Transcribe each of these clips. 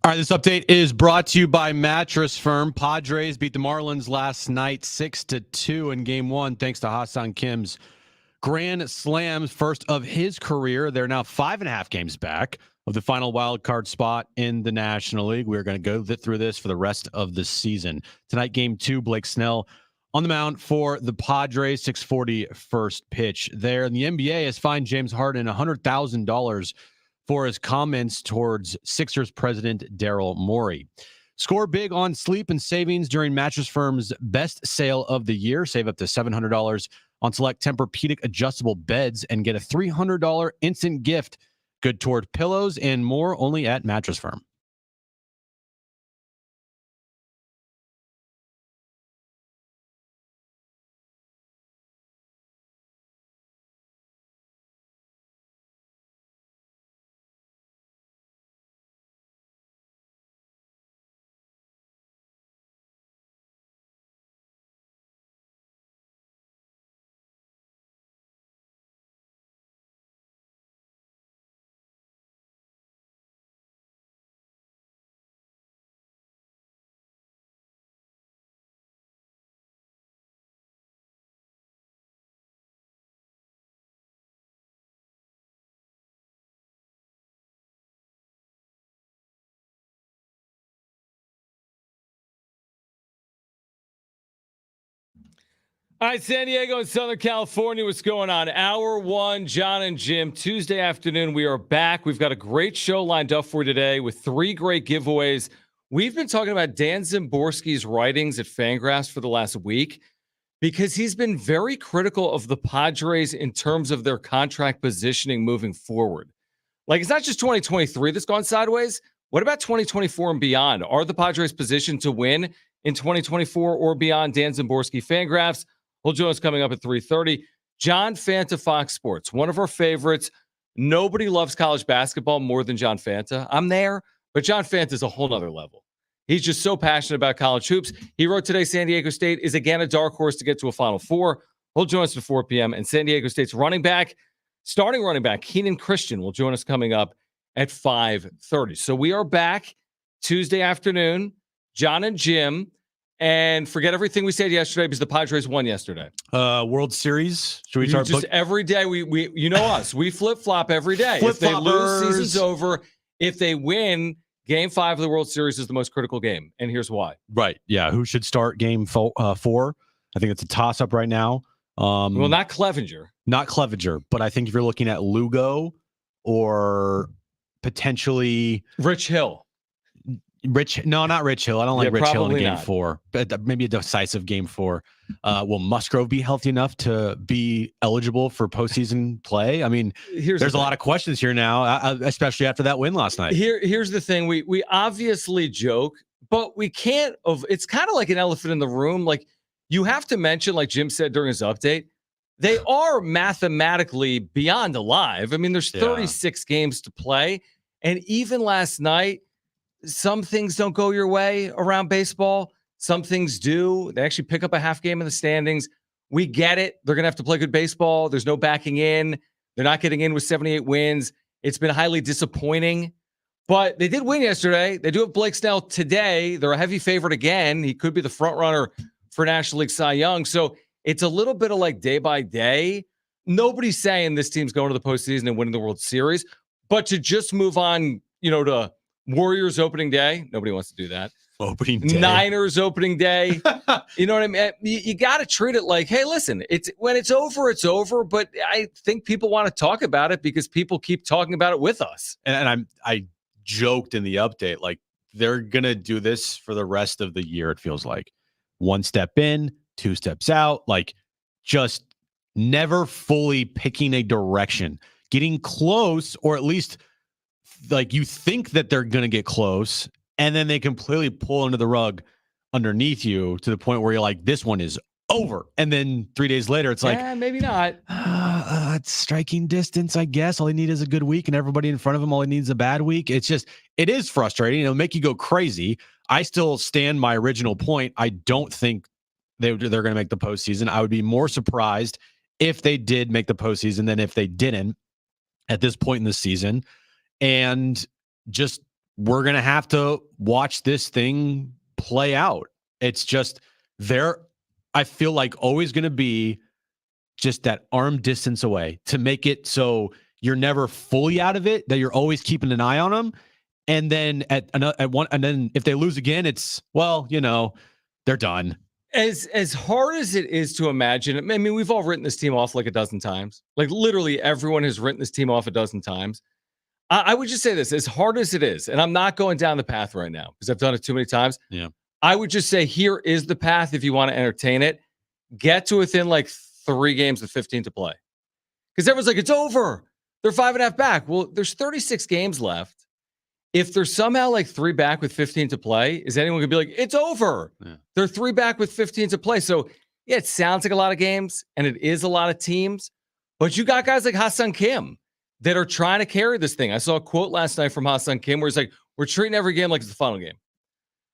All right, this update is brought to you by Mattress Firm. Padres beat the Marlins last night 6-2 in Game 1 thanks to Ha-Seong Kim's grand slam, first of his career. They're now 5.5 games back of the final wild card spot in the National League. We're going to go through this for the rest of the season. Tonight, Game 2, Blake Snell on the mound for the Padres, 6:40 first pitch there. And the NBA has fined James Harden $100,000 for his comments towards Sixers president Daryl Morey. Score big on sleep and savings during Mattress Firm's best sale of the year. Save up to $700 on select Tempur-Pedic adjustable beds and get a $300 instant gift. Good toward pillows and more, only at Mattress Firm. All right, San Diego and Southern California, what's going on? Hour 1, John and Jim, Tuesday afternoon. We are back. We've got a great show lined up for today with 3 great giveaways. We've been talking about Dan Szymborski's writings at FanGraphs for the last week because he's been very critical of the Padres in terms of their contract positioning moving forward. Like, it's not just 2023 that's gone sideways. What about 2024 and beyond? Are the Padres positioned to win in 2024 or beyond? Dan Szymborski, FanGraphs. We'll join us coming up at 3:30. John Fanta, Fox Sports, one of our favorites. Nobody loves college basketball more than John Fanta. I'm there, but John Fanta is a whole nother level. He's just so passionate about college hoops. He wrote today San Diego State is again a dark horse to get to a Final Four. He'll join us at 4 p.m. And San Diego State's starting running back, Keenan Christian, will join us coming up at 5:30. So we are back Tuesday afternoon, John and Jim. And forget everything we said yesterday because the Padres won yesterday. World Series. Should we start? Just every day we you know us. We flip-flop every day. If they lose, season's over. If they win, Game 5 of the World Series is the most critical game. And here's why. Right. Yeah. Who should start Game 4? I think it's a toss-up right now. Well, not Clevenger. Not Clevenger. But I think if you're looking at Lugo or potentially Rich Hill. Not Rich Hill. I don't like Rich Hill in Game 4. But maybe a decisive Game 4. Will Musgrove be healthy enough to be eligible for postseason play? I mean, there's a lot of questions here now, especially after that win last night. Here's the thing. We obviously joke, but we can't. It's kind of like an elephant in the room. Like, you have to mention, like Jim said during his update, they are mathematically beyond alive. I mean, there's 36 games to play. And even last night, some things don't go your way around baseball. Some things do. They actually pick up a half game in the standings. We get it. They're going to have to play good baseball. There's no backing in. They're not getting in with 78 wins. It's been highly disappointing. But they did win yesterday. They do have Blake Snell today. They're a heavy favorite again. He could be the front runner for National League Cy Young. So it's a little bit of like day by day. Nobody's saying this team's going to the postseason and winning the World Series. But to just move on, to Warriors opening day. Nobody wants to do that. Opening day. Niners opening day. You know what I mean? You got to treat it like, hey, listen, when it's over, it's over. But I think people want to talk about it because people keep talking about it with us. And I joked in the update, like, they're going to do this for the rest of the year, it feels like. 1 step in, 2 steps out, like, just never fully picking a direction, getting close, or at least like you think that they're going to get close, and then they completely pull under the rug underneath you to the point where you're like, this one is over. And then 3 days later, it's like, maybe not. It's striking distance, I guess. All they need is a good week, and everybody in front of them, all they need is a bad week. It is frustrating. It'll make you go crazy. I still stand my original point. I don't think they're going to make the postseason. I would be more surprised if they did make the postseason than if they didn't at this point in the season. And just we're going to have to watch this thing play out. It's just I feel like always going to be just that arm distance away to make it so you're never fully out of it, that you're always keeping an eye on them. And then at one, and then if they lose again, it's, well, they're done. As hard as it is to imagine, I mean, we've all written this team off like a dozen times. Like literally everyone has written this team off a dozen times. I would just say this, as hard as it is, and I'm not going down the path right now because I've done it too many times. Yeah. I would just say, here is the path if you want to entertain it. Get to within like 3 games with 15 to play. Because everyone's like, it's over. They're 5.5 back. Well, there's 36 games left. If they're somehow like 3 back with 15 to play, is anyone going to be like, it's over? Yeah. They're 3 back with 15 to play. So, yeah, it sounds like a lot of games, and it is a lot of teams. But you got guys like Ha-Seong Kim that are trying to carry this thing. I saw a quote last night from Ha-Seong Kim where he's like, we're treating every game like it's the final game.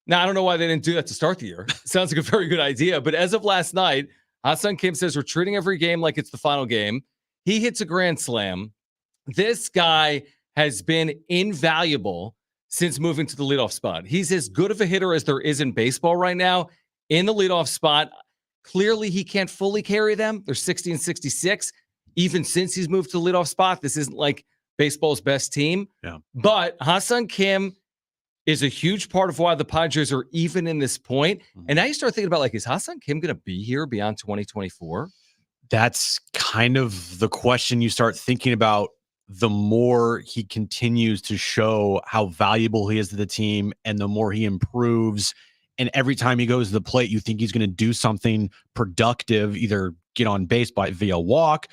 Now, I don't know why they didn't do that to start the year. Sounds like a very good idea. But as of last night, Ha-Seong Kim says we're treating every game like it's the final game. He hits a grand slam. This guy has been invaluable since moving to the leadoff spot. He's as good of a hitter as there is in baseball right now in the leadoff spot. Clearly, he can't fully carry them. They're 60 and 66. Even since he's moved to the leadoff spot, this isn't like baseball's best team. Yeah. But Ha-Seong Kim is a huge part of why the Padres are even in this point. And now you start thinking about, like, is Ha-Seong Kim going to be here beyond 2024? That's kind of the question you start thinking about the more he continues to show how valuable he is to the team and the more he improves. And every time he goes to the plate, you think he's going to do something productive, either get on base via walk,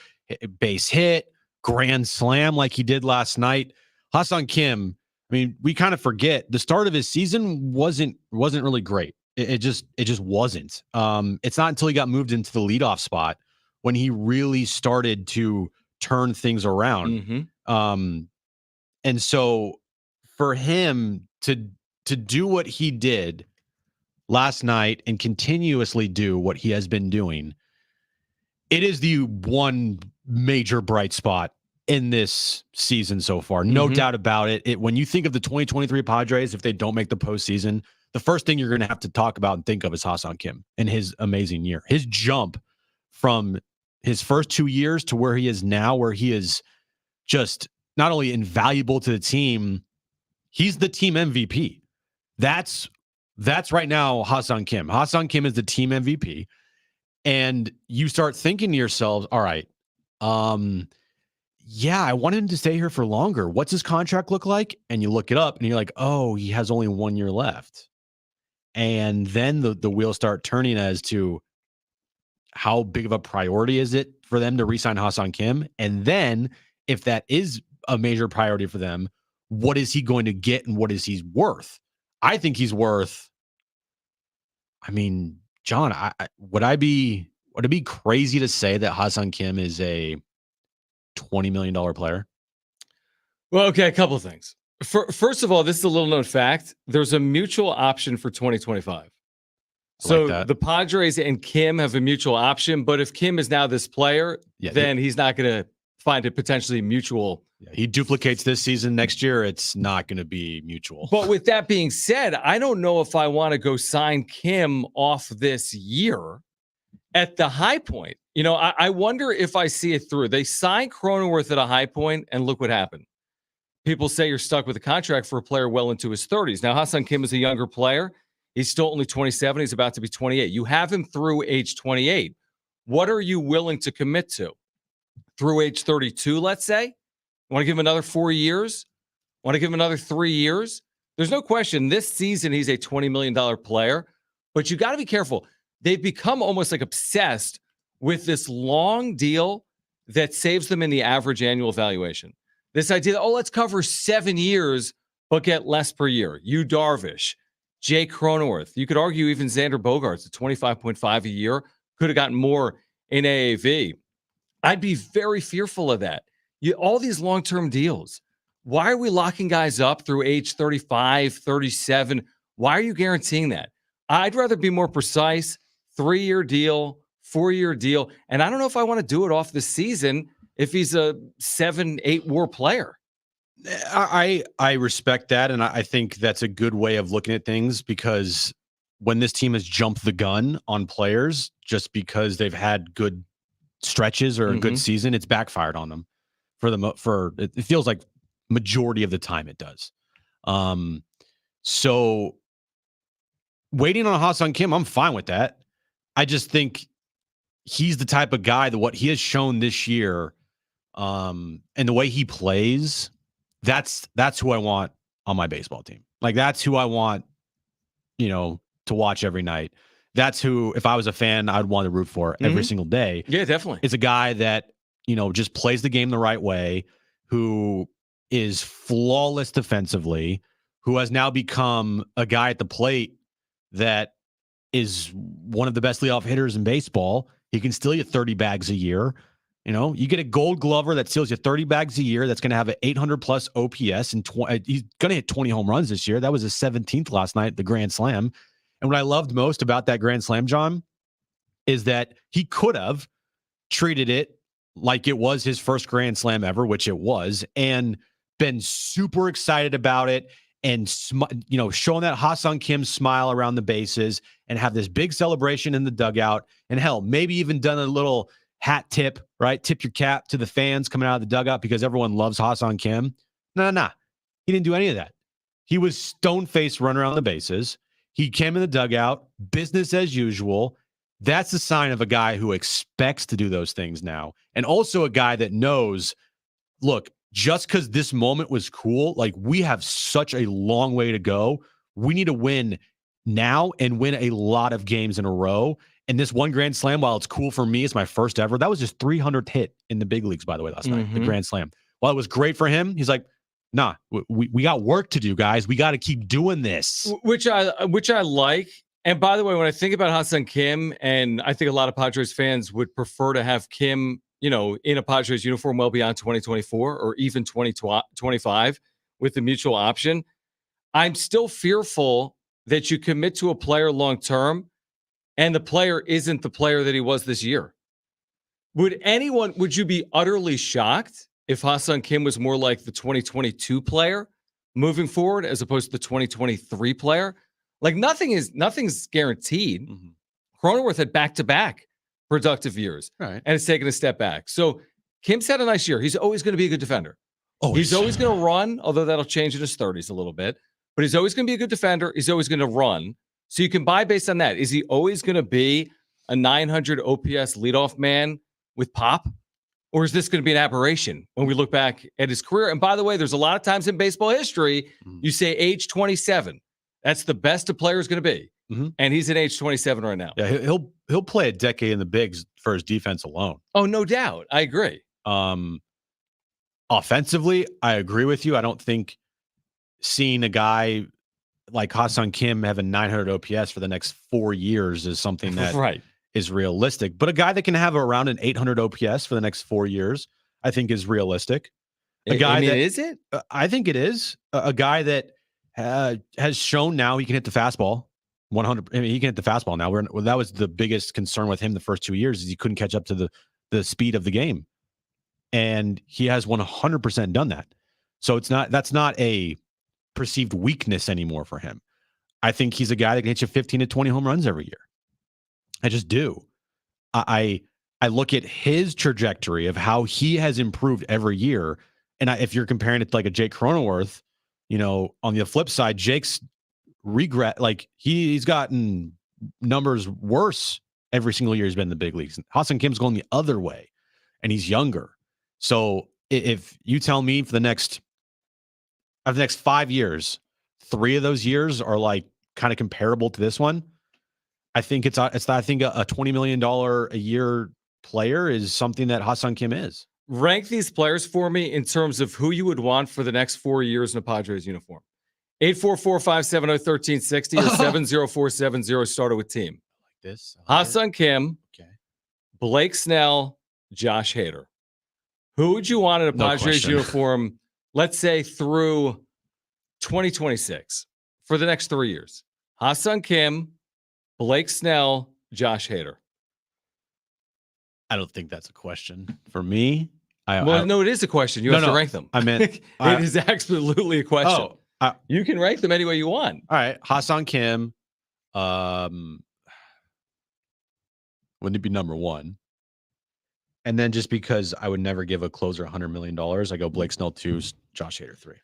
base hit, grand slam like he did last night. Ha-Seong Kim, I mean, we kind of forget the start of his season wasn't really great. It just wasn't. It's not until he got moved into the leadoff spot when he really started to turn things around. Mm-hmm. And so for him to do what he did last night and continuously do what he has been doing, it is the one major bright spot in this season so far. No doubt about it. When you think of the 2023 Padres, if they don't make the postseason, the first thing you're going to have to talk about and think of is Ha-Seong Kim and his amazing year. His jump from his first 2 years to where he is now, where he is just not only invaluable to the team, he's the team MVP. That's right now Ha-Seong Kim. Ha-Seong Kim is the team MVP. And you start thinking to yourselves, all right, yeah, I want him to stay here for longer. What's his contract look like? And you look it up and you're like, oh, he has only 1 year left. And then the wheels start turning as to how big of a priority is it for them to re-sign Ha-Seong Kim? And then if that is a major priority for them, what is he going to get and what is he worth? I think he's worth, I mean, John, would it be crazy to say that Ha-Seong Kim is a $20 million player? Well, okay, a couple of things. First of all, this is a little known fact. There's a mutual option for 2025. So like the Padres and Kim have a mutual option, but if Kim is now this player, then he's not going to find it potentially mutual. Yeah, he duplicates this season next year, it's not going to be mutual. But with that being said, I don't know if I want to go sign Kim off this year at the high point. You know, I wonder if I see it through. They signed Cronenworth at a high point, and look what happened. People say you're stuck with a contract for a player well into his 30s. Now, Ha-Seong Kim is a younger player. He's still only 27. He's about to be 28. You have him through age 28. What are you willing to commit to? Through age 32, let's say? Want to give him another 4 years? Want to give him another 3 years? There's no question this season he's a $20 million player, but you got to be careful. They've become almost like obsessed with this long deal that saves them in the average annual valuation. This idea that, let's cover 7 years, but get less per year. Yu Darvish, Jay Cronenworth. You could argue even Xander Bogaerts at 25.5 a year could have gotten more in AAV. I'd be very fearful of that. All these long-term deals. Why are we locking guys up through age 35, 37? Why are you guaranteeing that? I'd rather be more precise. 3-year deal, 4-year deal. And I don't know if I want to do it off the season if he's a 7-8 WAR player. I respect that, and I think that's a good way of looking at things, because when this team has jumped the gun on players just because they've had good stretches or a good season, it's backfired on them for it feels like majority of the time it does. So waiting on Ha-Seong Kim, I'm fine with that. I just think he's the type of guy that what he has shown this year, and the way he plays, that's who I want on my baseball team. Like, that's who I want, to watch every night. That's who, if I was a fan, I'd want to root for every single day. Yeah, definitely. It's a guy that, just plays the game the right way, who is flawless defensively, who has now become a guy at the plate that is one of the best leadoff hitters in baseball. He can steal you 30 bags a year. You get a Gold Glover that steals you 30 bags a year. That's going to have an 800 plus OPS, and he's going to hit 20 home runs this year. That was his 17th last night, the Grand Slam. And what I loved most about that Grand Slam, John, is that he could have treated it like it was his first Grand Slam ever, which it was, and been super excited about it, and showing that Ha-Seong Kim smile around the bases, and have this big celebration in the dugout, and hell, maybe even done a little hat tip, right? Tip your cap to the fans coming out of the dugout because everyone loves Ha-Seong Kim. No. He didn't do any of that. He was stone-faced running around the bases. He came in the dugout, business as usual. That's a sign of a guy who expects to do those things now. And also a guy that knows, look, just because this moment was cool, like, we have such a long way to go. We need to win now and win a lot of games in a row. And this one Grand Slam, while it's cool for me, it's my first ever. That was his 300th hit in the big leagues, by the way, last night, the Grand Slam. While it was great for him, he's like, nah, we got work to do, guys. We got to keep doing this. Which I like. And by the way, when I think about Ha-Seong Kim, and I think a lot of Padres fans would prefer to have Kim, in a Padres uniform well beyond 2024 or even 2025 with the mutual option, I'm still fearful that you commit to a player long-term and the player isn't the player that he was this year. Would you be utterly shocked if Ha-Seong Kim was more like the 2022 player moving forward as opposed to the 2023 player? Like, nothing's guaranteed. Cronenworth had back-to-back productive years, right, and it's taken a step back. So Kim's had a nice year. He's always going to be a good defender. He's always going to run, although that'll change in his 30s a little bit. But he's always going to be a good defender. He's always going to run. So you can buy based on that. Is he always going to be a 900 OPS leadoff man with pop? Or is this going to be an aberration when we look back at his career? And by the way, there's a lot of times in baseball history, you say age 27. That's the best a player is going to be. And he's at age 27 right now. Yeah, he'll play a decade in the bigs for his defense alone. Oh, no doubt. I agree. Offensively, I agree with you. I don't think seeing a guy like Ha-Seong Kim have a 900 OPS for the next 4 years is something that is realistic. But a guy that can have around an 800 OPS for the next 4 years, I think, is realistic. Is it? I think it is. A guy that has shown now he can hit the fastball. 100. I mean, he can hit the fastball now. That was the biggest concern with him the first 2 years, is he couldn't catch up to the speed of the game, and he has 100% done that. So that's not a perceived weakness anymore for him. I think he's a guy that can hit you 15 to 20 home runs every year. I just do. I look at his trajectory of how he has improved every year, and if you're comparing it to like a Jake Cronenworth, on the flip side, Jake's regret, like he's gotten numbers worse every single year he's been in the big leagues. Ha-Seong Kim's going the other way, and he's younger. So if you tell me for the next 5 years, 3 of those years are like kind of comparable to this one, I think it's a $20 million a year player is something that Ha-Seong Kim is. Rank these players for me in terms of who you would want for the next 4 years in a Padres uniform. 844-570-1360 or 70470 started with team. Like this. Ha-Seong Kim, Blake Snell, Josh Hader. Who would you want in a Padres uniform, let's say through 2026 for the next 3 years? Ha-Seong Kim, Blake Snell, Josh Hader. I don't think that's a question for me. No, it is a question. You have to rank them. I meant it is absolutely a question. You can rank them any way you want. All right, Ha-Seong Kim, wouldn't it be number one? And then just because I would never give a closer $100 million, I go Blake Snell 2, Josh Hader 3.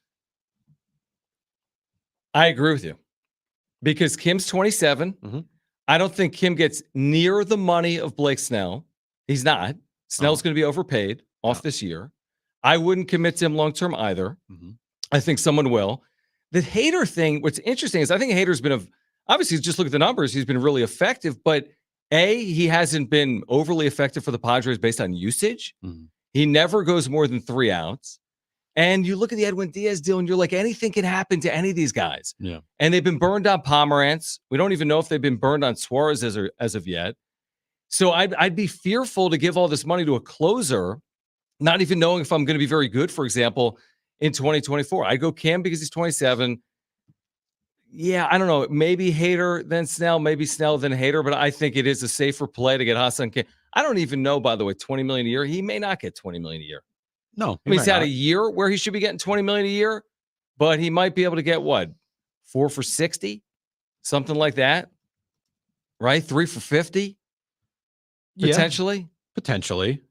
I agree with you because Kim's 27. Mm-hmm. I don't think Kim gets near the money of Blake Snell. He's not. Snell's going to be overpaid off this year. I wouldn't commit to him long-term either. Mm-hmm. I think someone will. The Hader thing, what's interesting is I think Hader's been, obviously, just look at the numbers. He's been really effective, but he hasn't been overly effective for the Padres based on usage. Mm-hmm. He never goes more than 3 outs. And you look at the Edwin Diaz deal, and you're like, anything can happen to any of these guys. Yeah. And they've been burned on Pomerantz. We don't even know if they've been burned on Suarez as of yet. So I'd be fearful to give all this money to a closer, not even knowing if I'm going to be very good, for example, in 2024. I go Kim because he's 27. Yeah, I don't know. Maybe Hader, then Snell, maybe Snell, then Hader, but I think it is a safer play to get Ha-Seong Kim. I don't even know, by the way, $20 million a year. He may not get $20 million a year. No. He's had a year where he should be getting $20 million a year, but he might be able to get what? 4 for 60? Something like that. Right? 3 for 50? Potentially? Yeah, potentially.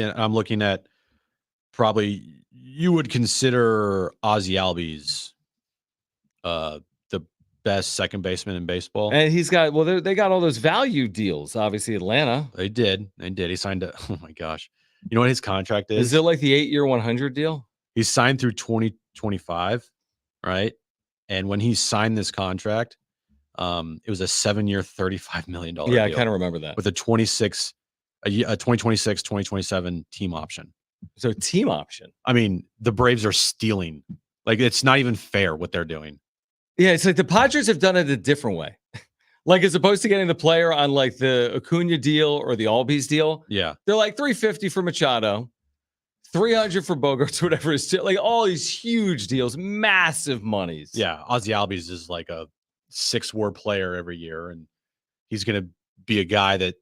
And I'm looking at probably you would consider Ozzie Albies the best second baseman in baseball. And he's got, they got all those value deals, obviously, Atlanta. They did. He signed oh my gosh. You know what his contract is? Is it like the 8-year 100 deal? He's signed through 2025, right? And when he signed this contract, it was a 7-year, $35 million deal. Yeah, I kind of remember that. With a 2026, 2027 team option. So team option. I mean, the Braves are stealing. Like, it's not even fair what they're doing. Yeah, it's like the Padres have done it a different way. Like, as opposed to getting the player on like the Acuna deal or the Albies deal. Yeah. They're like $350 for Machado, $300 for Bogarts, whatever it is. Like all these huge deals, massive monies. Yeah. Ozzie Albies is like a 6-WAR player every year. And he's going to be a guy that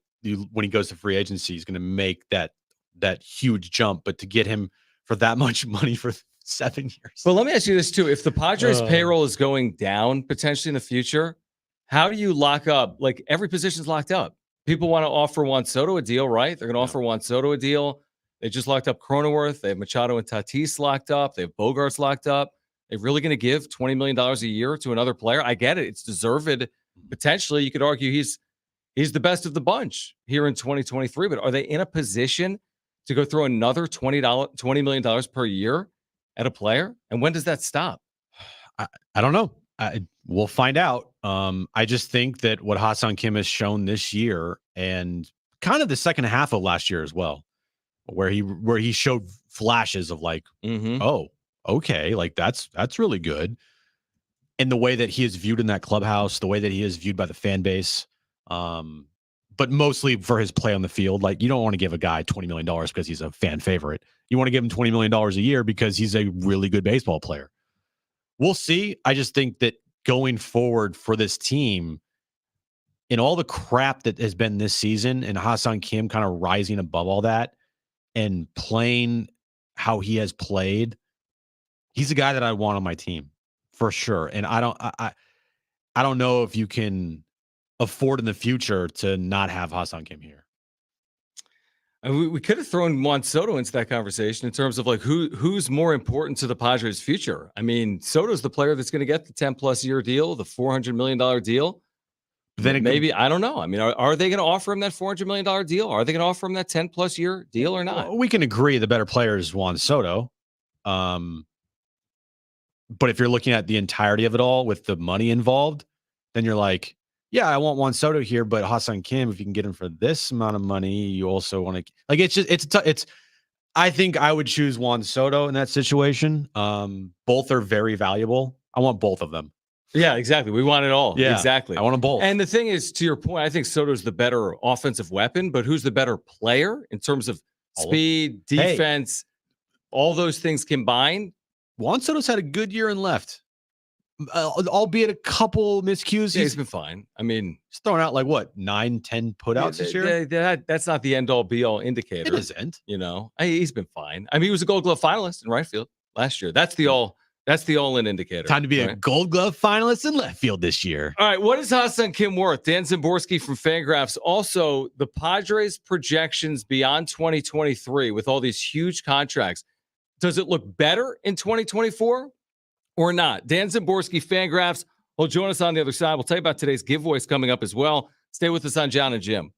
when he goes to free agency, he's going to make that huge jump. But to get him for that much money for 7 years. But let me ask you this too. If the Padres payroll is going down potentially in the future, how do you lock up? Like every position's locked up. People want to offer Juan Soto a deal, right? They're going to offer Juan Soto a deal. They just locked up Cronenworth. They have Machado and Tatis locked up. They have Bogarts locked up. They're really going to give $20 million a year to another player. I get it. It's deserved. Potentially, you could argue he's the best of the bunch here in 2023. But are they in a position to go throw another $20 million per year at a player? And when does that stop? I don't know. We'll find out. I just think that what Ha-Seong Kim has shown this year and kind of the second half of last year as well, where he showed flashes of like, oh, okay, like that's really good. And the way that he is viewed in that clubhouse, the way that he is viewed by the fan base, but mostly for his play on the field. Like, you don't want to give a guy $20 million because he's a fan favorite. You want to give him $20 million a year because he's a really good baseball player. We'll see. I just think that going forward for this team, in all the crap that has been this season, and Ha-Seong Kim kind of rising above all that and playing how he has played, he's a guy that I want on my team for sure. And I don't know if you can afford in the future to not have Ha-Seong Kim here. And we could have thrown Juan Soto into that conversation in terms of like who's more important to the Padres' future. I mean, Soto's the player that's going to get the 10+ year deal, the $400 million deal. Then maybe I don't know. I mean, are they going to offer him that $400 million deal? Are they going to offer him that 10+ year deal or not? Well, we can agree the better player is Juan Soto. But if you're looking at the entirety of it all with the money involved, then you're like, yeah, I want Juan Soto here, but Ha-Seong Kim, if you can get him for this amount of money, you also want to like. I think I would choose Juan Soto in that situation. Both are very valuable. I want both of them. Yeah, exactly. We want it all. Yeah, exactly. I want them both. And the thing is, to your point, I think Soto's the better offensive weapon, but who's the better player in terms of speed, defense, all those things combined? Juan Soto's had a good year and left. albeit a couple miscues. Yeah, he's been fine. I mean, he's thrown out like what 9-10 putouts this year. That's not the end all be all indicator. It isn't. He's been fine. I mean, he was a Gold Glove finalist in right field last year. That's the all in indicator. Time to be a Gold Glove finalist in left field this year. All right, what is Ha-Seong Kim worth? Dan Szymborski from FanGraphs. Also, the Padres projections beyond 2023 with all these huge contracts. Does it look better in 2024 or not? Dan Szymborski, FanGraphs, will join us on the other side. We'll tell you about today's giveaways coming up as well. Stay with us on John and Jim.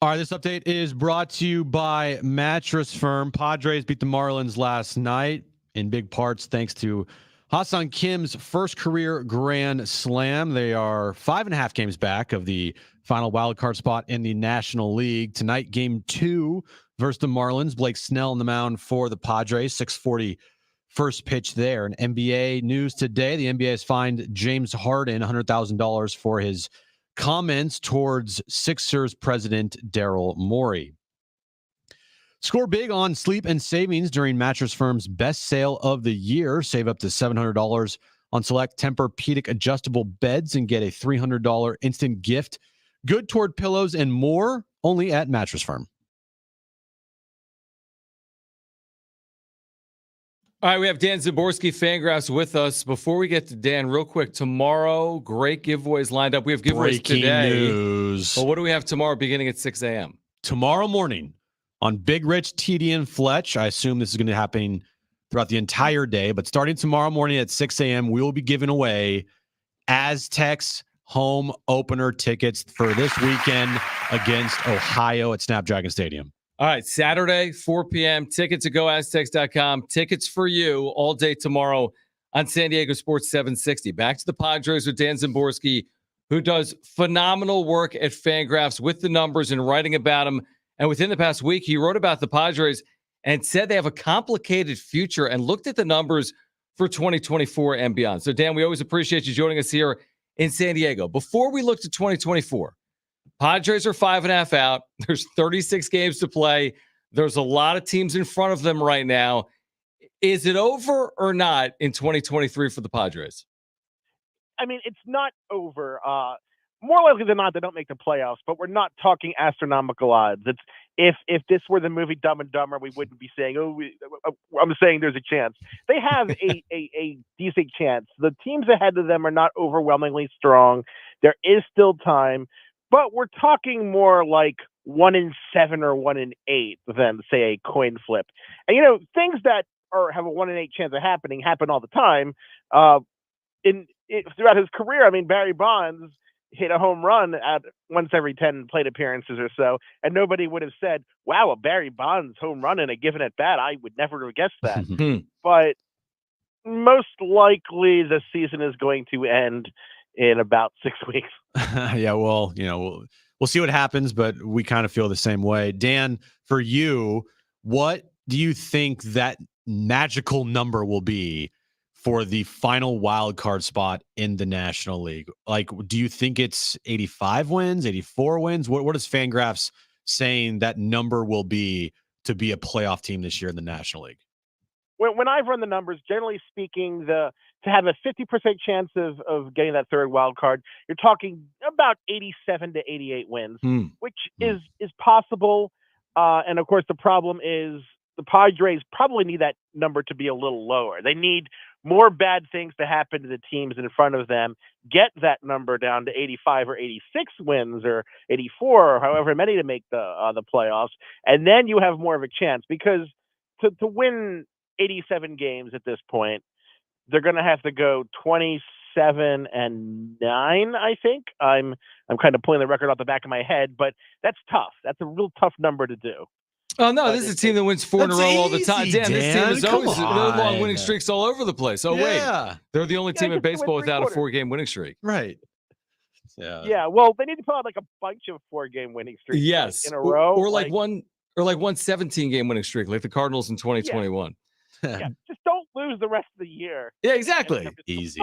All right, this update is brought to you by Mattress Firm. Padres beat the Marlins last night in big parts thanks to Ha-Seong Kim's first career grand slam. They are 5.5 games back of the final wildcard spot in the National League. Tonight, game 2 versus the Marlins. Blake Snell on the mound for the Padres, 6:40 first pitch there. And NBA news today, the NBA has fined James Harden $100,000 for his comments towards Sixers president Daryl Morey. Score big on sleep and savings during Mattress Firm's best sale of the year. Save up to $700 on select Tempur-Pedic adjustable beds and get a $300 instant gift. Good toward pillows and more, only at Mattress Firm. All right, we have Dan Szymborski, FanGraphs, with us. Before we get to Dan, real quick, tomorrow, great giveaways lined up. We have giveaways Breaking today. News. But what do we have tomorrow beginning at 6 a.m.? Tomorrow morning on Big Rich, TD, and Fletch. I assume this is going to happen throughout the entire day, but starting tomorrow morning at 6 a.m., we will be giving away Aztecs home opener tickets for this weekend against Ohio at Snapdragon Stadium. All right, Saturday, 4 p.m. Tickets at goaztecs.com. Tickets for you all day tomorrow on San Diego Sports 760. Back to the Padres with Dan Szymborski, who does phenomenal work at FanGraphs with the numbers and writing about them. And within the past week, he wrote about the Padres and said they have a complicated future and looked at the numbers for 2024 and beyond. So, Dan, we always appreciate you joining us here in San Diego. Before we look to 2024, Padres are 5.5 out. There's 36 games to play. There's a lot of teams in front of them right now. Is it over or not in 2023 for the Padres? I mean, it's not over. More likely than not, they don't make the playoffs, but we're not talking astronomical odds. It's if this were the movie Dumb and Dumber, we wouldn't be saying, I'm saying there's a chance. They have a decent chance. The teams ahead of them are not overwhelmingly strong. There is still time. But we're talking more like 1-7 or 1-8 than, say, a coin flip. And, things that have a 1-8 chance of happening happen all the time. Throughout his career, I mean, Barry Bonds hit a home run at once every 10 plate appearances or so, and nobody would have said, wow, a Barry Bonds home run in a given at bat. I would never have guessed that. But most likely the season is going to end in about 6 weeks. Yeah, well, we'll see what happens, but we kind of feel the same way. Dan, for you, what do you think that magical number will be for the final wild card spot in the National League? Like, do you think it's 85 wins, 84 wins? What is FanGraphs saying that number will be to be a playoff team this year in the National League? When I've run the numbers, generally speaking, to have a 50% chance of getting that third wild card, you're talking about 87 to 88 wins, which is possible. And of course, the problem is the Padres probably need that number to be a little lower. They need more bad things to happen to the teams in front of them, get that number down to 85 or 86 wins or 84 or however many to make the playoffs, and then you have more of a chance. Because to win 87 games at this point, they're going to have to go 27-9. I think I'm kind of pulling the record off the back of my head, but that's tough. That's a real tough number to do. Oh, no, this is a team that wins 4 in a row all the time. Dan, this team is always long winning streaks all over the place. Oh, yeah. Wait. They're the only team in baseball without a 4-game winning streak. Right. Yeah. Well, they need to put out like a bunch of 4-game winning streaks. Yes. In a row. Or like one 17-game winning streak, like the Cardinals in 2021. Yeah. Just don't lose the rest of the year. Yeah, exactly. Easy.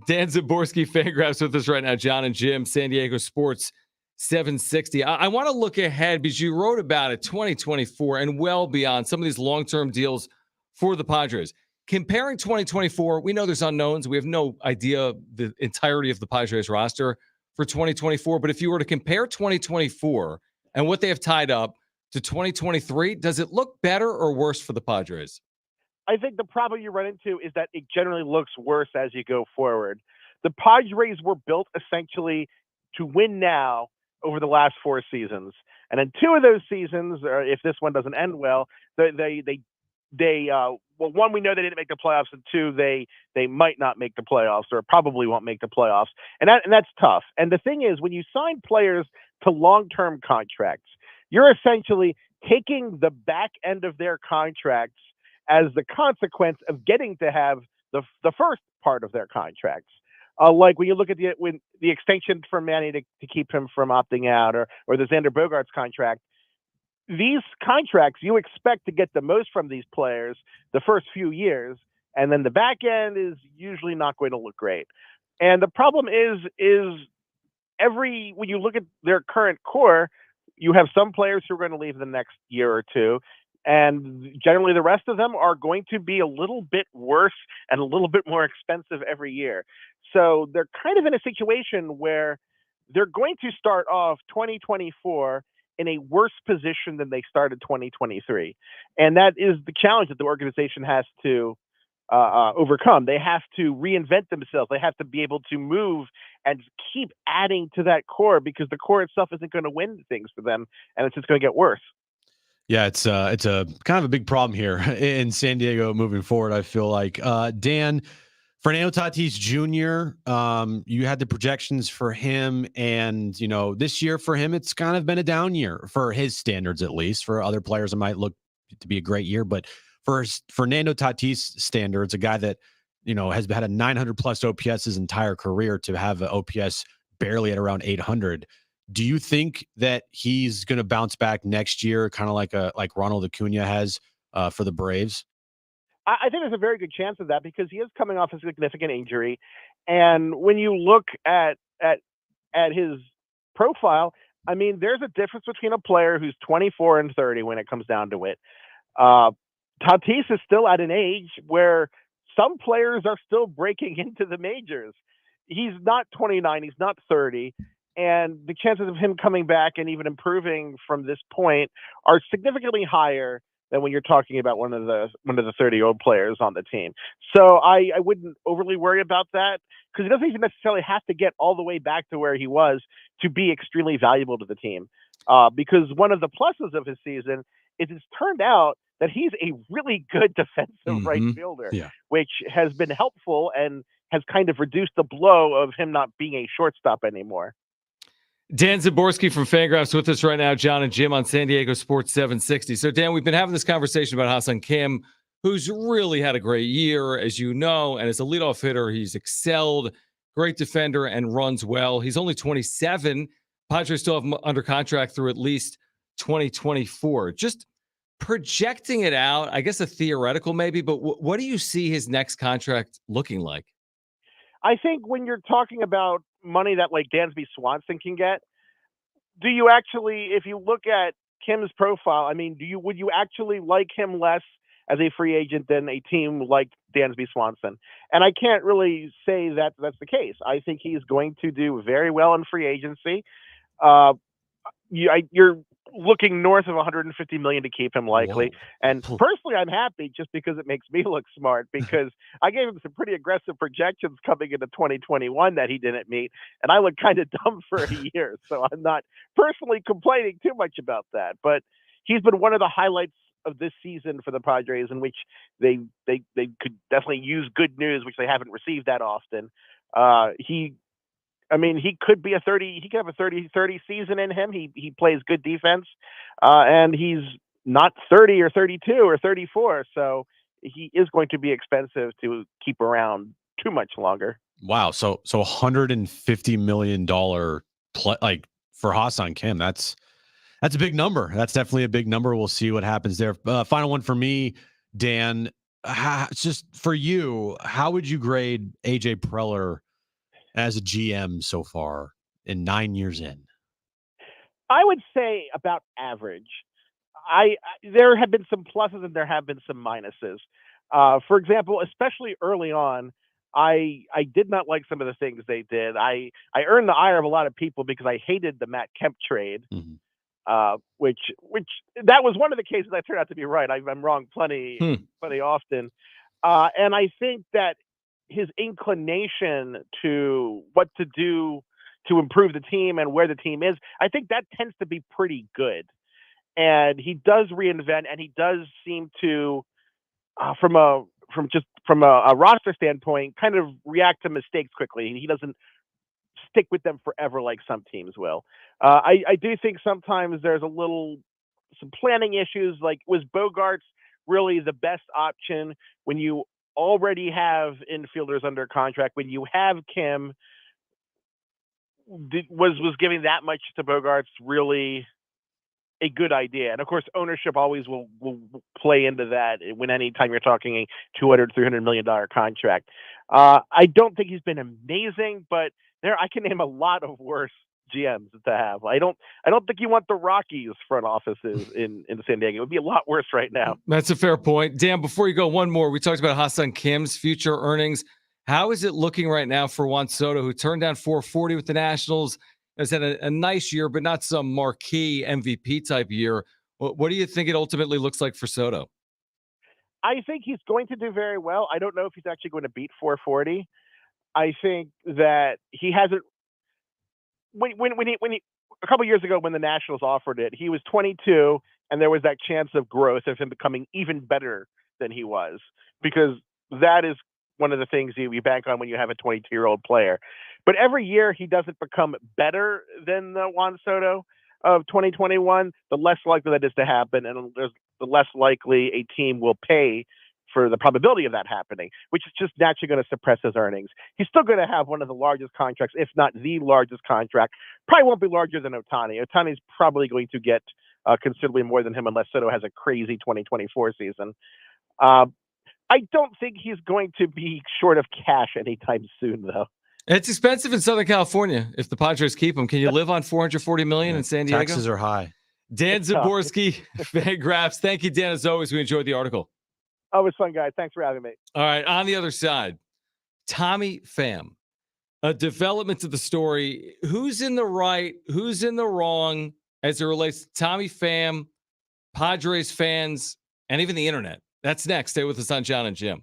Dan Szymborski, FanGraphs with us right now. John and Jim, San Diego Sports 760. I want to look ahead because you wrote about it, 2024 and well beyond, some of these long-term deals for the Padres. Comparing 2024, we know there's unknowns. We have no idea the entirety of the Padres roster for 2024. But if you were to compare 2024 and what they have tied up to 2023, does it look better or worse for the Padres? I think the problem you run into is that it generally looks worse as you go forward. The Padres were built essentially to win now over the last 4 seasons. And in 2 of those seasons, or if this one doesn't end well, well, one, we know they didn't make the playoffs, and 2, they might not make the playoffs or probably won't make the playoffs. And that's tough. And the thing is, when you sign players to long-term contracts, you're essentially taking the back end of their contracts as the consequence of getting to have the first part of their contracts. Like when you look at the extension for Manny to keep him from opting out, or the Xander Bogaerts contract, these contracts you expect to get the most from these players the first few years, and then the back end is usually not going to look great. And the problem is when you look at their current core, you have some players who are going to leave the next year or two, and generally the rest of them are going to be a little bit worse and a little bit more expensive every year. So they're kind of in a situation where they're going to start off 2024 in a worse position than they started 2023. And that is the challenge that the organization has to overcome. They have to reinvent themselves. They have to be able to move and keep adding to that core, because the core itself isn't going to win things for them, and it's just going to get worse. Yeah, it's a kind of a big problem here in San Diego moving forward. I feel like Dan, Fernando Tatis Jr. You had the projections for him, and this year for him, it's kind of been a down year for his standards, at least. For other players, it might look to be a great year, but for Fernando Tatis standards, a guy that has had a 900 plus OPS his entire career, to have an OPS barely at around 800. Do you think that he's going to bounce back next year, kind of like Ronald Acuna has for the Braves? I think there's a very good chance of that, because he is coming off a significant injury, and when you look at his profile, I mean, there's a difference between a player who's 24 and 30 when it comes down to it. Tatis is still at an age where some players are still breaking into the majors. He's not 29, he's not 30. And the chances of him coming back and even improving from this point are significantly higher than when you're talking about one of the 30-year-old players on the team. So I wouldn't overly worry about that, because he doesn't even necessarily have to get all the way back to where he was to be extremely valuable to the team. Because one of the pluses of his season is it's turned out that he's a really good defensive right fielder, which has been helpful and has kind of reduced the blow of him not being a shortstop anymore. Dan Szymborski from FanGraphs with us right now, John and Jim on San Diego Sports 760. So, Dan, we've been having this conversation about Ha-Seong Kim, who's really had a great year, as you know, and as a leadoff hitter, he's excelled, great defender, and runs well. He's only 27. Padres still have him under contract through at least 2024. Just projecting it out, I guess a theoretical maybe, but what do you see his next contract looking like? I think when you're talking about money that like Dansby Swanson can get, do you actually, if you look at Kim's profile, I mean, would you actually like him less as a free agent than a team like Dansby Swanson? And I can't really say that that's the case. I think he's going to do very well in free agency. You're looking north of 150 million to keep him likely. Whoa. And personally, I'm happy just because it makes me look smart, because I gave him some pretty aggressive projections coming into 2021 that he didn't meet, and I looked kind of dumb for a year. So I'm not personally complaining too much about that, but he's been one of the highlights of this season for the Padres, in which they could definitely use good news, which they haven't received that often. He could be he could have a 30 season in him. He plays good defense, and he's not 30 or 32 or 34. So he is going to be expensive to keep around too much longer. Wow. So $150 million for Ha-Seong Kim. That's a big number. That's definitely a big number. We'll see what happens there. Final one for me, Dan, just for you, how would you grade AJ Preller as a GM so far in 9 years in? I would say about average. There have been some pluses and there have been some minuses. For example, especially early on, I did not like some of the things they did. I earned the ire of a lot of people because I hated the Matt Kemp trade, which that was one of the cases I turned out to be right. I'm wrong plenty often. And I think that his inclination to what to do to improve the team and where the team is, I think that tends to be pretty good. And he does reinvent, and he does seem to, from a roster standpoint, kind of react to mistakes quickly. He doesn't stick with them forever like some teams will. I do think sometimes there's some planning issues. Like, was Bogarts really the best option when you already have infielders under contract? When you have Kim, was giving that much to Bogarts really a good idea? And of course, ownership always will play into that when anytime you're talking a $200-300 million contract. I don't think he's been amazing, but I can name a lot of worse GMs to have. I don't think you want the Rockies front offices in San Diego. It would be a lot worse right now. That's a fair point. Dan, before you go, one more. We talked about Ha-Seong Kim's future earnings. How is it looking right now for Juan Soto, who turned down $440 with the Nationals, has had a nice year, but not some marquee MVP type year? What do you think it ultimately looks like for Soto? I think he's going to do very well. I don't know if he's actually going to beat 440. I think that he hasn't. When he a couple years ago when the Nationals offered it, he was 22, and there was that chance of growth of him becoming even better than he was, because that is one of the things you bank on when you have a 22-year-old player. But every year he doesn't become better than the Juan Soto of 2021, the less likely that is to happen, and the less likely a team will pay for the probability of that happening, which is just naturally going to suppress his earnings. He's still going to have one of the largest contracts, if not the largest contract. Probably won't be larger than Ohtani. Ohtani's probably going to get considerably more than him unless Soto has a crazy 2024 season. I don't think he's going to be short of cash anytime soon, though. It's expensive in Southern California. If the Padres keep him, can you live on $440 million in San Diego? Taxes are high. Dan Szymborski, FanGraphs. Thank you, Dan. As always, we enjoyed the article. Oh, it was fun, guys. Thanks for having me. All right. On the other side, Tommy Pham. A development to the story. Who's in the right? Who's in the wrong as it relates to Tommy Pham, Padres fans, and even the internet? That's next. Stay with us on John and Jim.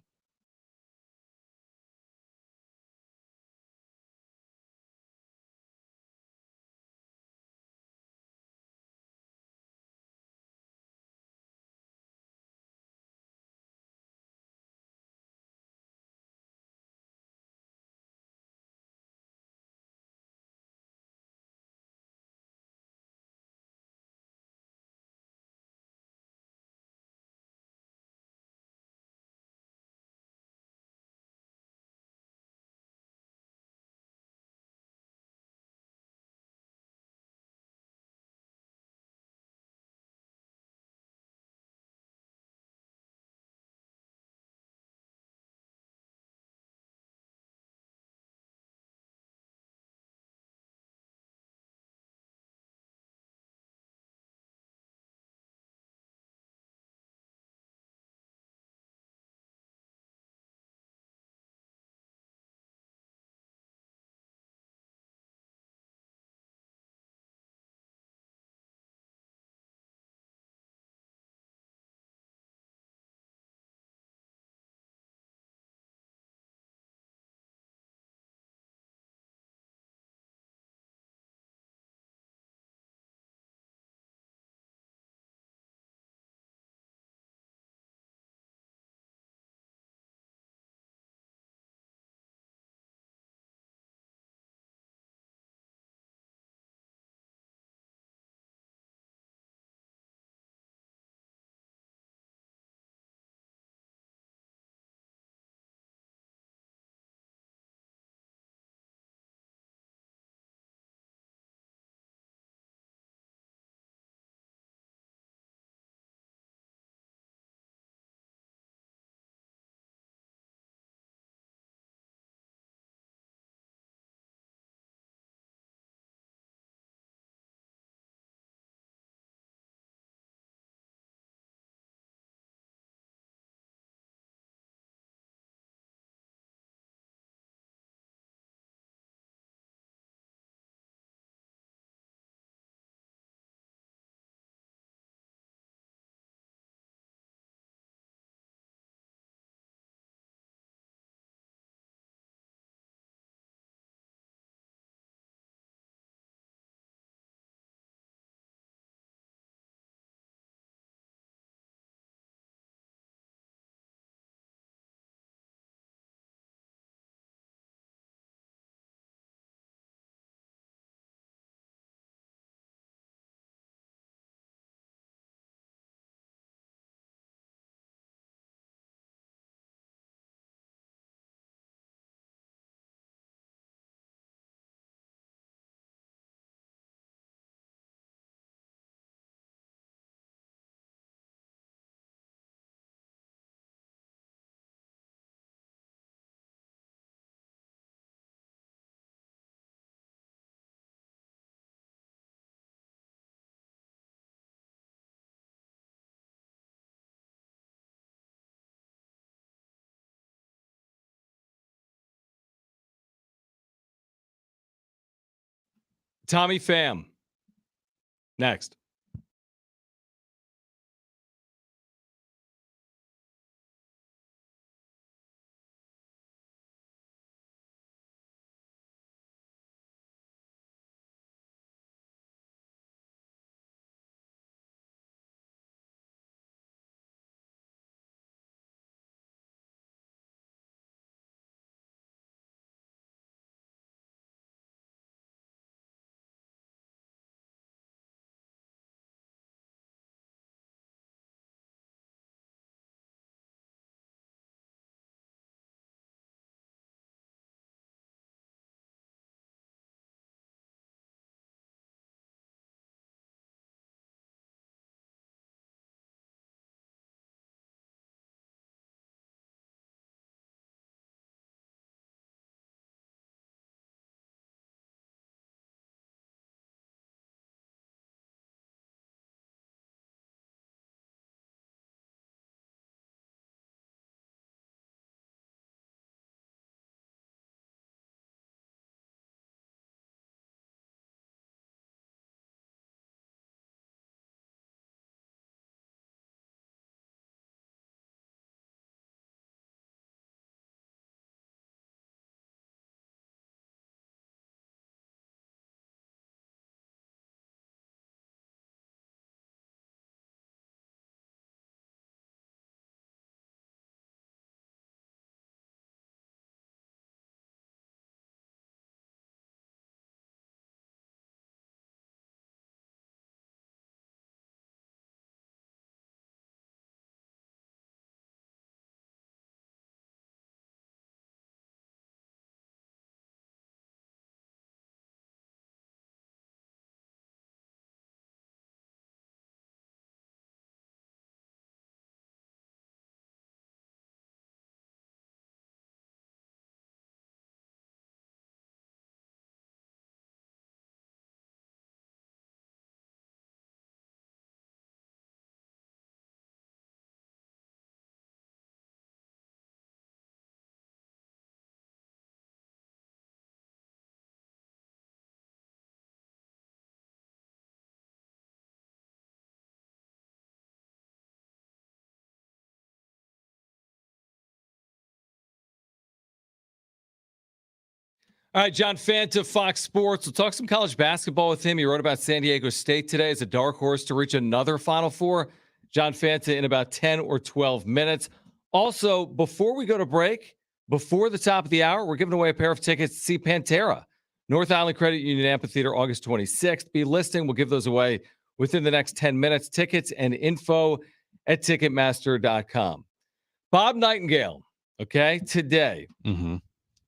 Tommy Pham. Next. All right, John Fanta, Fox Sports. We'll talk some college basketball with him. He wrote about San Diego State today as a dark horse to reach another Final Four. John Fanta in about 10 or 12 minutes. Also, before we go to break, before the top of the hour, we're giving away a pair of tickets to see Pantera. North Island Credit Union Amphitheater, August 26th. Be listing. We'll give those away within the next 10 minutes. Tickets and info at Ticketmaster.com. Bob Nightingale, okay, today.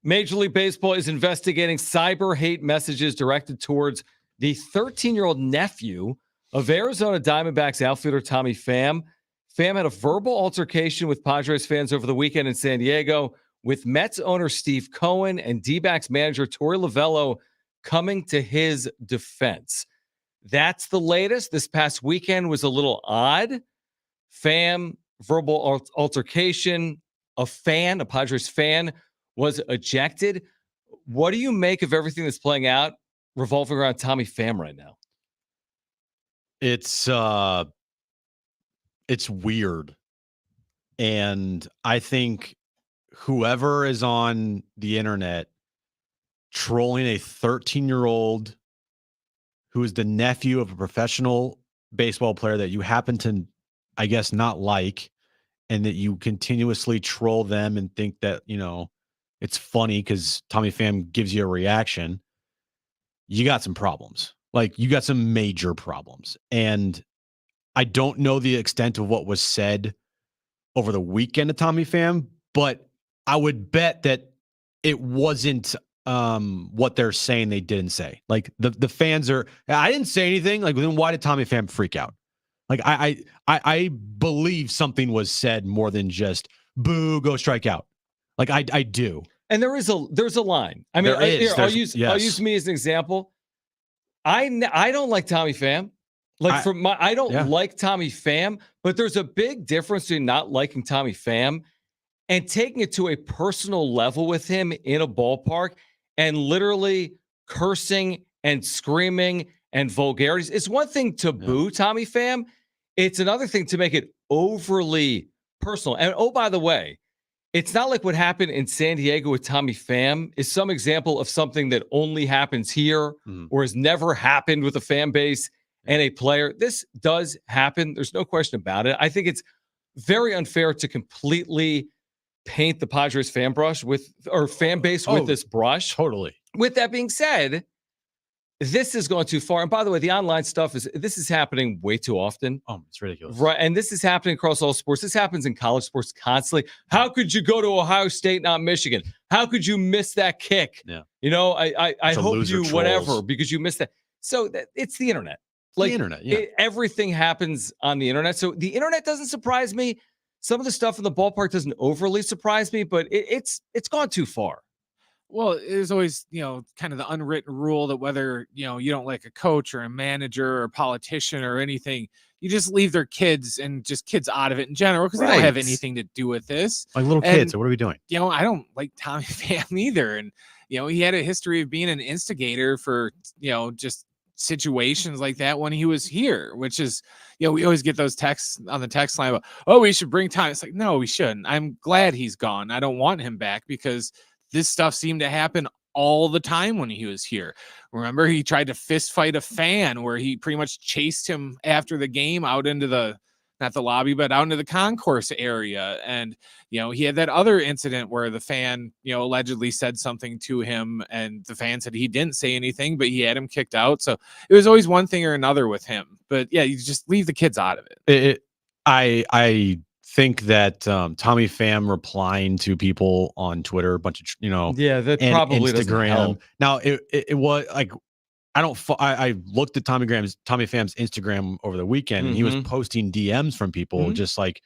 Major League Baseball is investigating cyber hate messages directed towards the 13-year-old nephew of Arizona Diamondbacks outfielder Tommy Pham. Pham had a verbal altercation with Padres fans over the weekend in San Diego, with Mets owner Steve Cohen and D-backs manager Torey Lovullo coming to his defense. That's the latest. This past weekend was a little odd. Pham, verbal altercation, a Padres fan, was ejected. What do you make of everything that's playing out revolving around Tommy Pham right now? It's weird. And I think whoever is on the internet trolling a 13-year-old who is the nephew of a professional baseball player that you happen to, I guess, not like, and that you continuously troll them and think that, it's funny because Tommy Pham gives you a reaction, you got some problems. Like, you got some major problems. And I don't know the extent of what was said over the weekend to Tommy Pham, but I would bet that it wasn't what they're saying they didn't say. Like, the fans are, I didn't say anything. Like, then why did Tommy Pham freak out? Like, I believe something was said more than just boo, go strike out. Like, I do. And there's a line. I mean, I'll use me as an example. I don't like Tommy Pham. I don't like Tommy Pham, but there's a big difference between not liking Tommy Pham and taking it to a personal level with him in a ballpark and literally cursing and screaming and vulgarities. It's one thing to boo Tommy Pham. It's another thing to make it overly personal. And oh, by the way, it's not like what happened in San Diego with Tommy Pham is some example of something that only happens here or has never happened with a fan base and a player. This does happen. There's no question about it. I think it's very unfair to completely paint the Padres fan base with this brush. Totally. With that being said, this has gone too far. And by the way, the online stuff is happening way too often. Oh, it's ridiculous. Right. And this is happening across all sports. This happens in college sports constantly. How could you go to Ohio State, not Michigan? How could you miss that kick? Yeah. You know, I hope you trolls. Whatever, because you missed that. So it's the internet. Like the internet, yeah. Everything happens on the internet. So the internet doesn't surprise me. Some of the stuff in the ballpark doesn't overly surprise me, but it's gone too far. Well, there's always, kind of the unwritten rule that whether, you don't like a coach or a manager or a politician or anything, you just leave their kids and just kids out of it in general because they don't have anything to do with this. Like little kids. So what are we doing? I don't like Tommy Pham either. And, he had a history of being an instigator for, just situations like that when he was here, which is, we always get those texts on the text line about, oh, we should bring Tommy. It's like, no, we shouldn't. I'm glad he's gone. I don't want him back because this stuff seemed to happen all the time when he was here. Remember, he tried to fist fight a fan where he pretty much chased him after the game out into not the lobby, but out into the concourse area. And, he had that other incident where the fan, allegedly said something to him and the fan said he didn't say anything, but he had him kicked out. So it was always one thing or another with him. But yeah, you just leave the kids out of it. I think that Tommy Pham replying to people on Twitter, a bunch of that and probably Instagram. doesn't help. Now it was like I looked at Tommy Pham's Instagram over the weekend, and he was posting DMs from people just like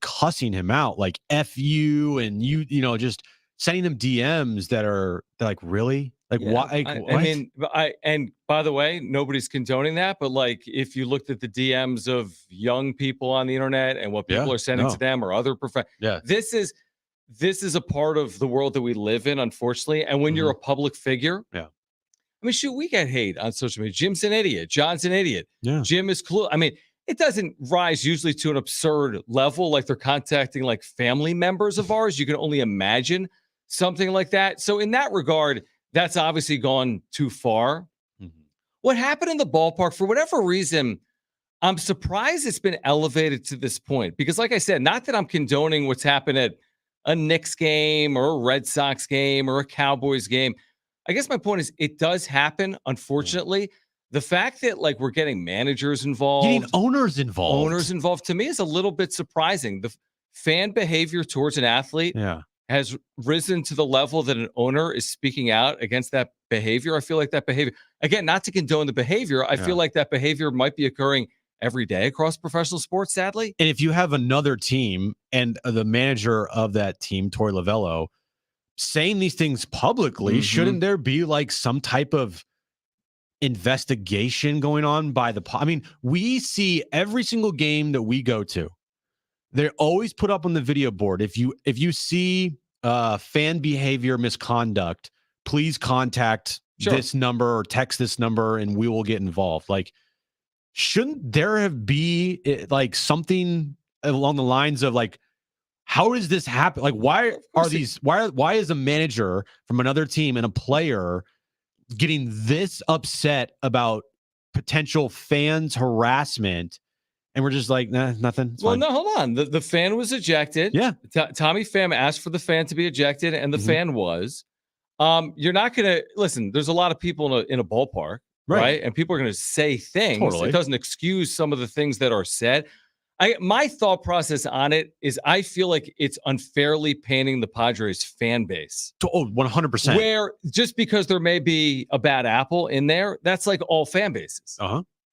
cussing him out, like F you and just sending them DMs they're like, really? Like, why? I mean, and by the way, nobody's condoning that, but like, if you looked at the DMs of young people on the internet and what people are sending to them or other this is a part of the world that we live in, unfortunately. And when you're a public figure, I mean, shoot, we get hate on social media. Jim's an idiot. John's an idiot. Yeah. Jim is clueless. I mean, it doesn't rise usually to an absurd level, like they're contacting like family members of ours. You can only imagine something like that. So in that regard, that's obviously gone too far. What happened in the ballpark, for whatever reason, I'm surprised it's been elevated to this point. Because like I said, not that I'm condoning what's happened at a Knicks game or a Red Sox game or a Cowboys game. I guess my point is it does happen, unfortunately. The fact that like we're getting managers involved, getting owners involved to me is a little bit surprising. The fan behavior towards an athlete has risen to the level that an owner is speaking out against that behavior. I feel like that behavior, again, not to condone the behavior, I feel like that behavior might be occurring every day across professional sports, sadly. And if you have another team and the manager of that team, Torey Lovello, saying these things publicly, shouldn't there be like some type of investigation going on by I mean, we see every single game that we go to, they're always put up on the video board. If you see fan behavior misconduct, please contact this number or text this number and we will get involved. Like, shouldn't there have be like something along the lines of like, how does this happen? Like, why is a manager from another team and a player getting this upset about potential fans harassment? And we're just like, nah, nothing. It's fine. No, hold on. The fan was ejected. Yeah. Tommy Pham asked for the fan to be ejected, and the fan was. You're not going to listen. There's a lot of people in a ballpark, right? And people are going to say things. Totally. It doesn't excuse some of the things that are said. My thought process on it is I feel like it's unfairly painting the Padres fan base. 100%. Where just because there may be a bad apple in there, that's like all fan bases.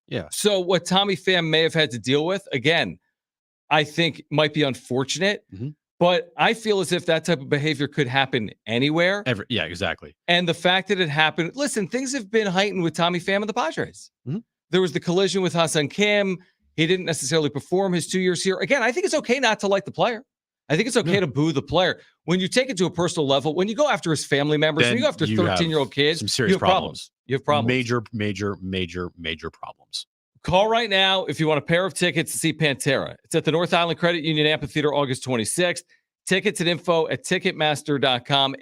Yeah. So what Tommy Pham may have had to deal with, again, I think might be unfortunate, but I feel as if that type of behavior could happen anywhere. Yeah, exactly. And the fact that it happened, listen, things have been heightened with Tommy Pham and the Padres. There was the collision with Ha-Seong Kim. He didn't necessarily perform his 2 years here. Again, I think it's okay not to like the player. I think it's okay to boo the player. when you take it to a personal level, when you go after his family members, when you go after 13-year-old kids, some serious you have problems. You have problems. Major problems. Call right now if you want a pair of tickets to see Pantera. It's at the North Island Credit Union Amphitheater, August 26th. Tickets and info at Ticketmaster.com.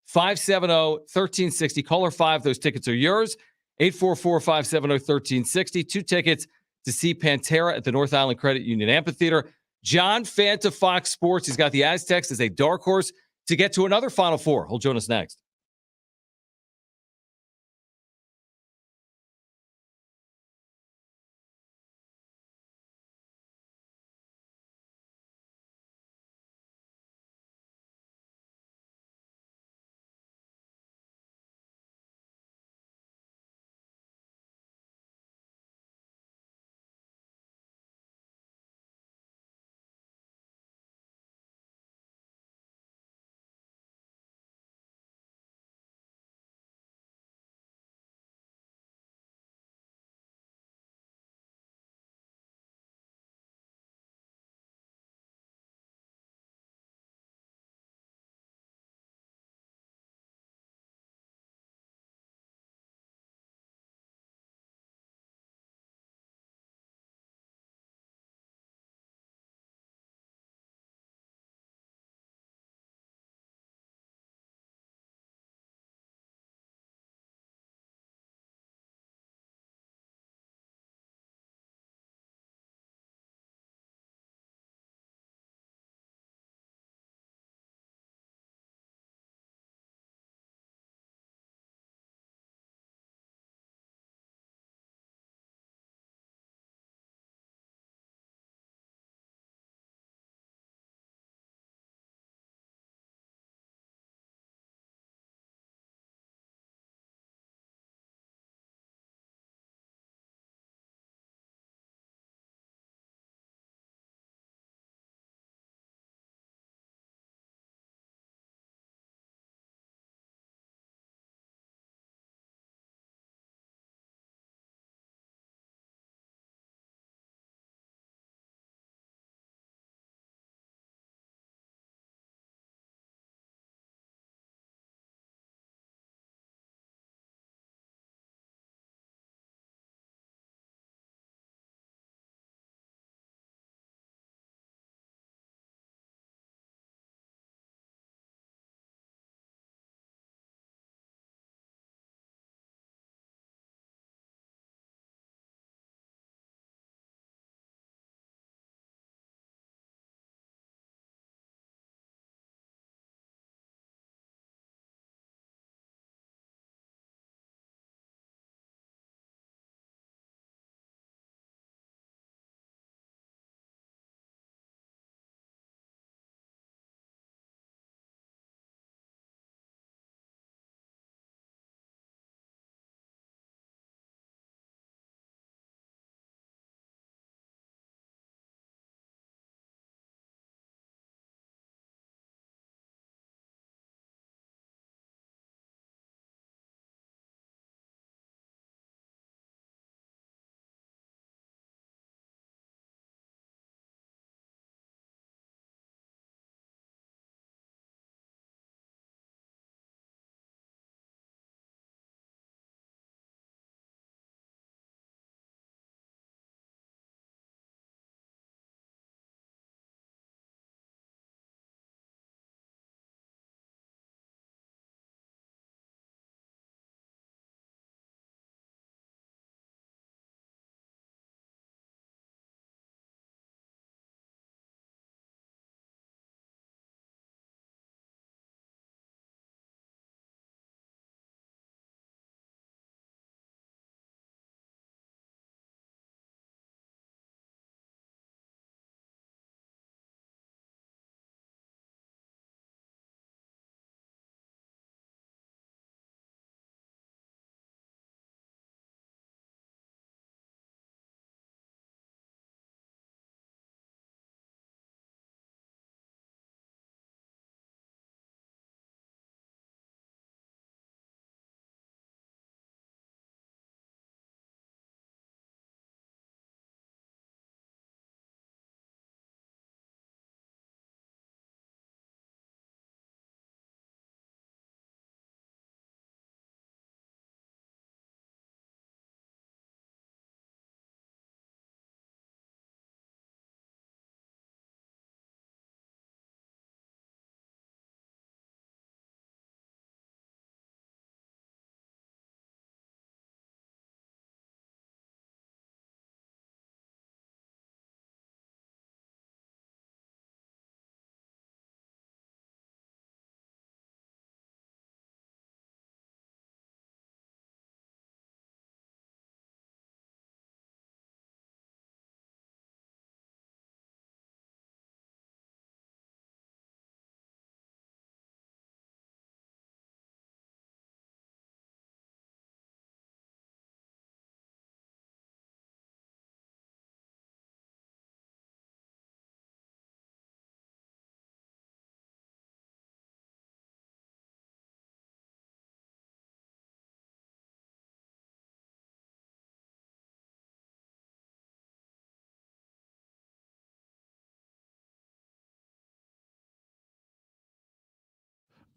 844-570-1360. Caller 5. Those tickets are yours. 844-570-1360. 2 tickets to see Pantera at the North Island Credit Union Amphitheater. John Fanta, Fox Sports. He's got the Aztecs as a dark horse to get to another Final Four. He'll join us next.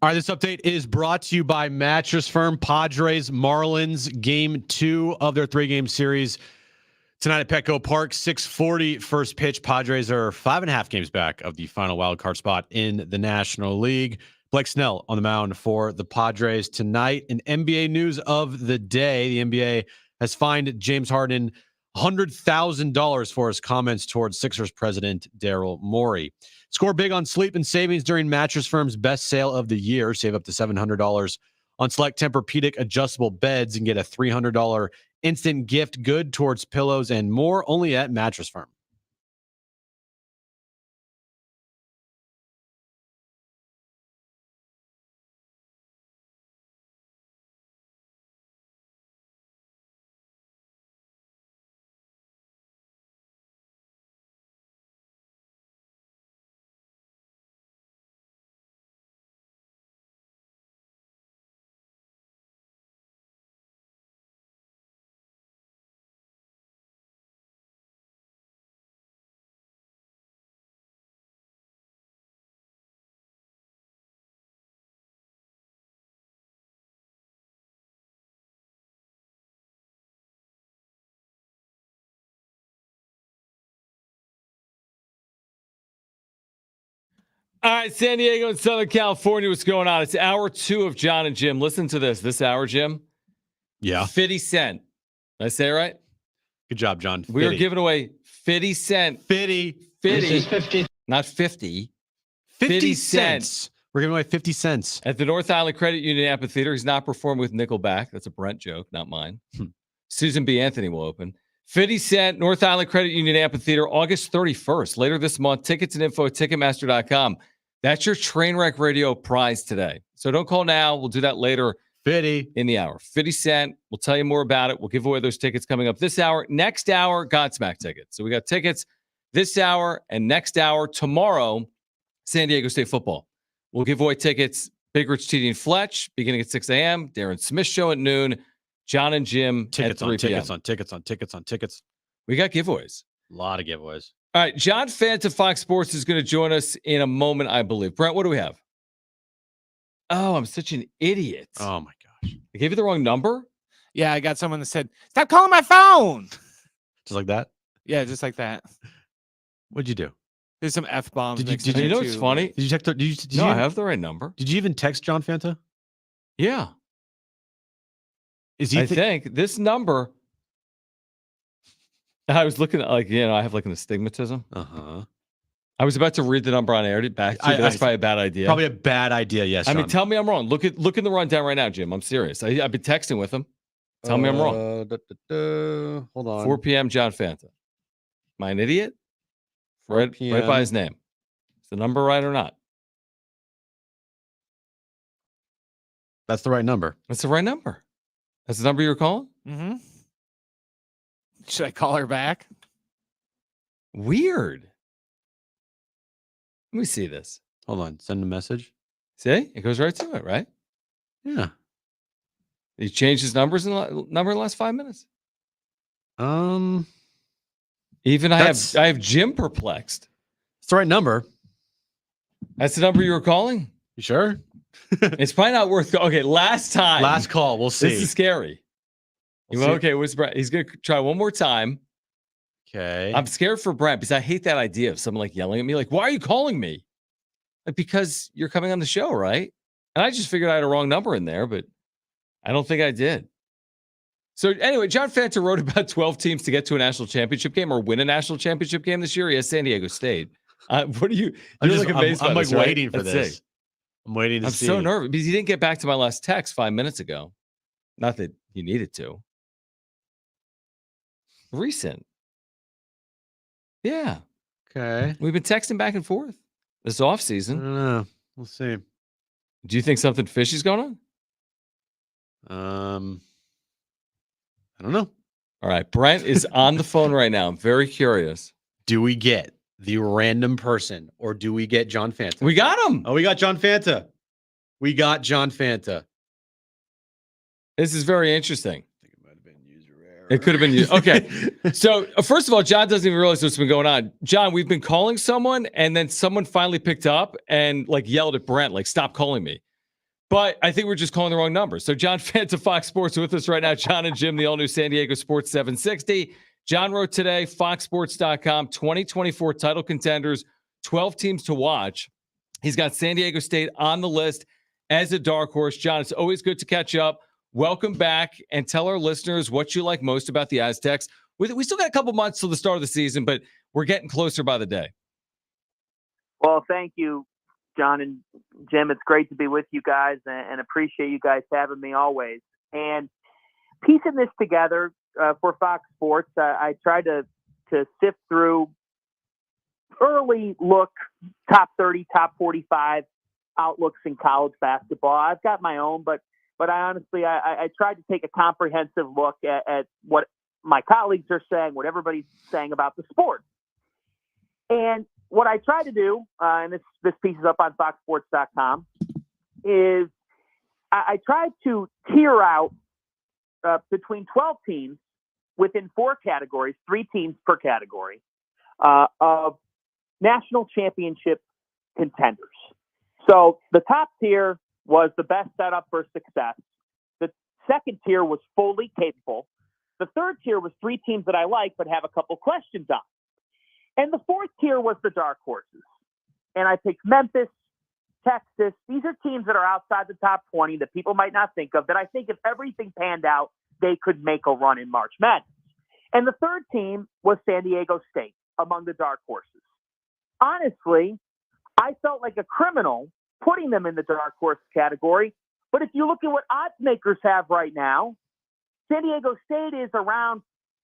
All right, this update is brought to you by Mattress Firm. Padres Marlins game 2 of their 3-game series tonight at Petco Park. 6:40 first pitch. Padres are 5.5 games back of the final wild card spot in the National League. Blake Snell on the mound for the Padres tonight. In NBA news of the day, the NBA has fined James Harden $100,000 for his comments towards Sixers president Daryl Morey. Score big on sleep and savings during Mattress Firm's best sale of the year. Save up to $700 on select Tempur-Pedic adjustable beds and get a $300 instant gift good towards pillows and more, only at Mattress Firm. All right, San Diego and Southern California, what's going on? It's hour 2 of John and Jim. Listen to this. This hour, Jim. Yeah. 50 Cent. Did I say it right? Good job, John. We are giving away 50 Cent. 50. 50. Not 50. 50 cents. We're giving away 50 cents. At the North Island Credit Union Amphitheater. He's not performing with Nickelback. That's a Brent joke, not mine. Susan B. Anthony will open. 50 Cent, North Island Credit Union Amphitheater, August 31st. Later this month, tickets and info at Ticketmaster.com. That's your Trainwreck Radio prize today. So don't call now. We'll do that later 50 in the hour. 50 Cent. We'll tell you more about it. We'll give away those tickets coming up this hour. Next hour, Godsmack tickets. So we got tickets this hour and next hour. Tomorrow, San Diego State football. We'll give away tickets. Big Rich, TD, and Fletch beginning at 6 a.m. Darren Smith show at noon. John and Jim tickets at 3 on p.m. tickets on tickets. We got giveaways. A lot of giveaways. All right, John Fanta, Fox Sports, is going to join us in a moment, I believe. Brent, what do we have? Oh, I'm such an idiot. Oh, my gosh. I gave you the wrong number? Yeah, I got someone that said, "Stop calling my phone." Just like that? Yeah, just like that. What'd you do? There's some F-bombs. Did you know what's funny? Did you text? I have the right number. Did you even text John Fanta? Yeah. Is he? I think this number. I was looking at I have like an astigmatism. I was about to read the number on air back to you, but that's probably a bad idea. Probably a bad idea, yes. I mean, tell me I'm wrong. Look in the rundown right now, Jim. I'm serious. I've been texting with him. Tell me I'm wrong. Hold on. 4 p.m. John Fanta. Am I an idiot? Right by his name. Is the number right or not? That's the right number. That's the right number. That's the number you were calling? Mm-hmm. Should I call her back? Weird. Let me see this. Hold on. Send a message. See? It goes right to it, right? Yeah. He changed his numbers in the last 5 minutes. Even I have Jim perplexed. It's the right number. That's the number you were calling? You sure? It's probably not worth. Okay, last time. Last call. We'll see. This is scary. Okay, he's going to try one more time. Okay. I'm scared for Brent because I hate that idea of someone like yelling at me, like, "Why are you calling me?" Like, because you're coming on the show, right? And I just figured I had a wrong number in there, but I don't think I did. So anyway, John Fanta wrote about 12 teams to get to a national championship game or win a national championship game this year. He has San Diego State. What are you? You're like amazed. I'm by like this, right? waiting for this. See. I'm waiting to see. I'm so nervous because he didn't get back to my last text 5 minutes ago. Not that he needed to. Recent. Yeah. Okay. We've been texting back and forth this offseason. I don't know. We'll see. Do you think something fishy's going on? I don't know. All right. Brent is on the phone right now. I'm very curious. Do we get the random person or do we get John Fanta? We got him. Oh, we got John Fanta. We got John Fanta. This is very interesting. It could have been you. Okay. So, first of all, John doesn't even realize what's been going on. John, we've been calling someone, and then someone finally picked up and, like, yelled at Brent, like, "Stop calling me." But I think we're just calling the wrong numbers. So John Fanta, Fox Sports, with us right now. John and Jim, the all-new San Diego Sports 760. John wrote today, foxsports.com, 2024 title contenders, 12 teams to watch. He's got San Diego State on the list as a dark horse. John, it's always good to catch up. Welcome back, and tell our listeners what you like most about the Aztecs. We still got a couple months till the start of the season, but we're getting closer by the day. Well, thank you, John and Jim. It's great to be with you guys, and appreciate you guys having me always. And piecing this together for Fox Sports, I tried to sift through early look, top 30, top 45 outlooks in college basketball. I've got my own, but I honestly, I tried to take a comprehensive look at what my colleagues are saying, what everybody's saying about the sport. And what I try to do, and this piece is up on foxsports.com, is I tried to tier out between 12 teams within 4 categories, 3 teams per category, of national championship contenders. So the top tier was the best setup for success. The second tier was fully capable. The third tier was 3 teams that I like but have a couple questions on. And the fourth tier was the dark horses. And I picked Memphis, Texas. These are teams that are outside the top 20 that people might not think of, that I think if everything panned out, they could make a run in March Madness. And the third team was San Diego State among the dark horses. Honestly, I felt like a criminal putting them in the dark horse category. But if you look at what odds makers have right now, San Diego State is around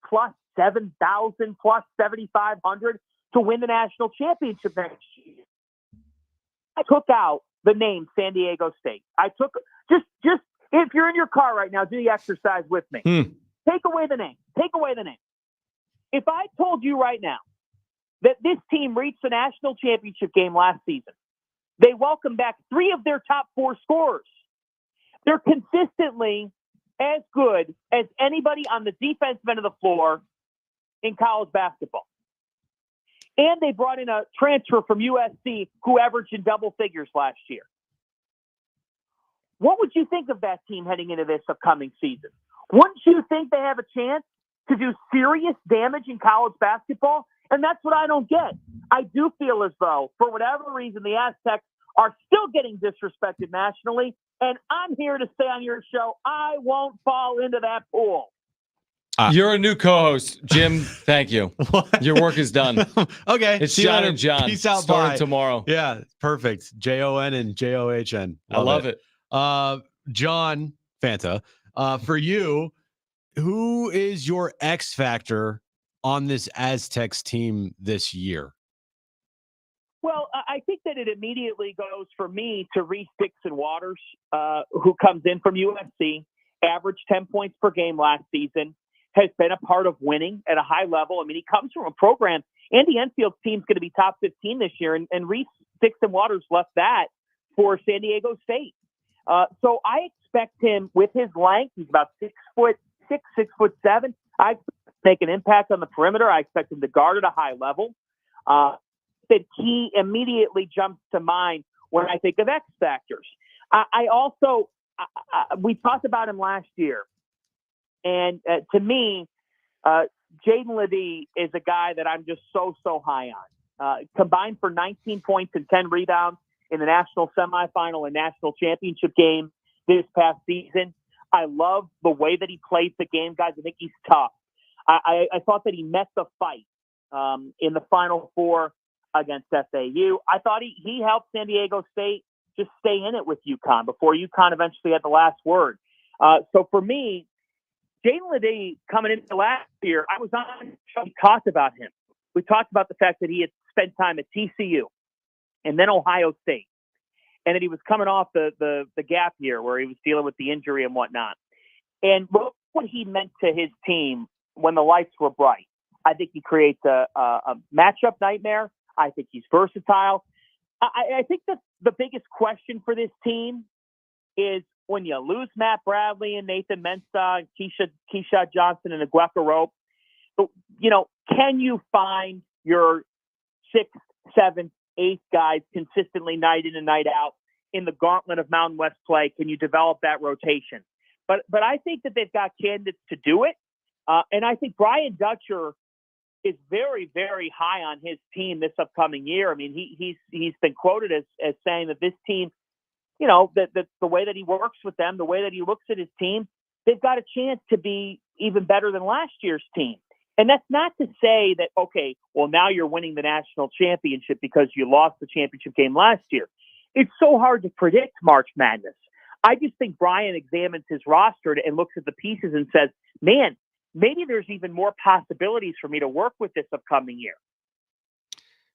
plus 7,000, plus 7,500 to win the national championship next year. I took out the name San Diego State. I took just if you're in your car right now, do the exercise with me. Take away the name. Take away the name. If I told you right now that this team reached the national championship game last season, they welcomed back 3 of their top 4 scorers. They're consistently as good as anybody on the defensive end of the floor in college basketball. And they brought in a transfer from USC who averaged in double figures last year. What would you think of that team heading into this upcoming season? Wouldn't you think they have a chance to do serious damage in college basketball? And that's what I don't get. I do feel as though, for whatever reason, the Aztecs are still getting disrespected nationally. And I'm here to say on your show, I won't fall into that pool. You're a new co-host, Jim. Thank you. Your work is done. Okay. It's John and John. Peace out. Starting tomorrow. Yeah, perfect. Jon and John. I love it. John Fanta, for you, who is your X factor on this Aztecs team this year? Well, I think that it immediately goes for me to Reese Dixon-Waters, who comes in from USC, averaged 10 points per game last season, has been a part of winning at a high level. I mean, he comes from a program. Andy Enfield's team's going to be top 15 this year, and Reese Dixon-Waters left that for San Diego State. So I expect him, with his length, he's about 6'6", 6'7". I expect him to make an impact on the perimeter. I expect him to guard at a high level. That he immediately jumps to mind when I think of X factors. I also, we talked about him last year. And to me, Jaden Ledee is a guy that I'm just so high on. Combined for 19 points and 10 rebounds in the national semifinal and national championship game this past season. I love the way that he plays the game, guys. I think he's tough. I thought that he met the fight in the Final Four against FAU. I thought he helped San Diego State just stay in it with UConn before UConn eventually had the last word. So for me, Jaden Ledee coming into last year, I was on the show, we talked about him. We talked about the fact that he had spent time at TCU and then Ohio State, and that he was coming off the gap year where he was dealing with the injury and whatnot. And what he meant to his team when the lights were bright. I think he creates a matchup nightmare. I think he's versatile. I think that the biggest question for this team is when you lose Matt Bradley and Nathan Mensah and Keyshawn Johnson and Agueka Rope, can you find your 6th, 7th, 8th guys consistently night in and night out in the gauntlet of Mountain West play can you develop that rotation. But I think that they've got candidates to do it. And I think Brian Dutcher is very, very high on his team this upcoming year. I mean, he's been quoted as saying that this team, you know, that the way that he works with them, the way that he looks at his team, they've got a chance to be even better than last year's team. And that's not to say that, okay, well, now you're winning the national championship because you lost the championship game last year. It's so hard to predict March Madness. I just think Brian examines his roster and looks at the pieces and says, man, maybe there's even more possibilities for me to work with this upcoming year.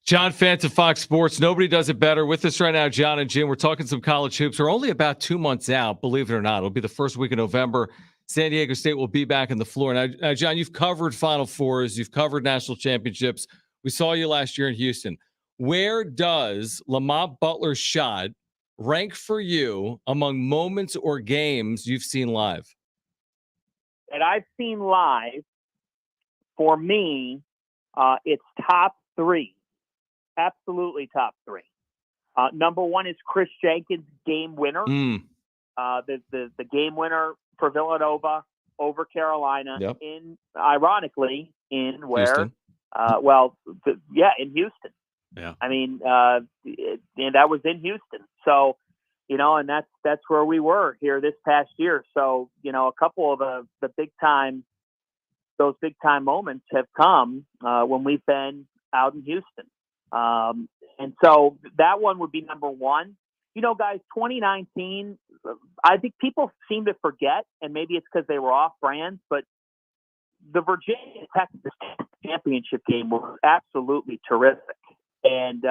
John Fanta, Fox Sports. Nobody does it better. With us right now, John and Jim. We're talking some college hoops. We're only about 2 months out, believe it or not. It'll be the first week of November. San Diego State will be back on the floor. Now, John, you've covered Final Fours. You've covered national championships. We saw you last year in Houston. Where does Lamont Butler's shot rank for you among moments or games you've seen live? That I've seen live, for me, it's top 3. Absolutely top 3. Number 1 is Chris Jenkins' game winner. The game winner for Villanova over Carolina ironically, in where? Houston. In Houston. Yeah. I mean, and that was in Houston. So, you know, and that's where we were here this past year. So, you know, a couple of the those big time moments have come when we've been out in Houston. And so that one would be number 1. You know, guys, 2019, I think people seem to forget, and maybe it's because they were off brands, but the Virginia Texas championship game was absolutely terrific. And,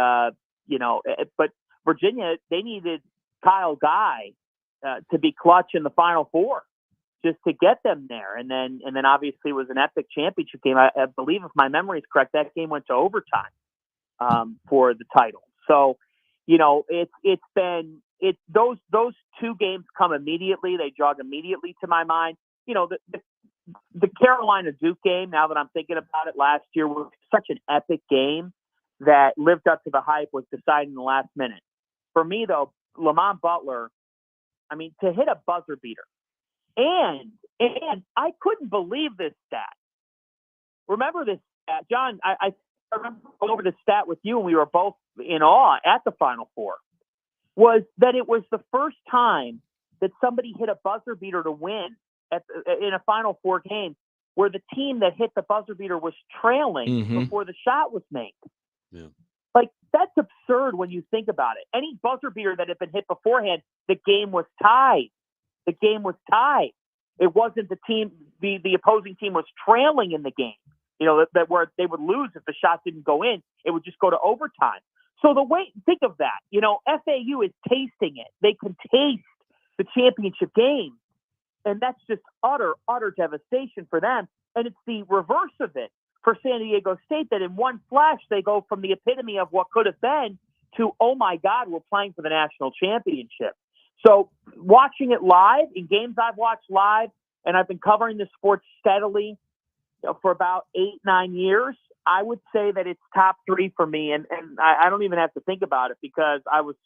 you know, but Virginia, they needed Kyle Guy to be clutch in the Final Four just to get them there. And then obviously it was an epic championship game. I believe, if my memory is correct, that game went to overtime for the title. So, you know, those 2 games come immediately. They jog immediately to my mind. You know, the Carolina Duke game, now that I'm thinking about it, last year was such an epic game that lived up to the hype, was decided in the last minute. For me, though, Lamont Butler, I mean, to hit a buzzer beater. And I couldn't believe this stat. Remember this stat, John, I remember going over the stat with you, and we were both in awe at the Final Four, was that it was the first time that somebody hit a buzzer beater to win in a Final Four game where the team that hit the buzzer beater was trailing before the shot was made. Yeah. Like, that's absurd when you think about it. Any buzzer beater that had been hit beforehand, the game was tied. The game was tied. It wasn't the opposing team was trailing in the game. You know, that where they would lose if the shot didn't go in. It would just go to overtime. So think of that. You know, FAU is tasting it. They can taste the championship game. And that's just utter devastation for them. And it's the reverse of it for San Diego State, that in one flash, they go from the epitome of what could have been to, oh my God, we're playing for the national championship. So watching it live, in games I've watched live, and I've been covering the sport steadily, you know, for about 8-9 years, I would say that it's top 3 for me. And I don't even have to think about it because I was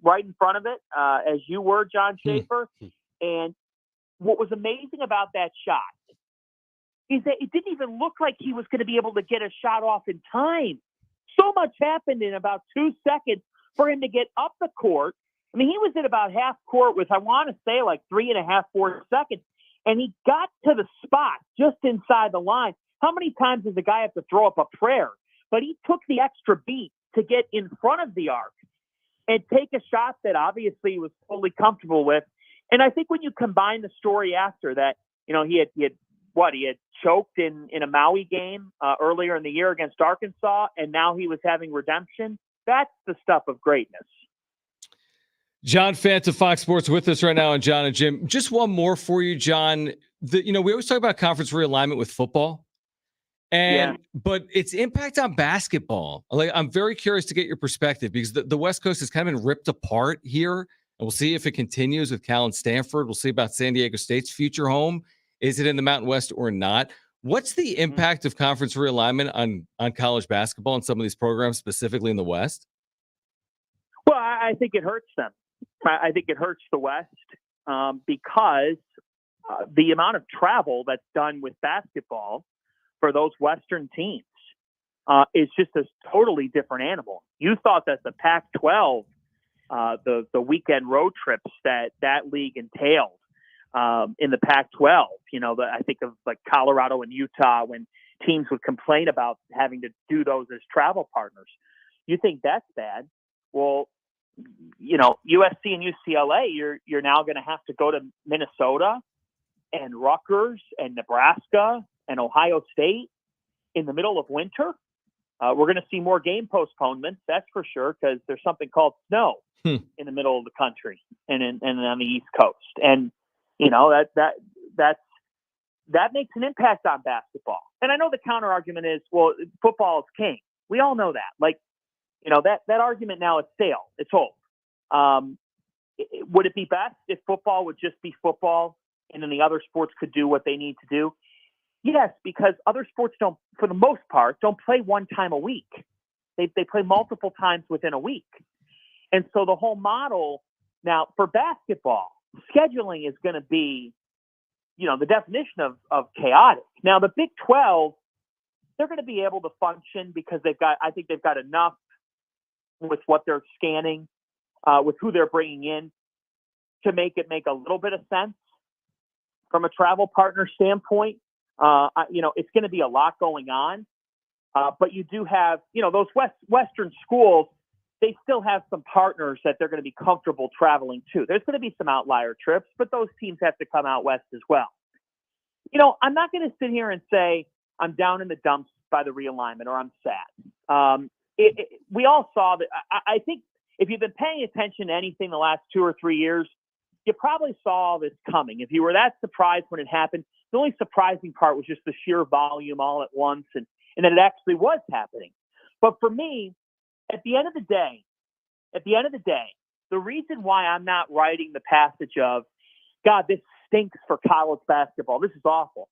right in front of it, as you were, John Schaefer. And what was amazing about that shot is that it didn't even look like he was going to be able to get a shot off in time. So much happened in about 2 seconds for him to get up the court. I mean, he was at about half court with, I want to say, like 3.5, 4 seconds. And he got to the spot just inside the line. How many times does a guy have to throw up a prayer? But he took the extra beat to get in front of the arc and take a shot that obviously he was fully comfortable with. And I think when you combine the story after that, you know, he had choked in a Maui game earlier in the year against Arkansas, and now he was having redemption. That's the stuff of greatness. John Fanta, Fox Sports, with us right now, and John and Jim. Just one more for you, John. We always talk about conference realignment with football, but its impact on basketball. Like, I'm very curious to get your perspective, because the West Coast has kind of been ripped apart here, and we'll see if it continues with Cal and Stanford. We'll see about San Diego State's future home. Is it in the Mountain West or not? What's the impact of conference realignment on college basketball and some of these programs, specifically in the West? Well, I think it hurts them. I think it hurts the West because the amount of travel that's done with basketball for those Western teams is just a totally different animal. You thought that the Pac-12, the weekend road trips that league entailed in the Pac-12, I think of like Colorado and Utah when teams would complain about having to do those as travel partners. You think that's bad? Well, USC and UCLA, you're now going to have to go to Minnesota and Rutgers and Nebraska and Ohio State in the middle of winter. We're going to see more game postponements, that's for sure, because there's something called snow in the middle of the country and on the East Coast. And, that makes an impact on basketball. And I know the counter argument is, well, football is king. We all know that. Like, that argument now is stale. It's old. Would it be best if football would just be football and then the other sports could do what they need to do? Yes, because other sports don't, for the most part, don't play one time a week. They play multiple times within a week. And so the whole model now for basketball, scheduling is going to be, the definition of chaotic. Now the Big 12, they're going to be able to function because I think they've got enough with what they're scanning, with who they're bringing in to make it make a little bit of sense from a travel partner standpoint. It's going to be a lot going on, but you do have, those Western schools, they still have some partners that they're going to be comfortable traveling to. There's going to be some outlier trips, but those teams have to come out West as well. I'm not going to sit here and say I'm down in the dumps by the realignment or I'm sad. We all saw that. I think if you've been paying attention to anything the last 2 or 3 years, you probably saw this coming. If you were that surprised when it happened, the only surprising part was just the sheer volume all at once and that it actually was happening. But for me, at the end of the day, the reason why I'm not writing the passage of, God, this stinks for college basketball, this is awful.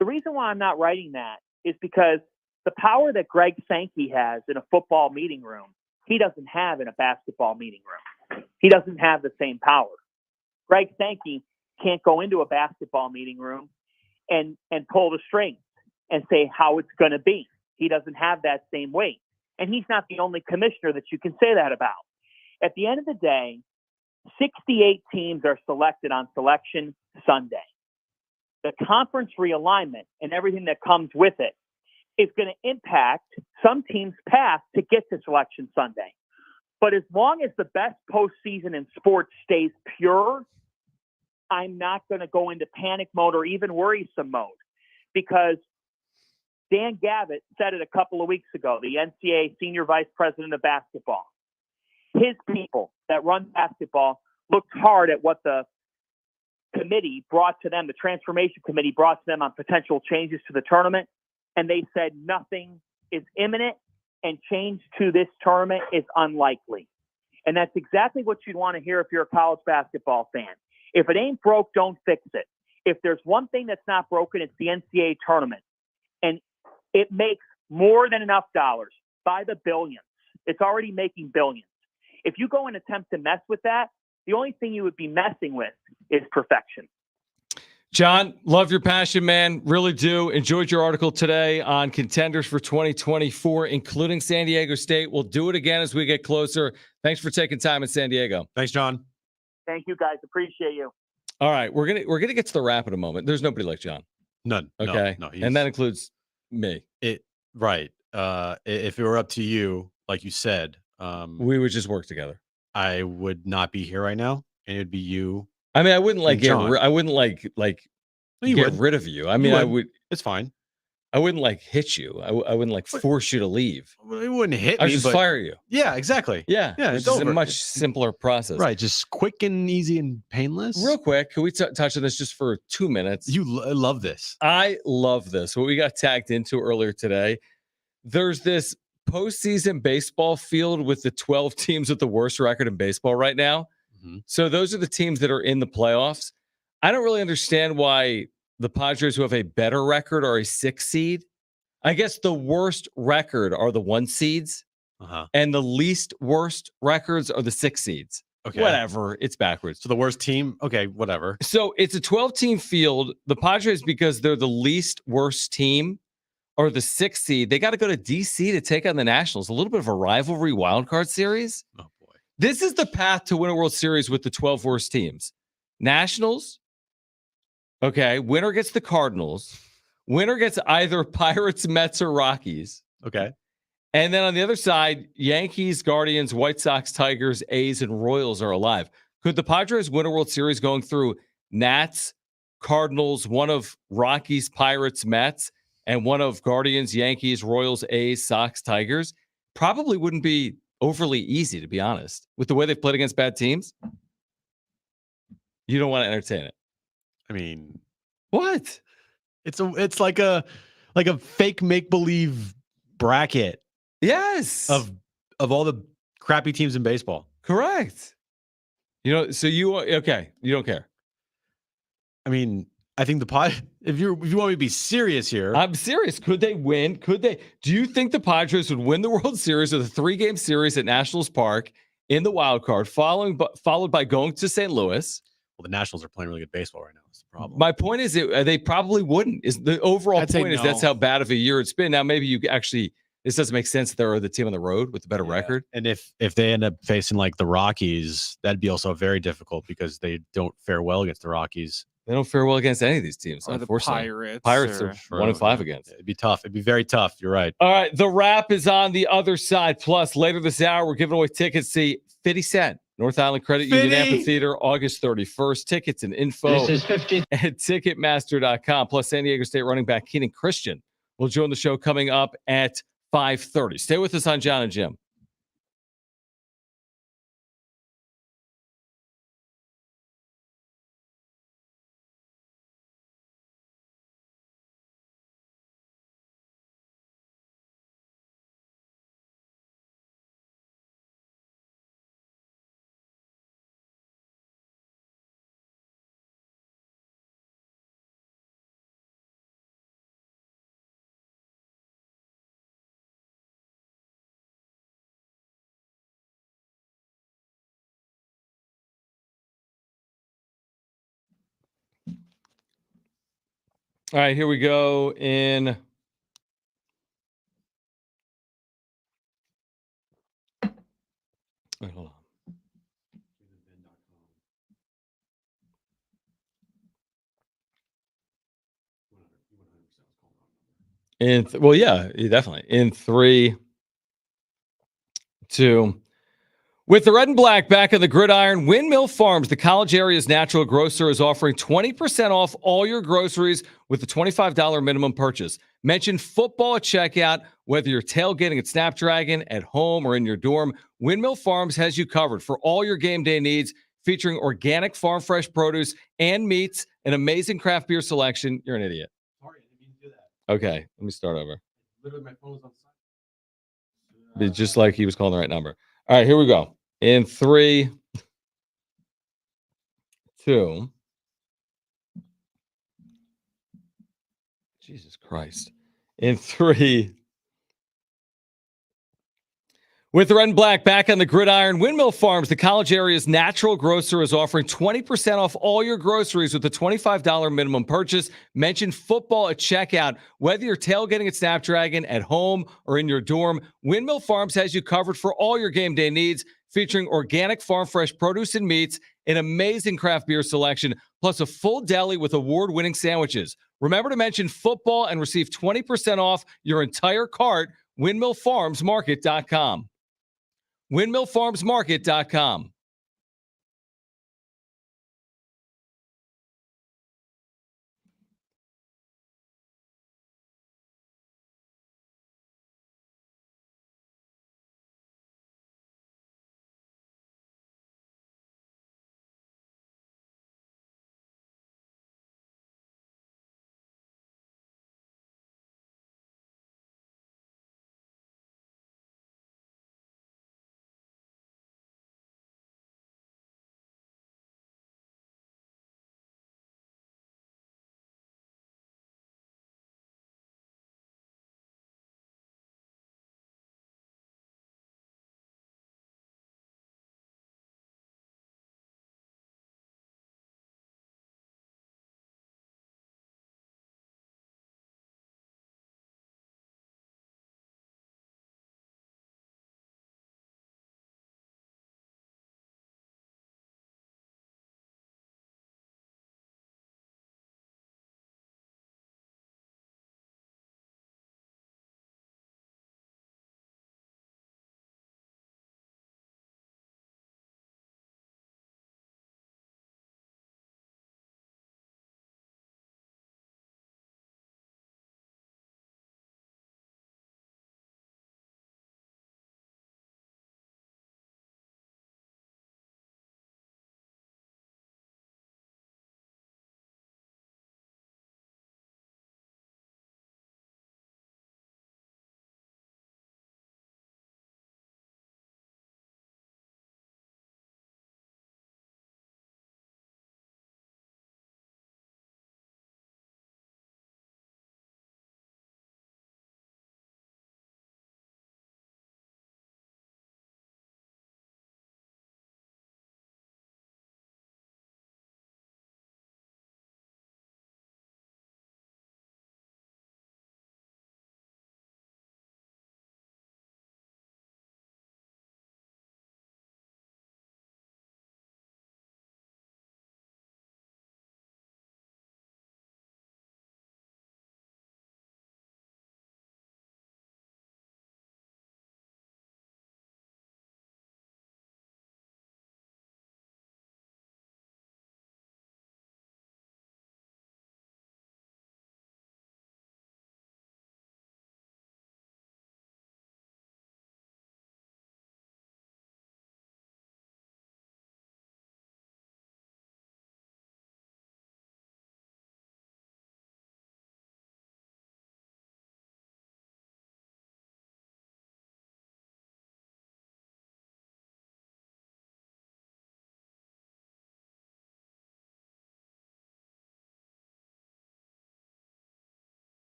The reason why I'm not writing that is because the power that Greg Sankey has in a football meeting room, he doesn't have in a basketball meeting room. He doesn't have the same power. Greg Sankey can't go into a basketball meeting room and pull the strings and say how it's going to be. He doesn't have that same weight. And he's not the only commissioner that you can say that about. At the end of the day, 68 teams are selected on Selection Sunday. The conference realignment and everything that comes with it is going to impact some teams' path to get to Selection Sunday. But as long as the best postseason in sports stays pure, I'm not going to go into panic mode or even worrisome mode, because Dan Gavitt said it a couple of weeks ago, the NCAA Senior Vice President of Basketball. His people that run basketball looked hard at what the committee brought to them, the transformation committee brought to them on potential changes to the tournament, and they said nothing is imminent and change to this tournament is unlikely. And that's exactly what you'd want to hear if you're a college basketball fan. If it ain't broke, don't fix it. If there's one thing that's not broken, it's the NCAA tournament. And it makes more than enough dollars by the billions. It's already making billions. If you go and attempt to mess with that, the only thing you would be messing with is perfection. John, love your passion, man. Really do. Enjoyed your article today on contenders for 2024, including San Diego State. We'll do it again as we get closer. Thanks for taking time in San Diego. Thanks, John. Thank you, guys. Appreciate you. All right, we're gonna get to the wrap in a moment. There's nobody like John. None. Okay. No, and that includes me. Right. If it were up to you, like you said, we would just work together. I would not be here right now, and it'd be you. I mean, I wouldn't like get. I wouldn't like you get would. rid of you. I mean, I would. It's fine. I wouldn't like hit you. I wouldn't like force you to leave. Well, it wouldn't hit I me. would just fire you. Yeah, exactly. Yeah, Yeah, it's it's a over. much simpler process. Right, just quick and easy and painless. Real quick, can we touch on this just for 2 minutes? You love this. I love this. What we got tagged into earlier today. There's this postseason baseball field with the 12 teams with the worst record in baseball right now. Mm-hmm. So those are the teams that are in the playoffs. I don't really understand why the Padres, who have a better record, are a 6 seed. I guess the worst record are the 1 seeds, and the least worst records are the 6 seeds. Okay. Whatever. It's backwards. So the worst team? Okay, whatever. So it's a 12-team field. The Padres, because they're the least worst team, or the 6th seed, they got to go to D.C. to take on the Nationals. A little bit of a rivalry wildcard series. Oh, boy. This is the path to win a World Series with the 12 worst teams. Nationals, okay, winner gets the Cardinals. Winner gets either Pirates, Mets, or Rockies. Okay. And then on the other side, Yankees, Guardians, White Sox, Tigers, A's, and Royals are alive. Could the Padres win a World Series going through Nats, Cardinals, one of Rockies, Pirates, Mets, and one of Guardians, Yankees, Royals, A's, Sox, Tigers? Probably wouldn't be overly easy, to be honest. With the way they've played against bad teams, you don't want to entertain it. I mean, What? it's like a fake make-believe bracket Yes. of all the crappy teams in baseball. Correct. So you don't care. I mean, I think if you want me to be serious here, I'm serious. Could they win? Do you think the Padres would win the World Series with a 3-game series at Nationals Park in the wild card, followed by going to St. Louis? Well, the Nationals are playing really good baseball right now. That's the problem. My point is they probably wouldn't. Is the overall point is that's how bad of a year it's been. Now maybe you actually this doesn't make sense. They're the team on the road with the better record. And if they end up facing like the Rockies, that'd be also very difficult because they don't fare well against the Rockies. They don't fare well against any of these teams. Or the Pirates Pirates. are 1-5 against. It'd be tough. It'd be very tough. You're right. All right. The wrap is on the other side. Plus, later this hour, we're giving away tickets to see 50 Cent, North Island Credit Union Amphitheater, August 31st. Tickets and info This is 50 at Ticketmaster.com. Plus, San Diego State running back Keenan Christian will join the show coming up at 5:30. Stay with us on John and Jim. All right, here we go in wait, hold on. Definitely. In 3, 2. With the red and black back of the gridiron, Windmill Farms, the college area's natural grocer, is offering 20% off all your groceries with a $25 minimum purchase. Mention football at checkout, whether you're tailgating at Snapdragon, at home, or in your dorm. Windmill Farms has you covered for all your game day needs, featuring organic farm fresh produce and meats, an amazing craft beer selection. You're an idiot. Sorry, I didn't mean to do that. Okay, let me start over. Literally, my phone was on silent. Just like he was calling the right number. All right, here we go. In 3, 2. Jesus Christ. In 3. With the red and black back on the gridiron, Windmill Farms, the college area's natural grocer, is offering 20% off all your groceries with a $25 minimum purchase. Mention football at checkout. Whether you're tailgating at Snapdragon, at home, or in your dorm, Windmill Farms has you covered for all your game day needs, featuring organic farm fresh produce and meats, an amazing craft beer selection, plus a full deli with award-winning sandwiches. Remember to mention football and receive 20% off your entire cart. WindmillFarmsMarket.com. WindmillFarmsMarket.com.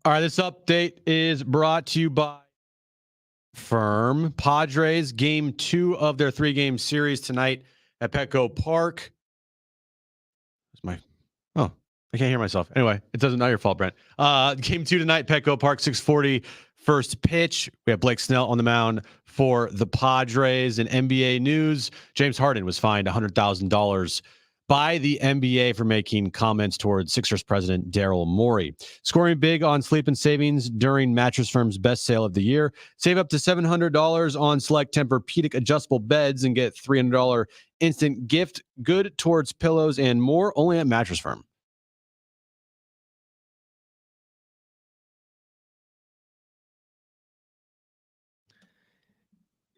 All right, this update is brought to you by Pham. Padres game 2 of their 3-game series tonight at Petco Park. I can't hear myself. Anyway, it doesn't. Not your fault, Brent. Game 2 tonight, Petco Park, 6:40 first pitch. We have Blake Snell on the mound for the Padres. In NBA news, James Harden was fined $100,000 by the NBA for making comments towards Sixers president Daryl Morey. Scoring big on sleep and savings during Mattress Firm's best sale of the year. Save up to $700 on select Tempur-Pedic adjustable beds and get $300 instant gift good towards pillows and more only at Mattress Firm.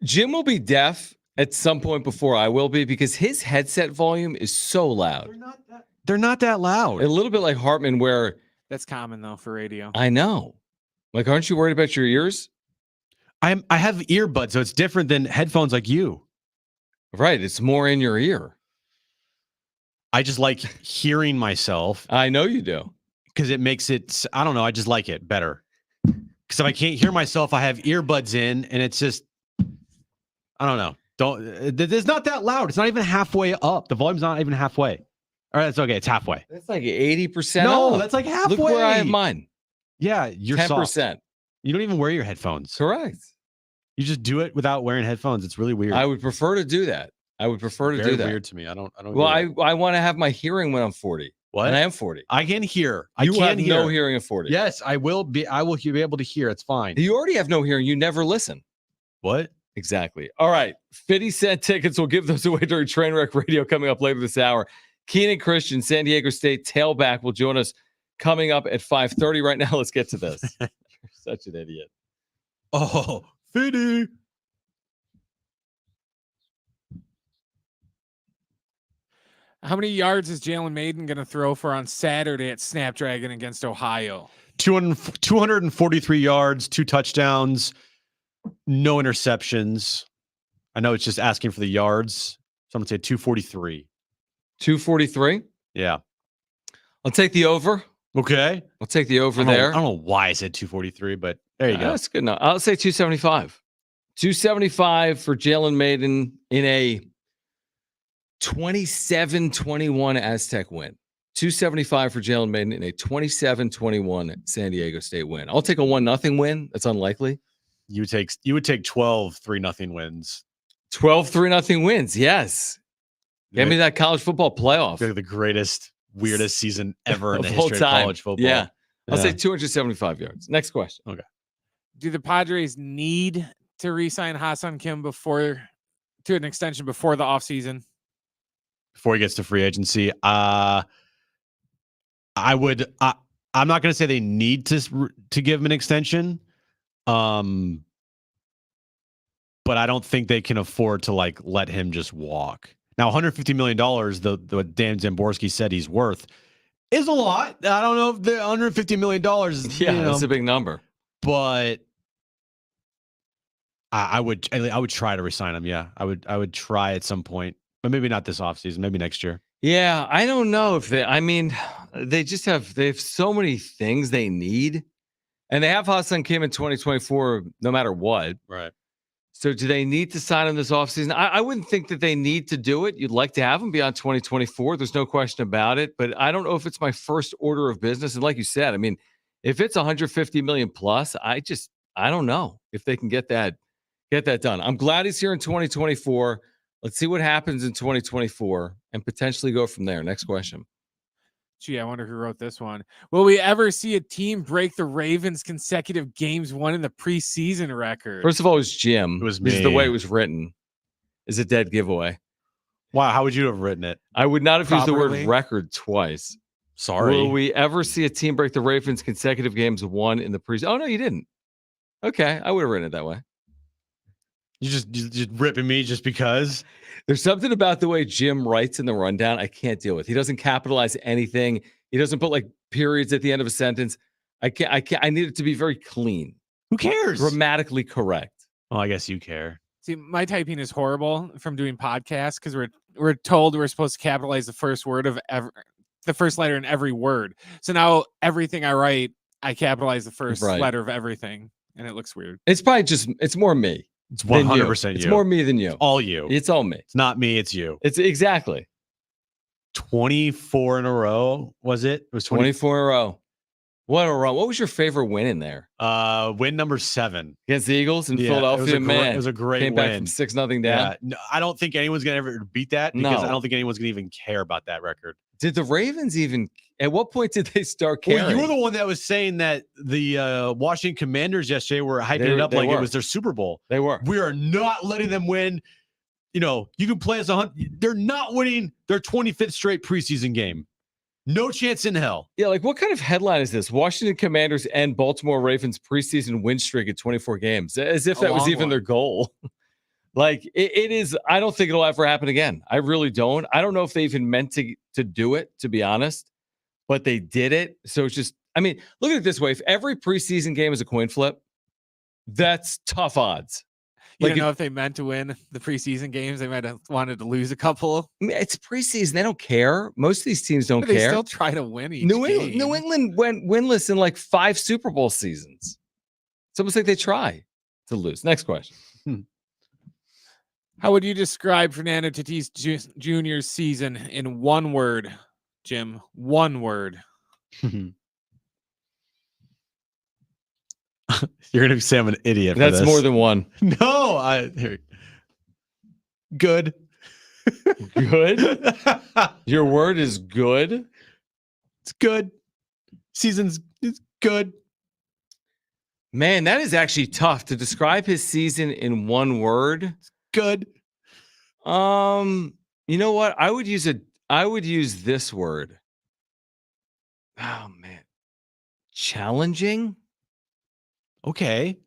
Jim will be deaf at some point before I will be because his headset volume is so loud. They're not that loud. A little bit like Hartman, where That's common though for radio. I know. Like, aren't you worried about your ears? I have earbuds, so it's different than headphones like you. Right. It's more in your ear. I just like hearing myself I know you do. because it makes it, I don't know, I just like it better. Because if I can't hear myself, I have earbuds in and it's just, I don't know. It's not that loud. It's not even halfway up. The volume's not even halfway. All right, it's okay. It's halfway. That's like 80%. No, up. that's like halfway. Look where I have mine. Yeah, you're 10%. soft. You don't even wear your headphones. Correct. You just do it without wearing headphones. It's really weird. I would prefer to do that. I would prefer to Very do that. weird to me. I don't. Well, I want to have my hearing when I'm 40. What? And I am 40. I can hear. You I can have hear. no hearing at 40. Yes, I will be. I will be able to hear. It's fine. You already have no hearing. You never listen. What? Exactly. All right. 50-cent tickets. We'll give those away during Trainwreck Radio coming up later this hour. Keenan Christian, San Diego State tailback, will join us coming up at 5:30. Right now, let's get to this. You're such an idiot. Oh, 50. How many yards is Jalen Maiden going to throw for on Saturday at Snapdragon against Ohio? 243 yards, 2 touchdowns, no interceptions. I know it's just asking for the yards. So I'm going to say 243. 243? Yeah. I'll take the over. Okay. I'll take the over I don't know- there. I don't know why I said 243, but there you go. That's good enough. I'll say 275. 275 for Jalen Maiden in a 27-21 Aztec win. 275 for Jalen Maiden in a 27-21 San Diego State win. I'll take a 1-0 win. That's unlikely. You would take 12 3-0 wins. 12 3-0 wins. Yes. Give me that college football playoff. Like the greatest, weirdest season ever in the Of all history of time. college football. Yeah. I'll say 275 yards. Next question. Okay. Do the Padres need to re-sign Ha-Seong Kim to an extension before the offseason? Before he gets to free agency, I'm not going to say they need to give him an extension. But I don't think they can afford to let him just walk. Now, $150 million, the Dan Szymborski said he's worth, is a lot. I don't know if the $150 million is, that's a big number. But I would try to resign him. Yeah, I would try at some point, but maybe not this offseason, maybe next year. Yeah, I don't know if they have so many things they need. And they have Ha-Seong Kim in 2024, no matter what. Right. So do they need to sign him this offseason? I wouldn't think that they need to do it. You'd like to have him beyond 2024. There's no question about it. But I don't know if it's my first order of business. And like you said, I mean, if it's 150 million plus, I don't know if they can get that done. I'm glad he's here in 2024. Let's see what happens in 2024 and potentially go from there. Next question. Gee, I wonder who wrote this one. Will we ever see a team break the Ravens' consecutive games won in the preseason record? First of all, it was Jim. It was This is me. the way it was written. Is a dead giveaway. Wow, how would you have written it? I would not have used the Properly. word record twice. Sorry. Will we ever see a team break the Ravens' consecutive games won in the preseason? Oh, no, you didn't. Okay, I would have written it that way. You just ripping me just because? There's something about the way Jim writes in the rundown I can't deal with. He doesn't capitalize anything. He doesn't put like periods at the end of a sentence. I can't. I need it to be very clean. Who cares? Grammatically correct. Well, I guess you care. See, my typing is horrible from doing podcasts because we're told we're supposed to capitalize the first word of the first letter in every word. So now everything I write, I capitalize the first Right. letter of everything, and it looks weird. It's probably it's more me. It's than you. 100% you. It's more me than you. All you. It's all me. It's not me. It's you. It's exactly 24 in a row. Was it? It was 24 in a row. What a run. What was your favorite win in there? Win number 7 against the Eagles in Yeah, Philadelphia. it was a great came win. back from 6-0 down. Yeah, no, I don't think anyone's gonna ever beat that because No. I don't think anyone's gonna even care about that record. Did the Ravens even? At what point did they start caring? Well, you were the one that was saying that the Washington Commanders yesterday were hyping it up like it was their Super Bowl. They were. We are not letting them win. You know, you can play as they're not winning their 25th straight preseason game. No chance in hell. Yeah, like what kind of headline is this? Washington Commanders and Baltimore Ravens preseason win streak at 24 games, as if that was even their goal. Like it is. I don't think it'll ever happen again. I really don't. I don't know if they even meant to do it, to be honest, but they did it. So it's just, I mean, look at it this way. If every preseason game is a coin flip, that's tough odds. You don't know if they meant to win the preseason games. They might have wanted to lose a couple. I mean, it's preseason. They don't care. Most of these teams don't But care. they still try to win each New game. England went winless in like 5 Super Bowl seasons. It's almost like they try to lose. Next question. How would you describe Fernando Tatis Jr.'s season in one word, Jim? One word. You're gonna say I'm an idiot. That's for this. more than one. No, good. Good. Your word is good. It's good. Season's it's good. Man, that is actually tough to describe his season in one word. Good. You know what? I would use this word. Oh man. Challenging? Okay.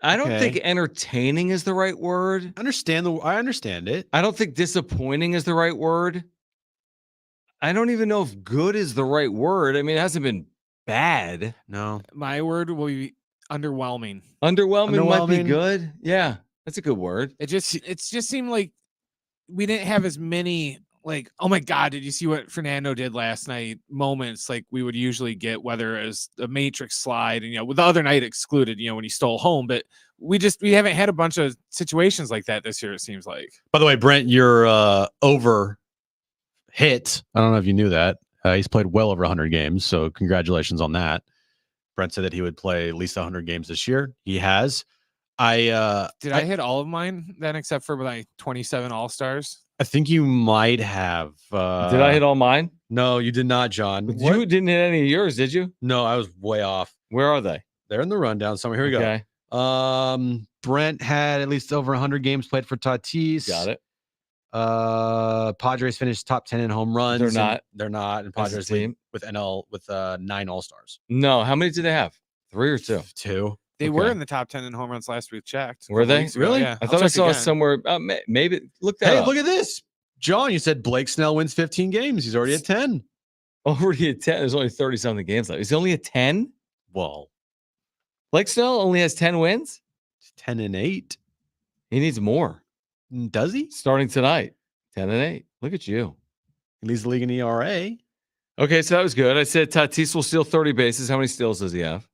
I don't think entertaining is the right word. I understand it. I don't think disappointing is the right word. I don't even know if good is the right word. I mean, it hasn't been bad. No. My word will be underwhelming. Underwhelming might be good. Yeah, that's a good word. It just seemed like we didn't have as many like, oh my God, did you see what Fernando did last night? Moments like we would usually get, whether it was a Matrix slide and, with the other night excluded, when he stole home. But we haven't had a bunch of situations like that this year, it seems like. By the way, Brent, you're over hit. I don't know if you knew that. He's played well over 100 games. So congratulations on that. Brent said that he would play at least 100 games this year. He has. I hit all of mine then, except for my 27 All-Stars? I think you might have. Did I hit all mine? No, you did not, John. You didn't hit any of yours, did you? No, I was way off. Where are they? They're in the rundown somewhere. Here we Okay. go. Brent had at least over 100 games played for Tatis. Got it. Padres finished top 10 in home runs. They're not. And Padres team with 9 All-Stars. No. How many did they have? 3 or 2? 2. They were in the top 10 in home runs last week. Checked. Were they? Really? Yeah. I thought I saw somewhere. Maybe look that up. Look at this. John, you said Blake Snell wins 15 games. He's already at 10. Already at 10. There's only 30-something games left. Is he only at 10? Well, Blake Snell only has 10 wins? 10-8. He needs more. Does he? Starting tonight. 10-8. Look at you. He leads the league in ERA. Okay, so that was good. I said Tatis will steal 30 bases. How many steals does he have?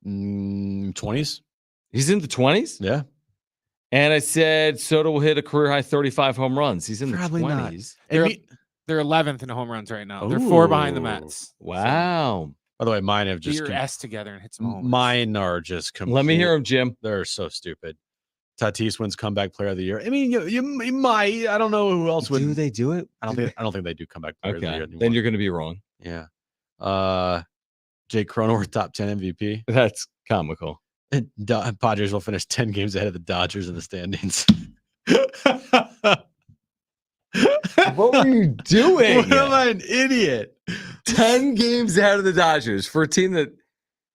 20s. He's in the 20s? Yeah. And I said Soto will hit a career high 35 home runs. He's in Probably the not. 20s. They're 11th in home runs right now. They're 4 behind the Mets. Wow. By the way, mine have Get just your S together and hit some homers. mine are just complete. Let me hear him, Jim. They're so stupid. Tatis wins comeback player of the year. I mean, you might. I don't know who else would. Do they do it? I don't think they do comeback player of the year Okay, anymore. then you're going to be wrong. Yeah. Jake Cronenworth top 10 MVP. That's comical. And Padres will finish 10 games ahead of the Dodgers in the standings. What were you doing? What am I, an idiot? 10 games ahead of the Dodgers for a team that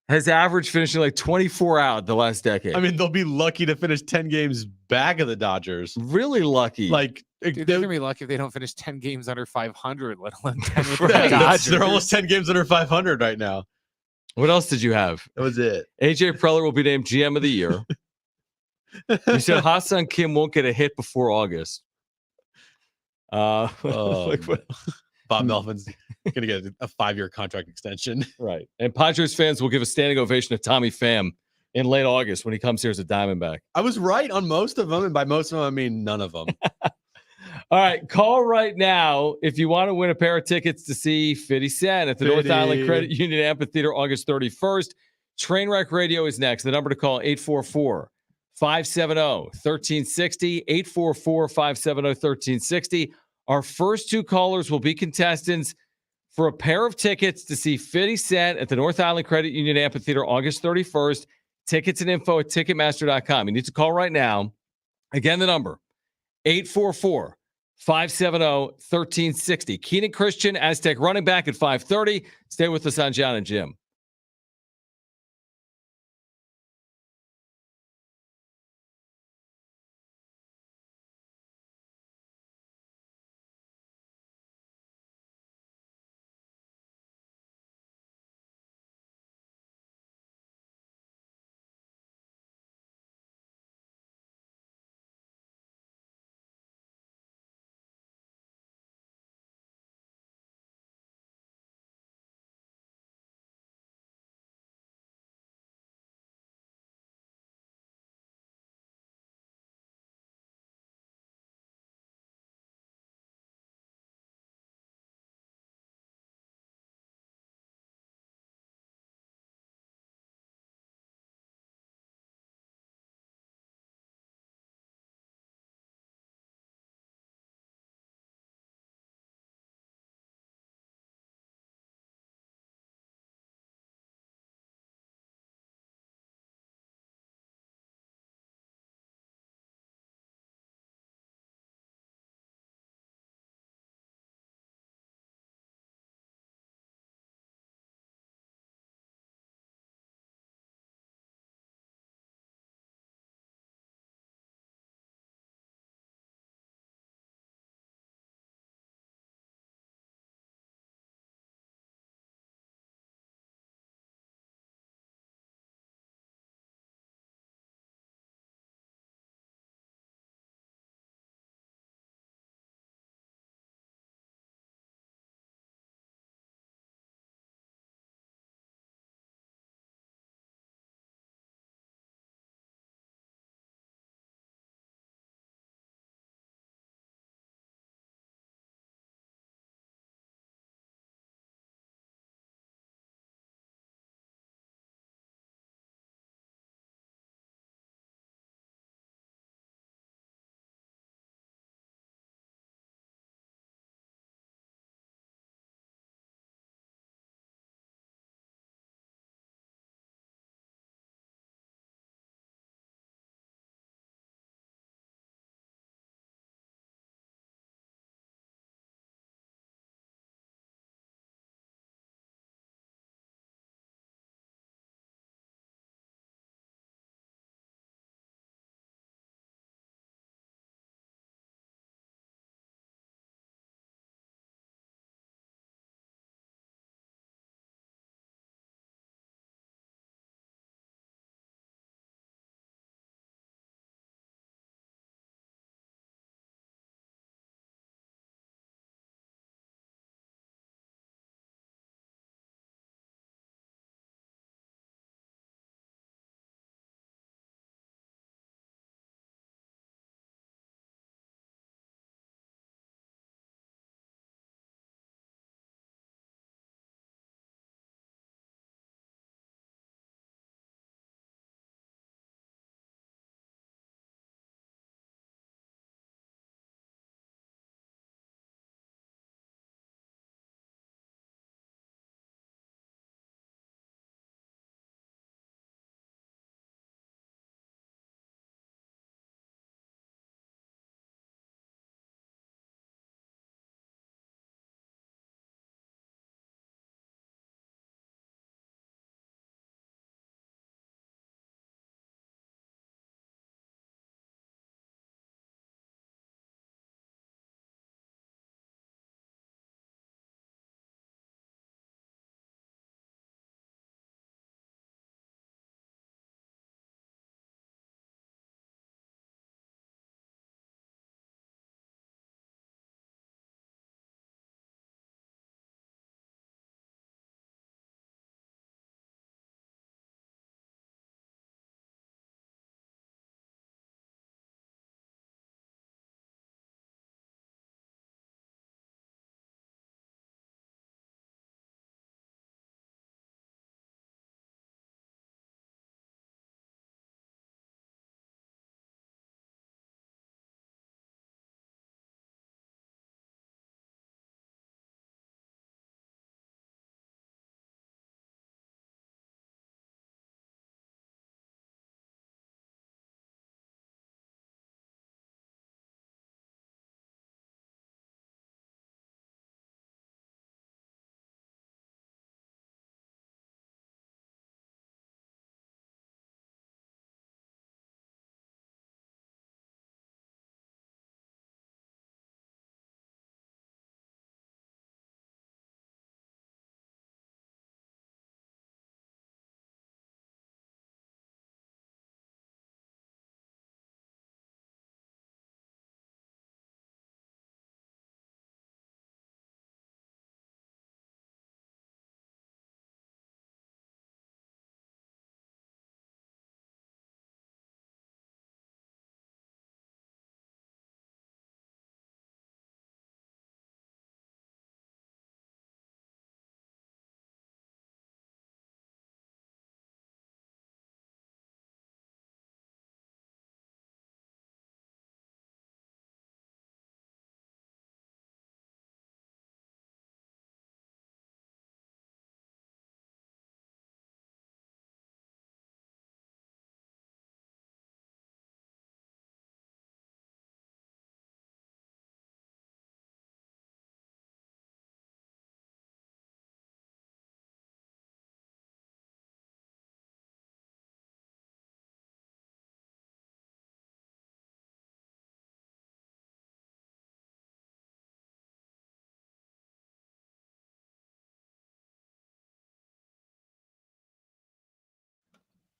has averaged finishing like 24 out the last decade. I mean, they'll be lucky to finish 10 games back of the Dodgers. Really lucky. Like, Dude, they're gonna be lucky if they don't finish 10 games under 500, let alone 10 with the right, Dodgers. they're almost 10 games under 500 right now. What else did you have? That was it. AJ Preller will be named GM of the year. You said Ha-Seong Kim won't get a hit before August. Padres Bob Melvin's going to get a 5-year contract extension. Right. And Padres fans will give a standing ovation to Tommy Pham in late August when he comes here as a Diamondback. I was right on most of them, and by most of them, I mean none of them. All right, call right now if you want to win a pair of tickets to see 50 Cent at the North Island Credit Union Amphitheater August 31st. Trainwreck Radio is next. The number to call, 844-570-1360, 844-570-1360. Our first 2 callers will be contestants for a pair of tickets to see 50 Cent at the North Island Credit Union Amphitheater August 31st. Tickets and info at Ticketmaster.com. You need to call right now. Again, the number, 844-570-1360. Keenan Christian, Aztec running back at 5:30. Stay with us on John and Jim.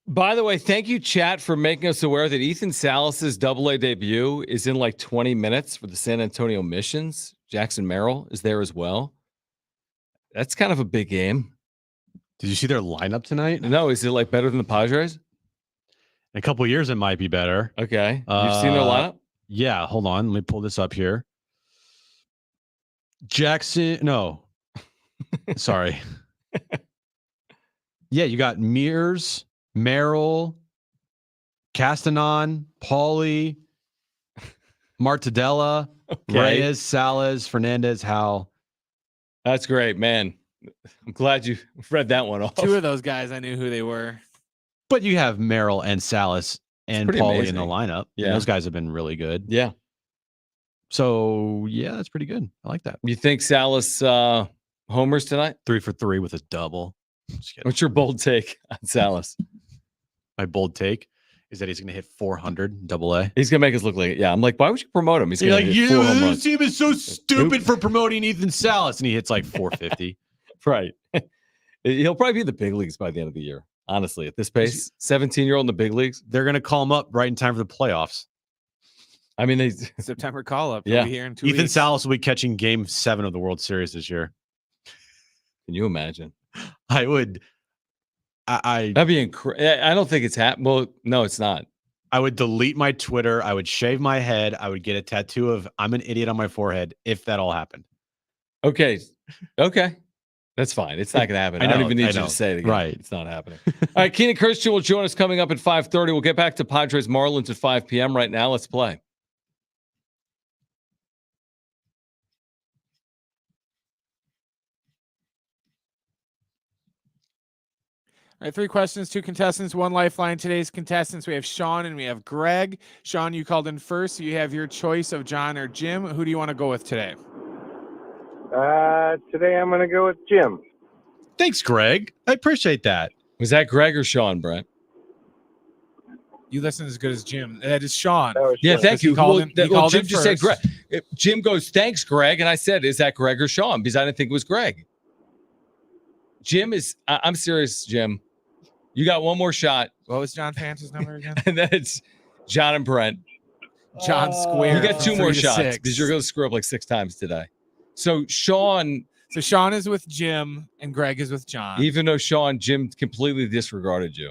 By the way, thank you, chat, for making us aware that Ethan Salas's AA debut is in like 20 minutes for the San Antonio Missions. Jackson Merrill is there as well. That's kind of a big game. Did you see their lineup tonight? No, is it like better than the Padres? In a couple of years, it might be better. Okay. You've seen their lineup? Yeah, hold on. Let me pull this up here. Sorry. Yeah, you got Mears, Merrill, Castanon, Pauly, Martadella, Reyes, Salas, Fernandez, Howell. That's great, man. I'm glad you read that one off. Two of those guys, I knew who they were. But you have Merrill and Salas and Pauly in the lineup. Yeah. And those guys have been really good. Yeah. So, yeah, that's pretty good. I like that. You think Salas homers tonight? 3 for 3 with a double. What's your bold take on Salas? My bold take is that he's going to hit 400 AA. He's going to make us look like it. Yeah, I'm like, why would you promote him? He's going to hit 4 home runs. This team is so stupid for promoting Ethan Salas, and he hits like 450. Right. He'll probably be in the big leagues by the end of the year. Honestly, at this pace, 17-year-old in the big leagues. They're going to call him up right in time for the playoffs. I mean, September call-up. Yeah. He'll be here in 2 Ethan weeks. Salas will be catching Game 7 of the World Series this year. Can you imagine? I would. That'd be incredible. I don't think it's happening. Well, no, it's not. I would delete my Twitter. I would shave my head. I would get a tattoo of "I'm an idiot" on my forehead if that all happened. Okay. That's fine. It's not going to happen. I don't even need you to say it again. Right. It's not happening. All right. Keenan Christian will join us coming up at 5:30. We'll get back to Padres Marlins at 5 p.m. right now. Let's play. All right, 3 questions, 2 contestants, 1 lifeline. Today's contestants, we have Sean and we have Greg. Sean, you called in first, so you have your choice of John or Jim. Who do you want to go with today? Today I'm going to go with Jim. Thanks, Greg. I appreciate that. Was that Greg or Sean, Brent? You listen as good as Jim. That is Sean. Yeah, thank you. He called in Jim just said first. Greg. Jim goes, thanks, Greg. And I said, is that Greg or Sean? Because I didn't think it was Greg. Jim is, I'm serious, Jim. You got one more shot. What was John Fanta's number again? And then it's John and Brent. John Square. You got 2 more 3 to shots 6. because you're going to screw up like 6 times today. So Sean. So Sean is with Jim and Greg is with John. Even though Jim completely disregarded you.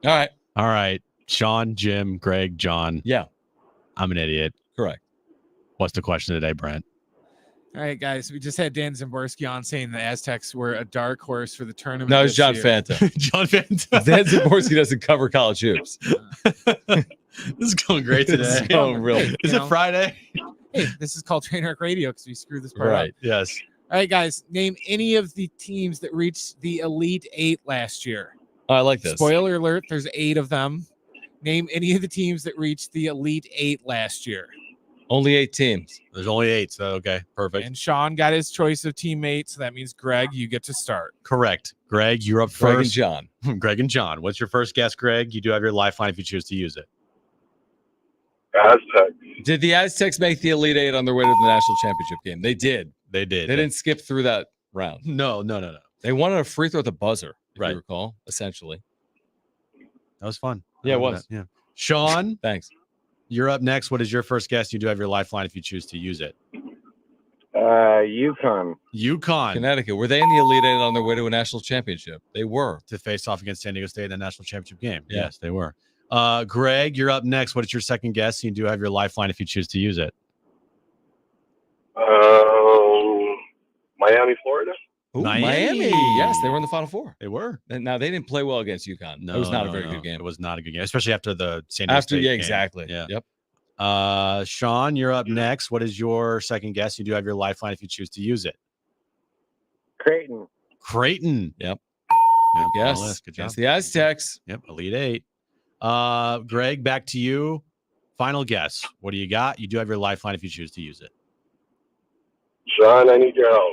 All right. Sean, Jim, Greg, John. Yeah. I'm an idiot. Correct. What's the question today, Brent? All right, guys. We just had Dan Szymborski on saying the Aztecs were a dark horse for the tournament. No, it's John year. Fanta. John Fanta. Dan Szymborski doesn't cover college hoops. This is going great today. This is going real. Hey, Is it Friday? Hey, this is called Trainwreck Radio because we screwed this part up. Right. Yes. All right, guys. Name any of the teams that reached the Elite 8 last year. Oh, I like this. Spoiler alert, there's 8 of them. Name any of the teams that reached the Elite 8 last year. Only 8 teams. There's only 8, so okay, perfect. And Sean got his choice of teammate, so that means Greg, you get to start. Correct. Greg, you're up Greg and first. John. Greg and John. What's your first guess, Greg? You do have your lifeline if you choose to use it. Aztec. Did the Aztecs make the Elite 8 on their way to the national championship game? They did. They did. They didn't skip through that round. No. They won on a free throw at the buzzer, if Right. you recall, essentially. That was fun. I Yeah, it remember was. that. Yeah. Sean, Thanks. you're up next. What is your first guess? You do have your lifeline if you choose to use it. UConn. UConn Connecticut. Were they in the Elite 8 on their way to a national championship? They were. to face off against San Diego State in the national championship game. Yeah. Yes, they were. Greg, you're up next. What is your second guess? You do have your lifeline if you choose to use it. Miami, Florida. Ooh, Miami. Yes, they were in the Final Four. They were. And now, they didn't play well against UConn. No, it was not a no, very no. good game. It was not a good game, especially after the San Diego State Yeah, game. exactly. Yeah. Yep. Sean, you're up next. What is your second guess? You do have your lifeline if you choose to use it. Creighton. Creighton. Yep. Yep, Yes. on the list. Good job. Against the Aztecs. Yep. Elite 8. Greg, back to you. Final guess. What do you got? You do have your lifeline if you choose to use it. Sean, I need your help.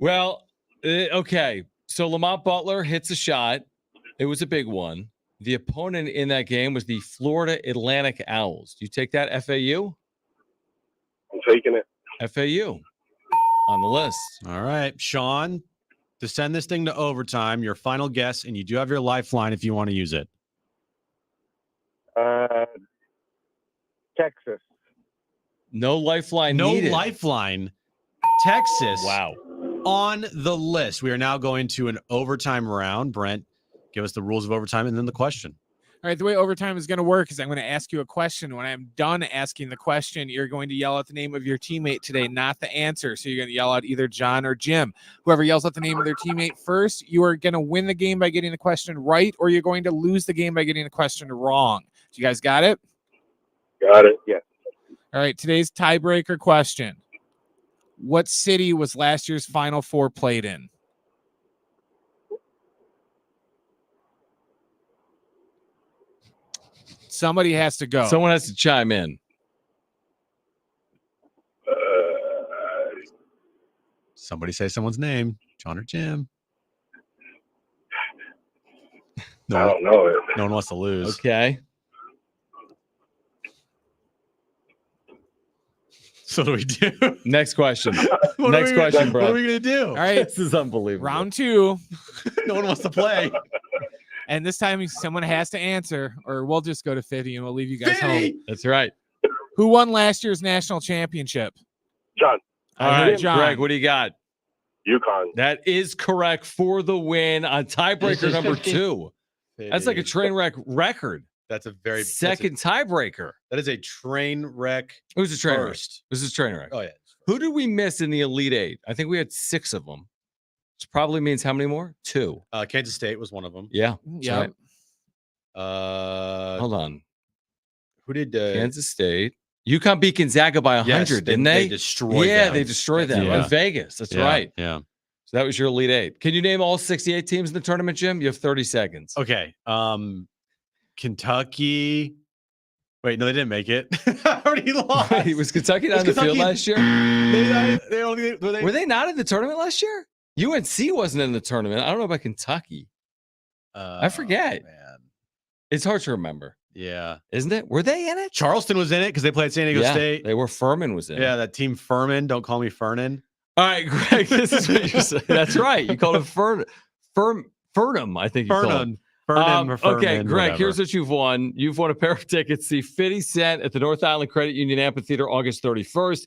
Well, okay. So Lamont Butler hits a shot. It was a big one. The opponent in that game was the Florida Atlantic Owls. Do you take that, FAU? I'm taking it. FAU on the list. All right. Sean, to send this thing to overtime. Your final guess, and you do have your lifeline if you want to use it. Texas. No lifeline No needed. lifeline. Texas. Wow. On the list. We are now going to an overtime round. Brent, give us the rules of overtime and then the question. All right, the way overtime is going to work is I'm going to ask you a question. When I'm done asking the question, you're going to yell out the name of your teammate today, not the answer. So you're going to yell out either John or Jim. Whoever yells out the name of their teammate first, you are going to win the game by getting the question right, or you're going to lose the game by getting the question wrong. So you guys got it? Got it. Yeah. All right, today's tiebreaker question. What city was last year's Final Four played in? Somebody has to go. Someone has to chime in. Somebody say someone's name. John or Jim. I don't know it. No one wants to lose. Okay. So what do we do? Next question. What Next are we- question, What bro. are we going to do? All right, This is unbelievable. round 2. No one wants to play. And this time someone has to answer, or we'll just go to 50 and we'll leave you guys home. 50! That's right. Who won last year's national championship? John. All I heard right, John. Greg, what do you got? Yukon. That is correct for the win on tiebreaker number 2. That's like a train wreck record. That's a very Second tiebreaker. That is a train wreck. It was a train wreck. First. This is a train wreck. Oh yeah. Who did we miss in the Elite Eight? I think we had 6 of them. Which probably means how many more? 2. Kansas State was one of them. Yeah. Yeah. right. Hold on. Who did Kansas State. UConn beat Gonzaga by 100, didn't they? They destroyed Yeah, them. they destroyed them Yeah. in Vegas. That's Yeah, right. Yeah. So that was your Elite Eight. Can you name all 68 teams in the tournament, Jim? You have 30 seconds. Okay. Kentucky. Wait, no, they didn't make it. I already lost. Wait, was Kentucky not in the field Kentucky- last year? They only Were they not in the tournament last year? UNC wasn't in the tournament. I don't know about Kentucky. I forget. Man. It's hard to remember, Yeah. isn't it? Were they in it? Charleston was in it because they played San Diego Yeah, State. they were. Furman was in it. Yeah, that team Furman. Don't call me Fernan. All right, Greg, this is what you're saying. That's right. You called him Furnham, I think you called him. Furnham or Furman, Okay, Greg, whatever. here's what you've won. You've won a pair of tickets. See 50 Cent at the North Island Credit Union Amphitheater August 31st.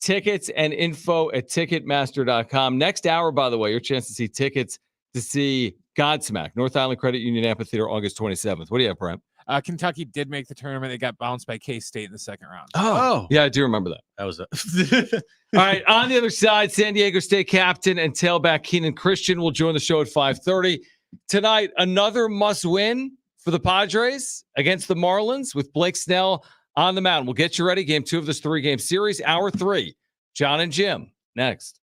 Tickets and info at Ticketmaster.com. Next hour, by the way, your chance to see tickets to see Godsmack, North Island Credit Union Amphitheater August 27th. What do you have, Brent? Kentucky did make the tournament. They got bounced by K-State in the second round. Oh. Yeah, I do remember that. That was a All right, on the other side, San Diego State captain and tailback Keenan Christian will join the show at 5:30. Tonight, another must-win for the Padres against the Marlins with Blake Snell on the mound. We'll get you ready. Game 2 of this 3-game series, hour 3. John and Jim, next.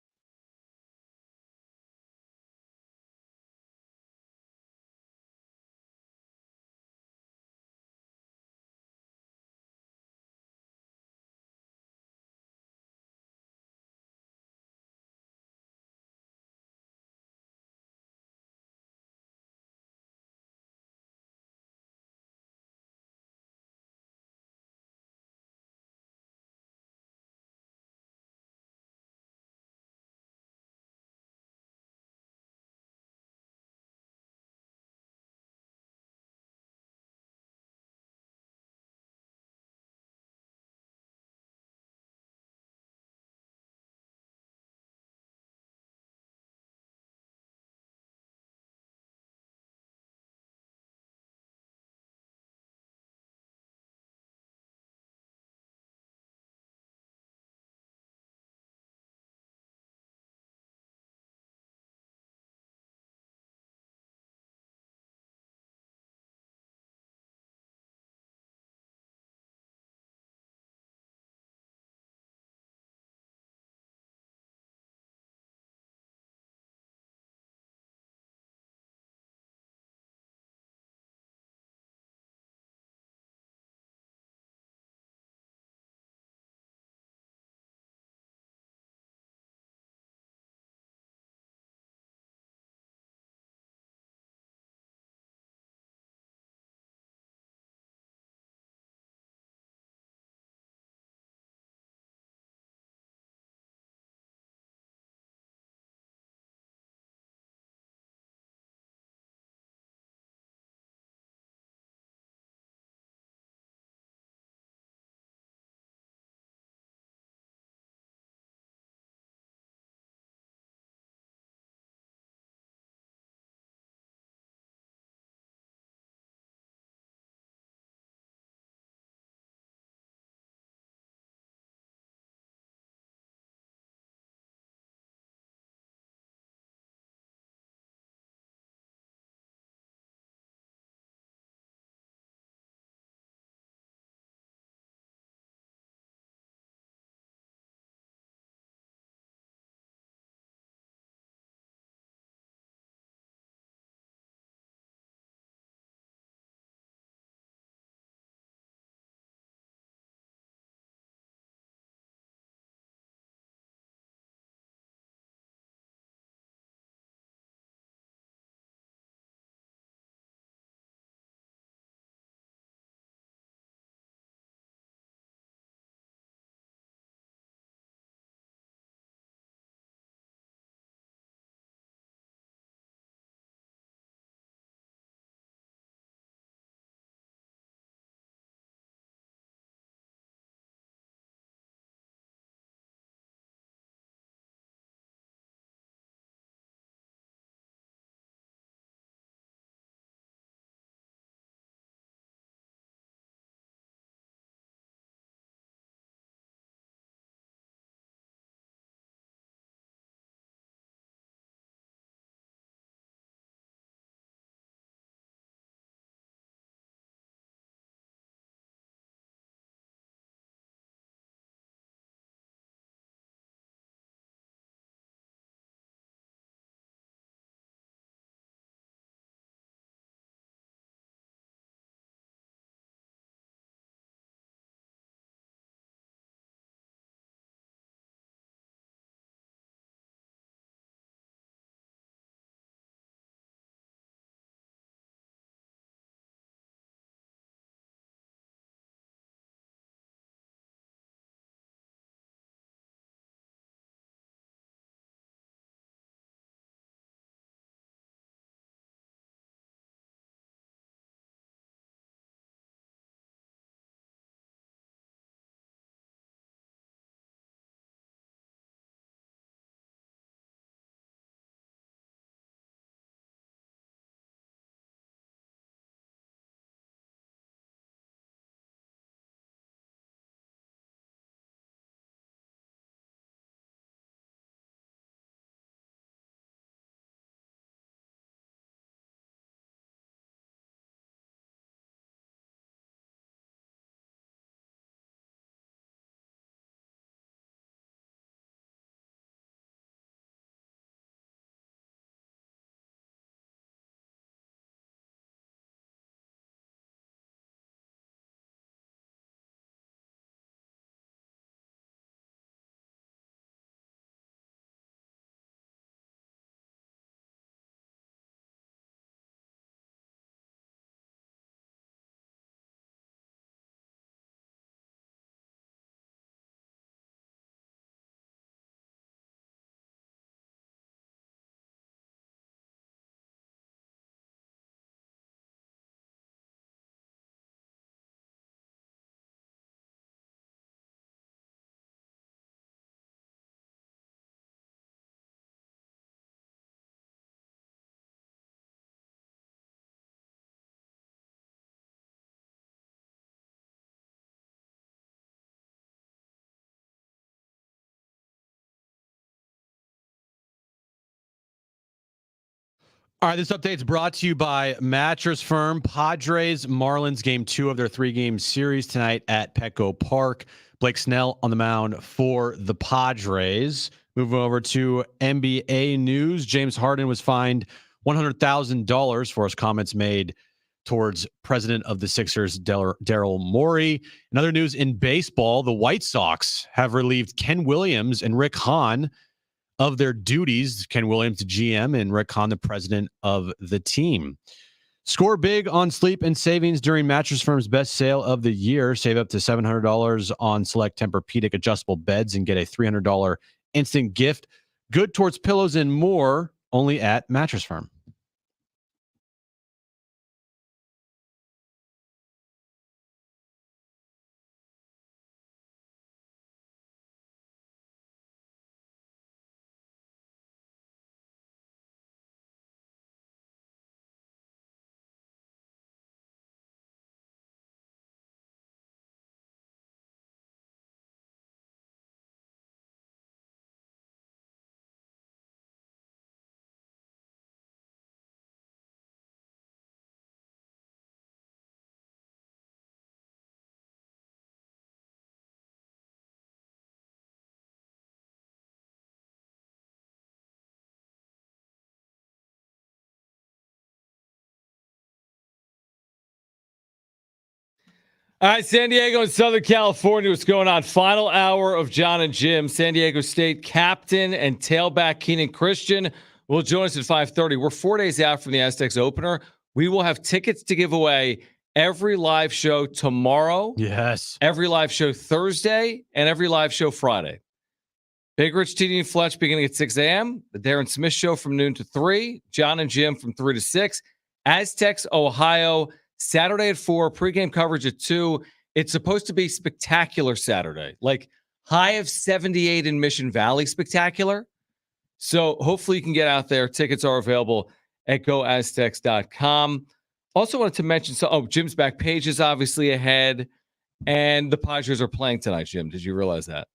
All right, this update is brought to you by Mattress Firm. Padres Marlins game 2 of their 3-game series tonight at Petco Park. Blake Snell on the mound for the Padres. Moving over to NBA news, James Harden was fined $100,000 for his comments made towards president of the Sixers, Daryl Morey. In other news in baseball, the White Sox have relieved Ken Williams and Rick Hahn of their duties. Ken Williams, the GM, and Rick Hahn, the president of the team. Score big on sleep and savings during Mattress Firm's best sale of the year. Save up to $700 on select Tempur-Pedic adjustable beds and get a $300 instant gift. Good towards pillows and more, only at Mattress Firm. All right, San Diego and Southern California, what's going on? Final hour of John and Jim. San Diego State captain and tailback Keenan Christian will join us at 5:30. We're 4 days out from the Aztecs opener. We will have tickets to give away every live show tomorrow. Yes. Every live show Thursday and every live show Friday. Big Rich, TD, and Fletch beginning at 6 a.m. The Darren Smith Show from noon to 3. John and Jim from 3 to 6. Aztecs, Ohio, Saturday at 4. Pregame coverage at 2. It's supposed to be spectacular Saturday. Like high of 78 in Mission Valley spectacular. So hopefully you can get out there. Tickets are available at goaztecs.com. Also wanted to mention, Jim's back page is obviously ahead. And the Padres are playing tonight, Jim. Did you realize that?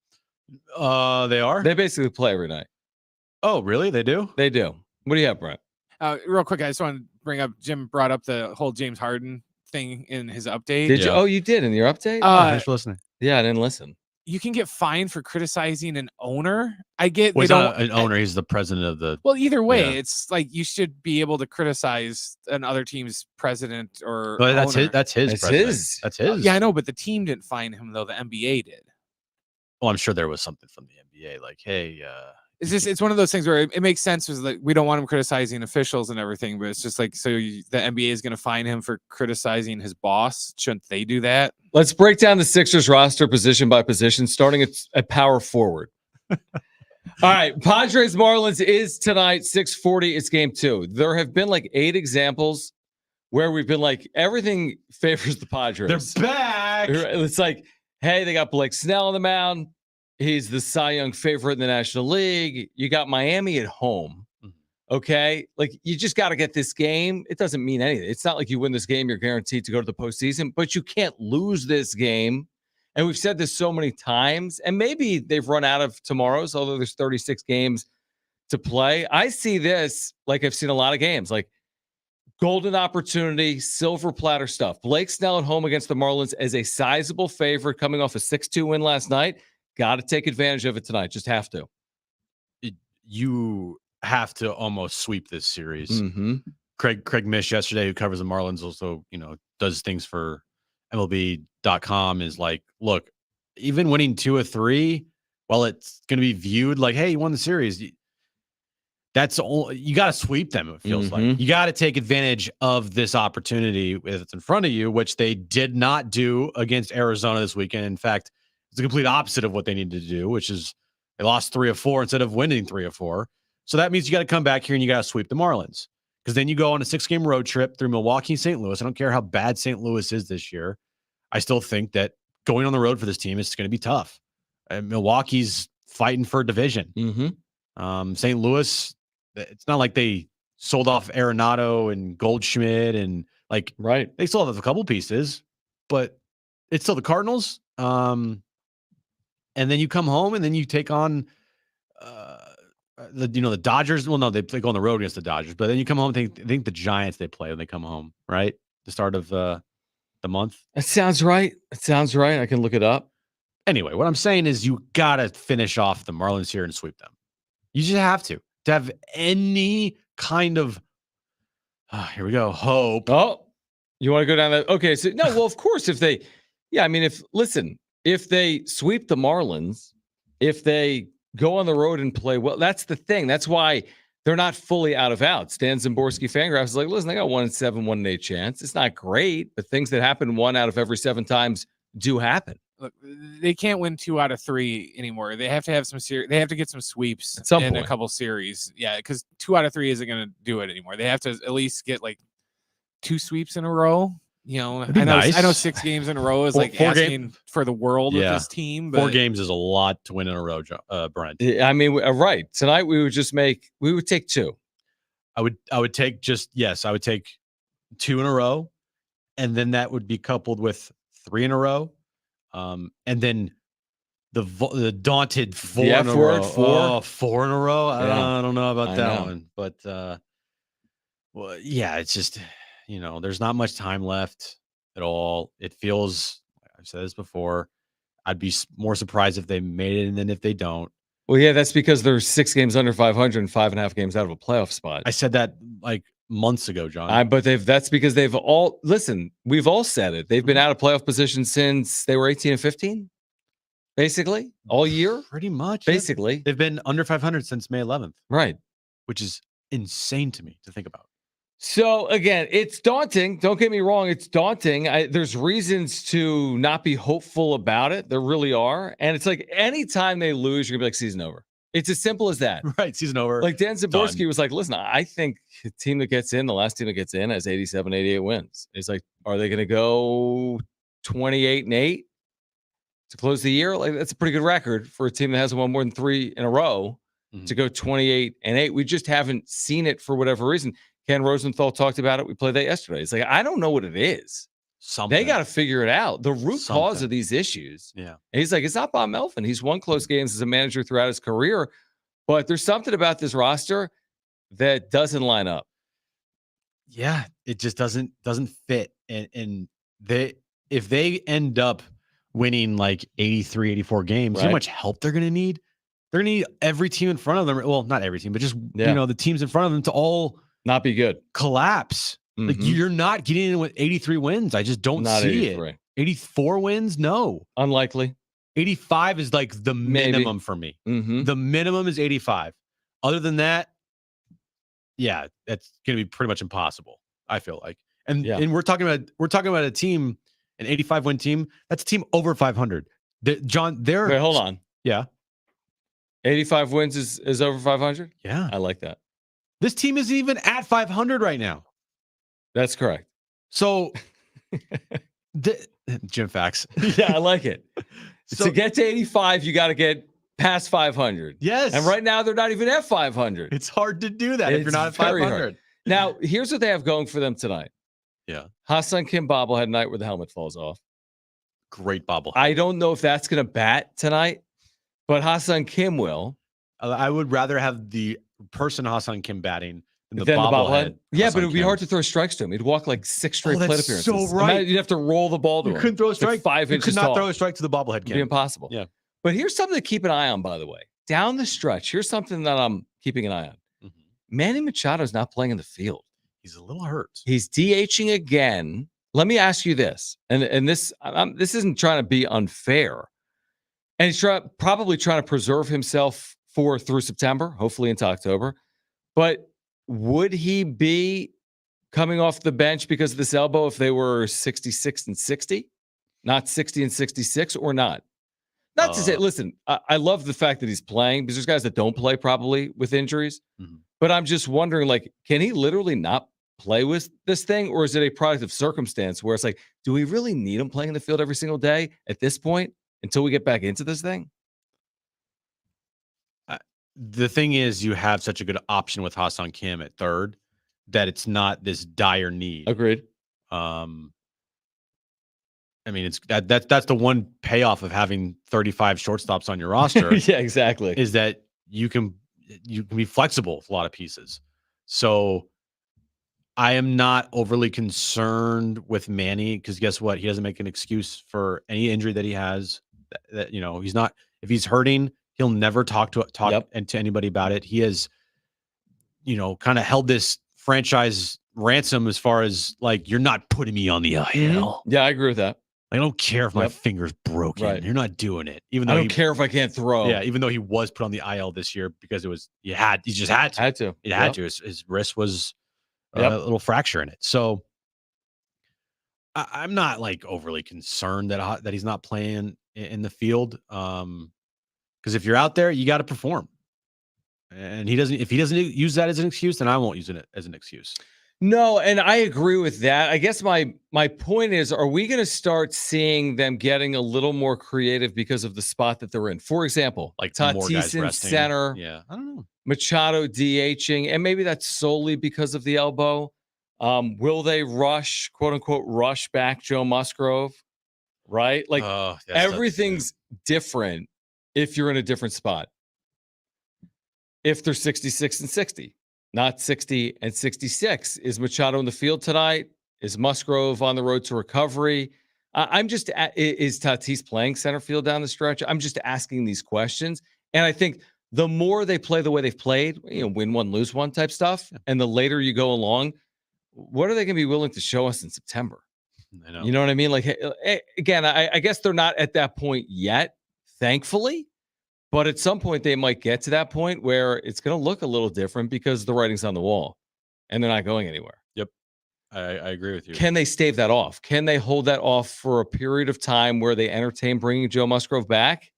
They are? They basically play every night. Oh, really? They do? They do. What do you have, Brent? Real quick, I just want to bring up, Jim brought up the whole James Harden thing in his update. Did you? Oh, you did in your update? Thanks for listening. Yeah, I didn't listen. You can get fined for criticizing an owner. I get He's not an owner. He's the president of the. Well, either way, it's like you should be able to criticize another team's president or. But that's owner. his. That's his. That's his. Yeah, I know, but the team didn't fine him though. The NBA did. Well, I'm sure there was something from the NBA, like, hey. It's one of those things where it makes sense. Was like we don't want him criticizing officials and everything, but it's just like the NBA is going to fine him for criticizing his boss. Shouldn't they do that? Let's break down the Sixers roster position by position, starting at power forward. All right, Padres Marlins is tonight 6:40. It's game 2. There have been like 8 examples where we've been like everything favors the Padres. They're back. It's like, hey, they got Blake Snell on the mound. He's the Cy Young favorite in the National League. You got Miami at home. Okay. Like, you just got to get this game. It doesn't mean anything. It's not like you win this game, you're guaranteed to go to the postseason, but you can't lose this game. And we've said this so many times, and maybe they've run out of tomorrow's, although there's 36 games to play. I see this like I've seen a lot of games, like golden opportunity, silver platter stuff. Blake Snell at home against the Marlins as a sizable favorite coming off a 6-2 win last night. Got to take advantage of it tonight. Just have to. You have to almost sweep this series. Mm-hmm. Craig Mish yesterday, who covers the Marlins, also, does things for MLB.com, is like, look, even winning 2 or 3, while it's going to be viewed like, hey, you won the series, you got to sweep them. It feels like you got to take advantage of this opportunity that's in front of you, which they did not do against Arizona this weekend. In fact, it's the complete opposite of what they needed to do, which is they lost 3 of 4 instead of winning 3 of 4. So that means you got to come back here and you got to sweep the Marlins, because then you go on a 6-game road trip through Milwaukee, St. Louis. I don't care how bad St. Louis is this year. I still think that going on the road for this team is going to be tough. And Milwaukee's fighting for a division. St. Louis, it's not like they sold off Arenado and Goldschmidt and they still have a couple pieces, but it's still the Cardinals. And then you come home and then you take on the Dodgers. Well, no, they go on the road against the Dodgers, but then you come home. I think the Giants they play when they come home, right? The start of the month. That sounds right. I can look it up. Anyway, what I'm saying is you gotta finish off the Marlins here and sweep them. You just have to have any kind of here we go hope. Oh, you want to go down that? Okay, so no. Well, of course, if they sweep the Marlins, if they go on the road and play well, that's the thing. That's why they're not fully out of outs. Dan Szymborski, FanGraphs is like, listen, they got 1 in 7, 1 in 8 chance. It's not great, but things that happen 1 out of every 7 times do happen. Look, they can't win 2 out of 3 anymore. They have to have some they have to get some sweeps at some in point. A couple series. Yeah, because 2 out of 3 isn't going to do it anymore. They have to at least get like 2 sweeps in a row. You know, I know 6 games in a row is like asking for the world with this team. But 4 games is a lot to win in a row, Brent. I mean, right. Tonight we would take 2. I would take I would take 2 in a row, and then that would be coupled with 3 in a row. And then the daunted 4 in a row. 4 in a row. I don't know about that one, but well, yeah, it's just there's not much time left at all. It feels, I've said this before, I'd be more surprised if they made it than if they don't. Well, yeah, that's because they're 6 games under 500 and 5.5 games out of a playoff spot. I said that like months ago, John. But that's because we've all said it. They've been out of playoff position since they were 18 and 15, basically all year. Pretty much, basically. Yeah. They've been under 500 since May 11th, right? Which is insane to me to think about. So again, it's daunting. Don't get me wrong; it's daunting. There's reasons to not be hopeful about it. There really are, and it's like anytime they lose, you're gonna be like, season over. It's as simple as that. Right. Season over. Like Dan Szymborski was like, listen, I think the team that gets in, the last team that gets in has 87, 88 wins. It's like, are they going to go 28-8 to close the year? Like, that's a pretty good record for a team that hasn't won more than 3 in a row to go 28-8. We just haven't seen it for whatever reason. Ken Rosenthal talked about it. We played that yesterday. It's like, I don't know what it is. They got to figure it out. The root cause of these issues. Yeah. And he's like, it's not Bob Melvin. He's won close games as a manager throughout his career, but there's something about this roster that doesn't line up. Yeah, it just doesn't fit. And if they end up winning like 83, 84 games, how much help they're going to need? They're going to need every team in front of them. Well, not every team, but just the teams in front of them to all not be good, collapse. Mm-hmm. Like you're not getting in with 83 wins. I just don't see 83. It. 84 wins? No. Unlikely. 85 is like the minimum for me. Mm-hmm. The minimum is 85. Other than that, yeah, that's going to be pretty much impossible, I feel like. And we're talking about a team, an 85 win team. That's a team over 500. Wait, hold on. Yeah. 85 wins is over 500? Yeah. I like that. This team isn't even at 500 right now. That's correct. So, Jim facts. Yeah, I like it. So, to get to 85, you got to get past 500. Yes. And right now, they're not even at 500. It's hard to do that if you're not at 500. Hard. Now, here's what they have going for them tonight. Yeah. Ha-Seong Kim bobblehead night where the helmet falls off. Great bobblehead. I don't know if that's going to bat tonight, but Ha-Seong Kim will. I would rather have the person Ha-Seong Kim batting than the bobblehead. Yeah, but it would be hard to throw strikes to him. He'd walk like 6 straight plate appearances. So right. You'd have to roll the ball to him. You couldn't throw a strike. Like 5 inches You could not tall. throw a strike to the bobblehead. It'd be impossible. Yeah. But here's something to keep an eye on, by the way. Down the stretch, here's something that I'm keeping an eye on. Mm-hmm. Manny Machado's not playing in the field. He's a little hurt. He's DHing again. Let me ask you this, and this isn't trying to be unfair, and he's probably trying to preserve himself through September, hopefully into October. But would he be coming off the bench because of this elbow if they were 66 and 60, not 60 and 66, or not? Not to say, listen, I love the fact that he's playing because there's guys that don't play probably with injuries. Mm-hmm. But I'm just wondering, like, can he literally not play with this thing, or is it a product of circumstance where it's like, do we really need him playing in the field every single day at this point until we get back into this thing? The thing is, you have such a good option with Ha-Seong Kim at third that it's not this dire need. Agreed. I mean, it's that's the one payoff of having 35 shortstops on your roster. Yeah, exactly. Is that you can you can be flexible with a lot of pieces. So I am not overly concerned with Manny because guess what? He doesn't make an excuse for any injury that he has. That he's not. If he's hurting, he'll never talk to anybody about it. He has, kind of held this franchise ransom as far as like, you're not putting me on the IL. Mm-hmm. Yeah, I agree with that. I don't care if my finger's broken. Right. You're not doing it. Even though I don't care if I can't throw. Yeah, even though he was put on the IL this year because he just had to. Had to. He had to. His wrist was a little fracture in it. So I'm not like overly concerned that he's not playing in the field. Because if you're out there, you got to perform. And if he doesn't use that as an excuse, then I won't use it as an excuse. No, and I agree with that. I guess my point is, are we going to start seeing them getting a little more creative because of the spot that they're in? For example, like Tatis in center. Yeah, I don't know. Machado DHing, and maybe that's solely because of the elbow. Will they rush, quote unquote, rush back Joe Musgrove? Right? Like everything's different if you're in a different spot. If they're 66 and 60. Not 60 and 66. Is Machado in the field tonight? Is Musgrove on the road to recovery? Is Tatis playing center field down the stretch? I'm just asking these questions. And I think the more they play the way they've played, win one, lose one type stuff, and the later you go along, what are they going to be willing to show us in September? I know. You know what I mean? Like, again, I guess they're not at that point yet, thankfully. But at some point, they might get to that point where it's going to look a little different because the writing's on the wall and they're not going anywhere. Yep. I agree with you. Can they stave that off? Can they hold that off for a period of time where they entertain bringing Joe Musgrove back?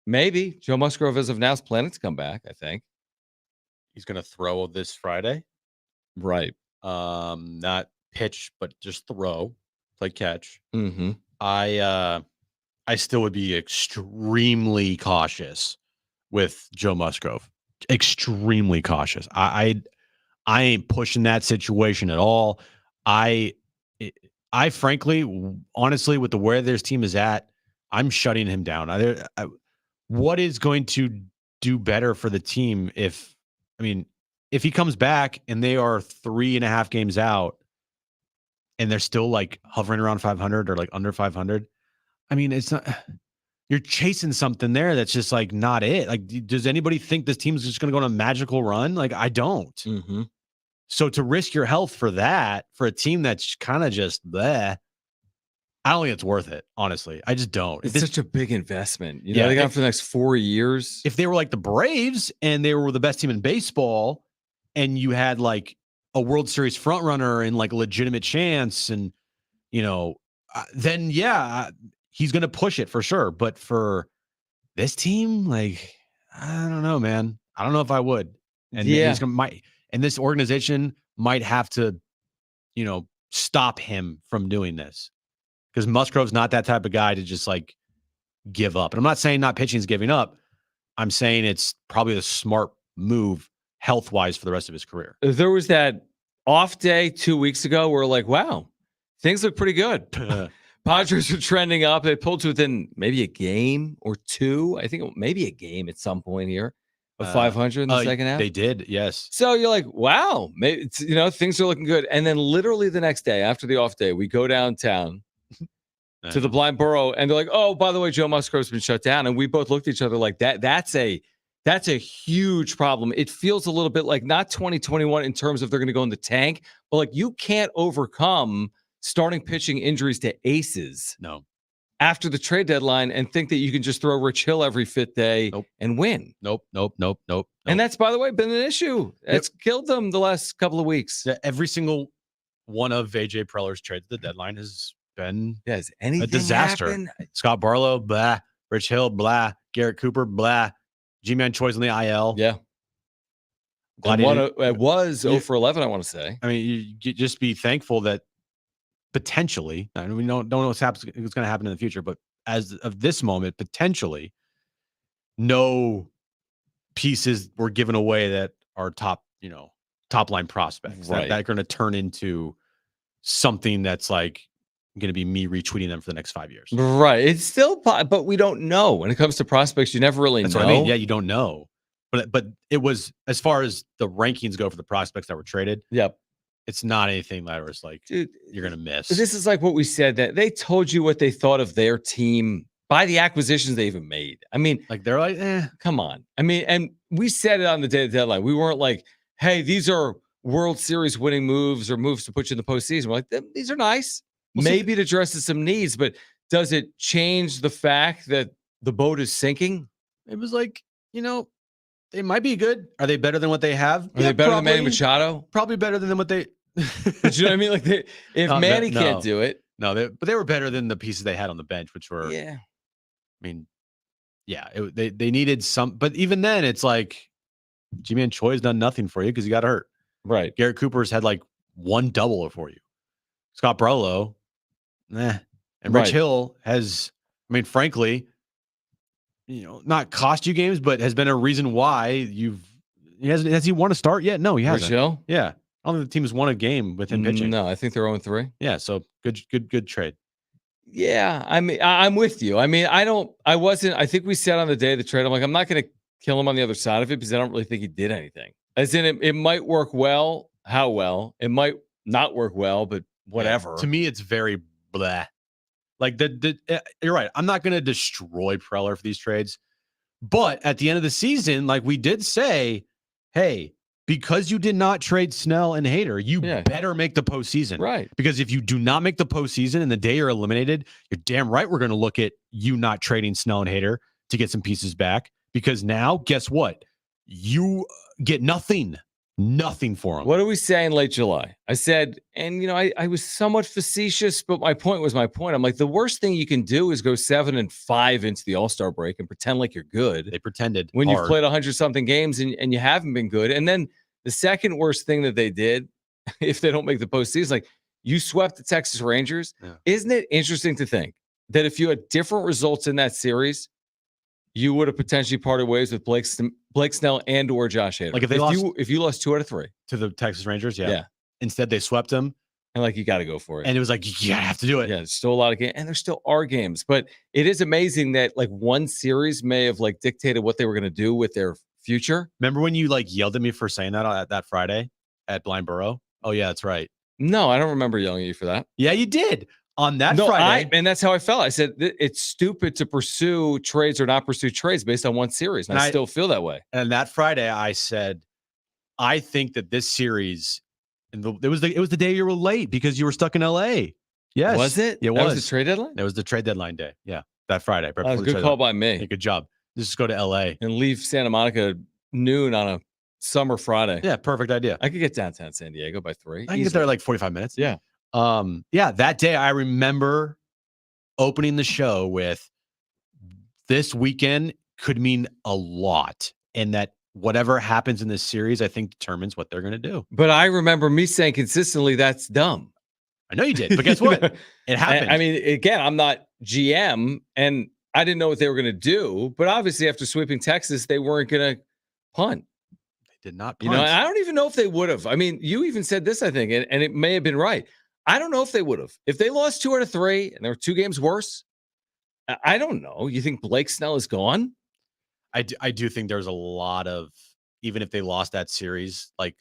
Maybe. Joe Musgrove, as of now, is planning to come back, I think. He's going to throw this Friday. Right. Not pitch, but just throw, play catch. Mm-hmm. I still would be extremely cautious with Joe Musgrove. Extremely cautious. I ain't pushing that situation at all. I frankly, honestly, with the where this team is at, I'm shutting him down. What is going to do better for the team if he comes back and they are 3.5 games out and they're still like hovering around 500 or like under 500? It's not, you're chasing something there that's just like not it. Like, does anybody think this team's just going to go on a magical run? Like, I don't. Mm-hmm. So to risk your health for that, for a team that's kind of just bleh, I don't think it's worth it, honestly. I just don't. It's such a big investment. They got it for the next 4 years. If they were like the Braves and they were the best team in baseball and you had like a World Series front runner and like a legitimate chance and, then yeah, he's going to push it for sure. But for this team, like, I don't know, man. I don't know if I would. And and this organization might have to, stop him from doing this because Musgrove's not that type of guy to just like give up. And I'm not saying not pitching is giving up. I'm saying it's probably the smart move health-wise for the rest of his career. There was that off day 2 weeks ago where like, wow, things look pretty good. Padres are trending up. They pulled to within maybe a game or two. I think maybe a game at some point here of 500 in the second half. They did, yes. So you're like, wow, maybe things are looking good. And then literally the next day after the off day, we go downtown to the Blind Borough, and they're like, oh, by the way, Joe Musgrove's been shut down. And we both looked at each other like that. That's a huge problem. It feels a little bit like not 2021 in terms of they're going to go in the tank, but like you can't overcome starting pitching injuries to aces after the trade deadline and think that you can just throw Rich Hill every fifth day and win. Nope. And that's, by the way, been an issue. It's killed them the last couple of weeks. Every single one of AJ Preller's trades at the deadline has been a disaster. Happen? Scott Barlow, blah. Rich Hill, blah. Garrett Cooper, blah. G-Man Choi's on the IL. Yeah. It was 0 for 11, I want to say. You just be thankful that potentially, we don't know what's going to happen in the future, but as of this moment, potentially, no pieces were given away that are top line prospects that are going to turn into something that's like going to be me retweeting them for the next 5 years. Right. It's still, but we don't know when it comes to prospects. You never really know. What I mean. Yeah, you don't know. But it was, as far as the rankings go for the prospects that were traded. Yep. It's not anything that was like, dude, you're gonna miss. This is like what we said, that they told you what they thought of their team by the acquisitions they even made. I mean, like they're like, come on. I mean, and we said it on the day of the deadline. We weren't like, hey, these are World Series winning moves or moves to put you in the postseason. We're like, these are nice. Well, maybe it addresses some needs, but does it change the fact that the boat is sinking? It was like, they might be good. Are they better than what they have? Are they better than Manny Machado? Probably better than what they. But you know what I mean? Like, if Manny can't do it, but they were better than the pieces they had on the bench, which were. Yeah. I mean, yeah, they needed some, but even then, it's like Ji-Man Choi's done nothing for you because he got hurt. Right. Garrett Cooper's had like one double for you. Scott Barlow, and Rich Hill has. I mean, frankly, not cost you games, but has been a reason why has he won a start yet? No, he hasn't. Rich Hill? Yeah. I don't think the team has won a game with him pitching. No, I think they're 0-3. Yeah, so good trade. Yeah, I mean, I'm with you. I mean, I think we said on the day of the trade, I'm like, I'm not going to kill him on the other side of it because I don't really think he did anything. As in, it might work well. How well? It might not work well, but whatever. Yeah, to me, it's very blah. Like, you're right. I'm not going to destroy Preller for these trades. But at the end of the season, like we did say, hey, because you did not trade Snell and Hader, you better make the postseason. Right. Because if you do not make the postseason and the day you're eliminated, you're damn right we're going to look at you not trading Snell and Hader to get some pieces back. Because now, guess what? You get nothing for them. What do we say in late July? I said, and I was somewhat facetious, but my point was my point. I'm like, the worst thing you can do is go 7-5 into the All-Star break and pretend like you're good. They pretended when hard. You've played 100-something games and you haven't been good. And then the second worst thing that they did, if they don't make the postseason, like you swept the Texas Rangers. Yeah. Isn't it interesting to think that if you had different results in that series, you would have potentially parted ways with Blake Snell and or Josh Hader? Like if you lost 2 out of 3 to the Texas Rangers, yeah. Instead, they swept them, and like you got to go for it. And it was like you have to do it. Yeah, there's still a lot of games, and there still are games, but it is amazing that like one series may have like dictated what they were going to do with their future. Remember when you like yelled at me for saying that Friday at Blind Burrow? Oh yeah, that's right. No, I don't remember yelling at you for that. Yeah, you did. On that Friday. And that's how I felt. I said, it's stupid to pursue trades or not pursue trades based on one series. And I still feel that way. And that Friday, I said, I think that this series, and it was the day you were late because you were stuck in LA. Yes. Was it? It was. That was the trade deadline? It was the trade deadline day. Yeah. That Friday. That was a good call by me. Yeah, good job. Just go to LA. And leave Santa Monica noon on a summer Friday. Yeah, perfect idea. I could get downtown San Diego by 3. I can get there like 45 minutes. Yeah. That day I remember opening the show with this weekend could mean a lot, and that whatever happens in this series, I think determines what they're going to do. But I remember me saying consistently, that's dumb. I know you did, but guess what? It happened. I mean, again, I'm not GM, and I didn't know what they were going to do, but obviously after sweeping Texas, they weren't going to punt. They did not punt. I don't even know if they would have. I mean, you even said this, I think, and it may have been right. I don't know if they would have. If they lost 2 out of 3 and there were 2 games worse, I don't know. You think Blake Snell is gone? I do think there's a lot of, even if they lost that series, like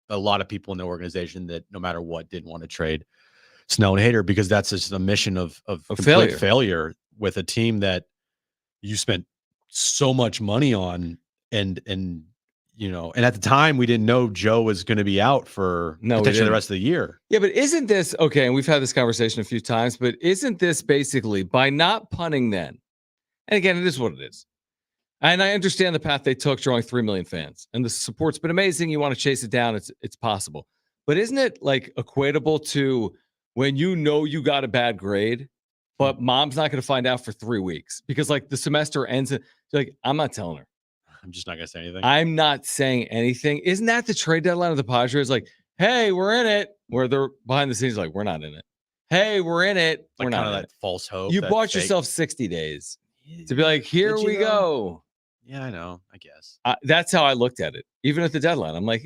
a lot of people in the organization that no matter what didn't want to trade Snell and Hader because that's just a mission of complete failure with a team that you spent so much money on and at the time we didn't know Joe was going to be out for potentially the rest of the year. Yeah, but isn't this okay? And we've had this conversation a few times, but isn't this basically by not punting then? And again, it is what it is. And I understand the path they took, drawing 3 million fans, and the support's been amazing. You want to chase it down, it's possible. But isn't it like equatable to when you got a bad grade, but mom's not going to find out for 3 weeks because like the semester ends? Like I'm not telling her. I'm just not going to say anything. I'm not saying anything. Isn't that the trade deadline of the Padres? Like, hey, we're in it. Where they're behind the scenes, like, we're not in it. Hey, we're in it. Like we're not kind in of it. That false hope. You bought yourself 60 days to be like, here we go. Yeah, I know. I guess. That's how I looked at it. Even at the deadline, I'm like,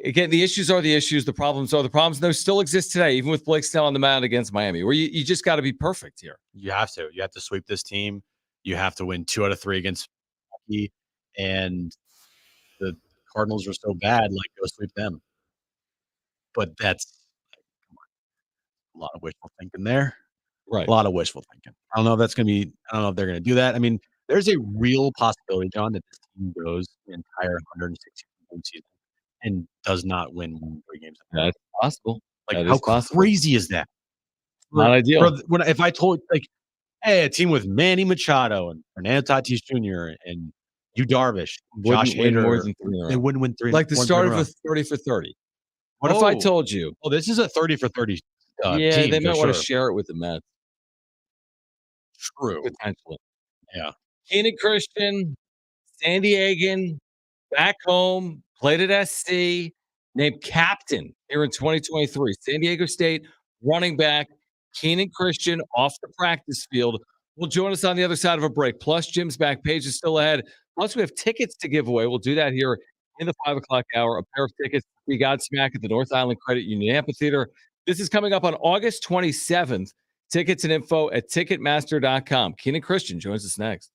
Again, the issues are the issues. The problems are the problems. Those still exist today, even with Blake Snell on the mound against Miami, where you just got to be perfect here. You have to. You have to sweep this team. You have to win 2 out of 3 against Milwaukee. and the Cardinals are so bad, like, go sweep them. But that's a lot of wishful thinking there. Right. A lot of wishful thinking. I don't know if that's gonna be I don't know if they're gonna do that. I mean, there's a real possibility, John, that this team goes the entire 162-game season and does not win 1 or 3 games. That's possible. Like, That how is possible. crazy is that? Not ideal. If I told, like, hey, a team with Manny Machado and Fernando Tatis Jr. and Yu Darvish, Josh Wouldn't win more Hader, than 3 in a they row. wouldn't win 3 Like the more than start 3 of in a 30 for 30. a What if I row. told you? Oh, this is a 30 for 30 Yeah, team they for might want to sure. share it with the Mets. True. Potentially. Yeah. Keenan Christian, San Diegan, back home, played at SC, named captain here in 2023. San Diego State running back Keenan Christian off the practice field will join us on the other side of a break. Plus, Jim's back page is still ahead. Plus, we have tickets to give away. We'll do that here in the 5 o'clock hour. A pair of tickets to see Godsmack at the North Island Credit Union Amphitheater. This is coming up on August 27th. Tickets and info at Ticketmaster.com. Keenan Christian joins us next.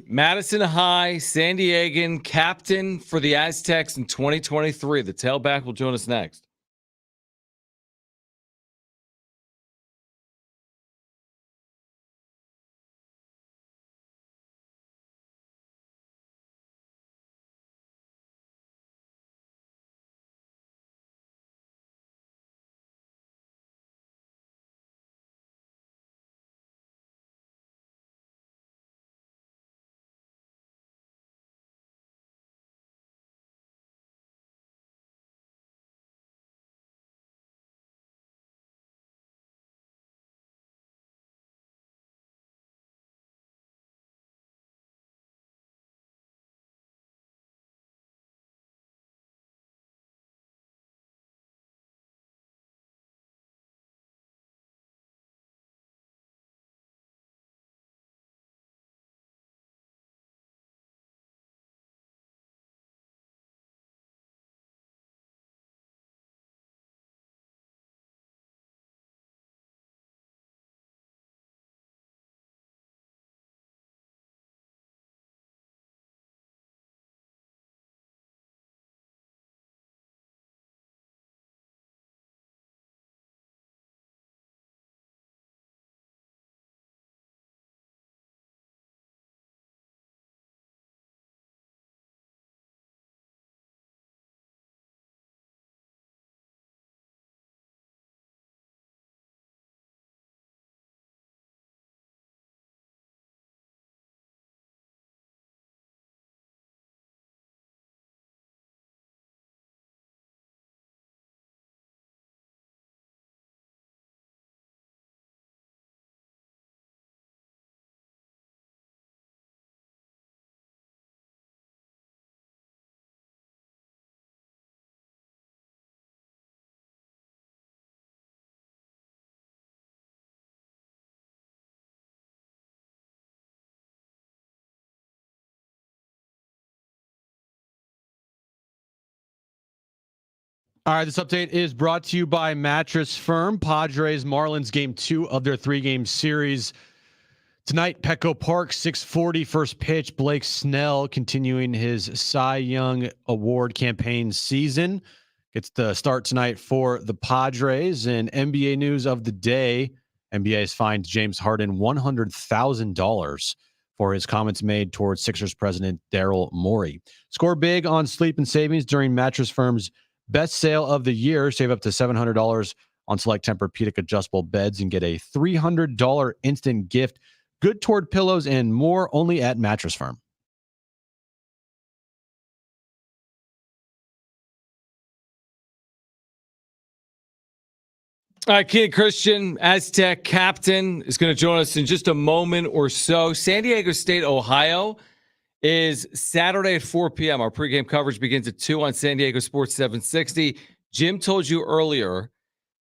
Madison High, San Diegan, captain for the Aztecs in 2023. The tailback will join us next. All right, this update is brought to you by Mattress Firm. Padres Marlins game 2 of their 3-game series. Tonight, Petco Park, 6:40 first pitch. Blake Snell continuing his Cy Young Award campaign season. Gets the start tonight for the Padres. And NBA news of the day, NBA has fined James Harden $100,000 for his comments made towards Sixers president Daryl Morey. Score big on sleep and savings during Mattress Firm's best sale of the year. Save up to $700 on select Tempur-Pedic adjustable beds and get a $300 instant gift. Good toward pillows and more, only at Mattress Firm. All right, Keenan Christian, Aztec captain, is going to join us in just a moment or so. San Diego State, Ohio is Saturday at 4 p.m. Our pregame coverage begins at 2 on San Diego Sports 760. Jim told you earlier,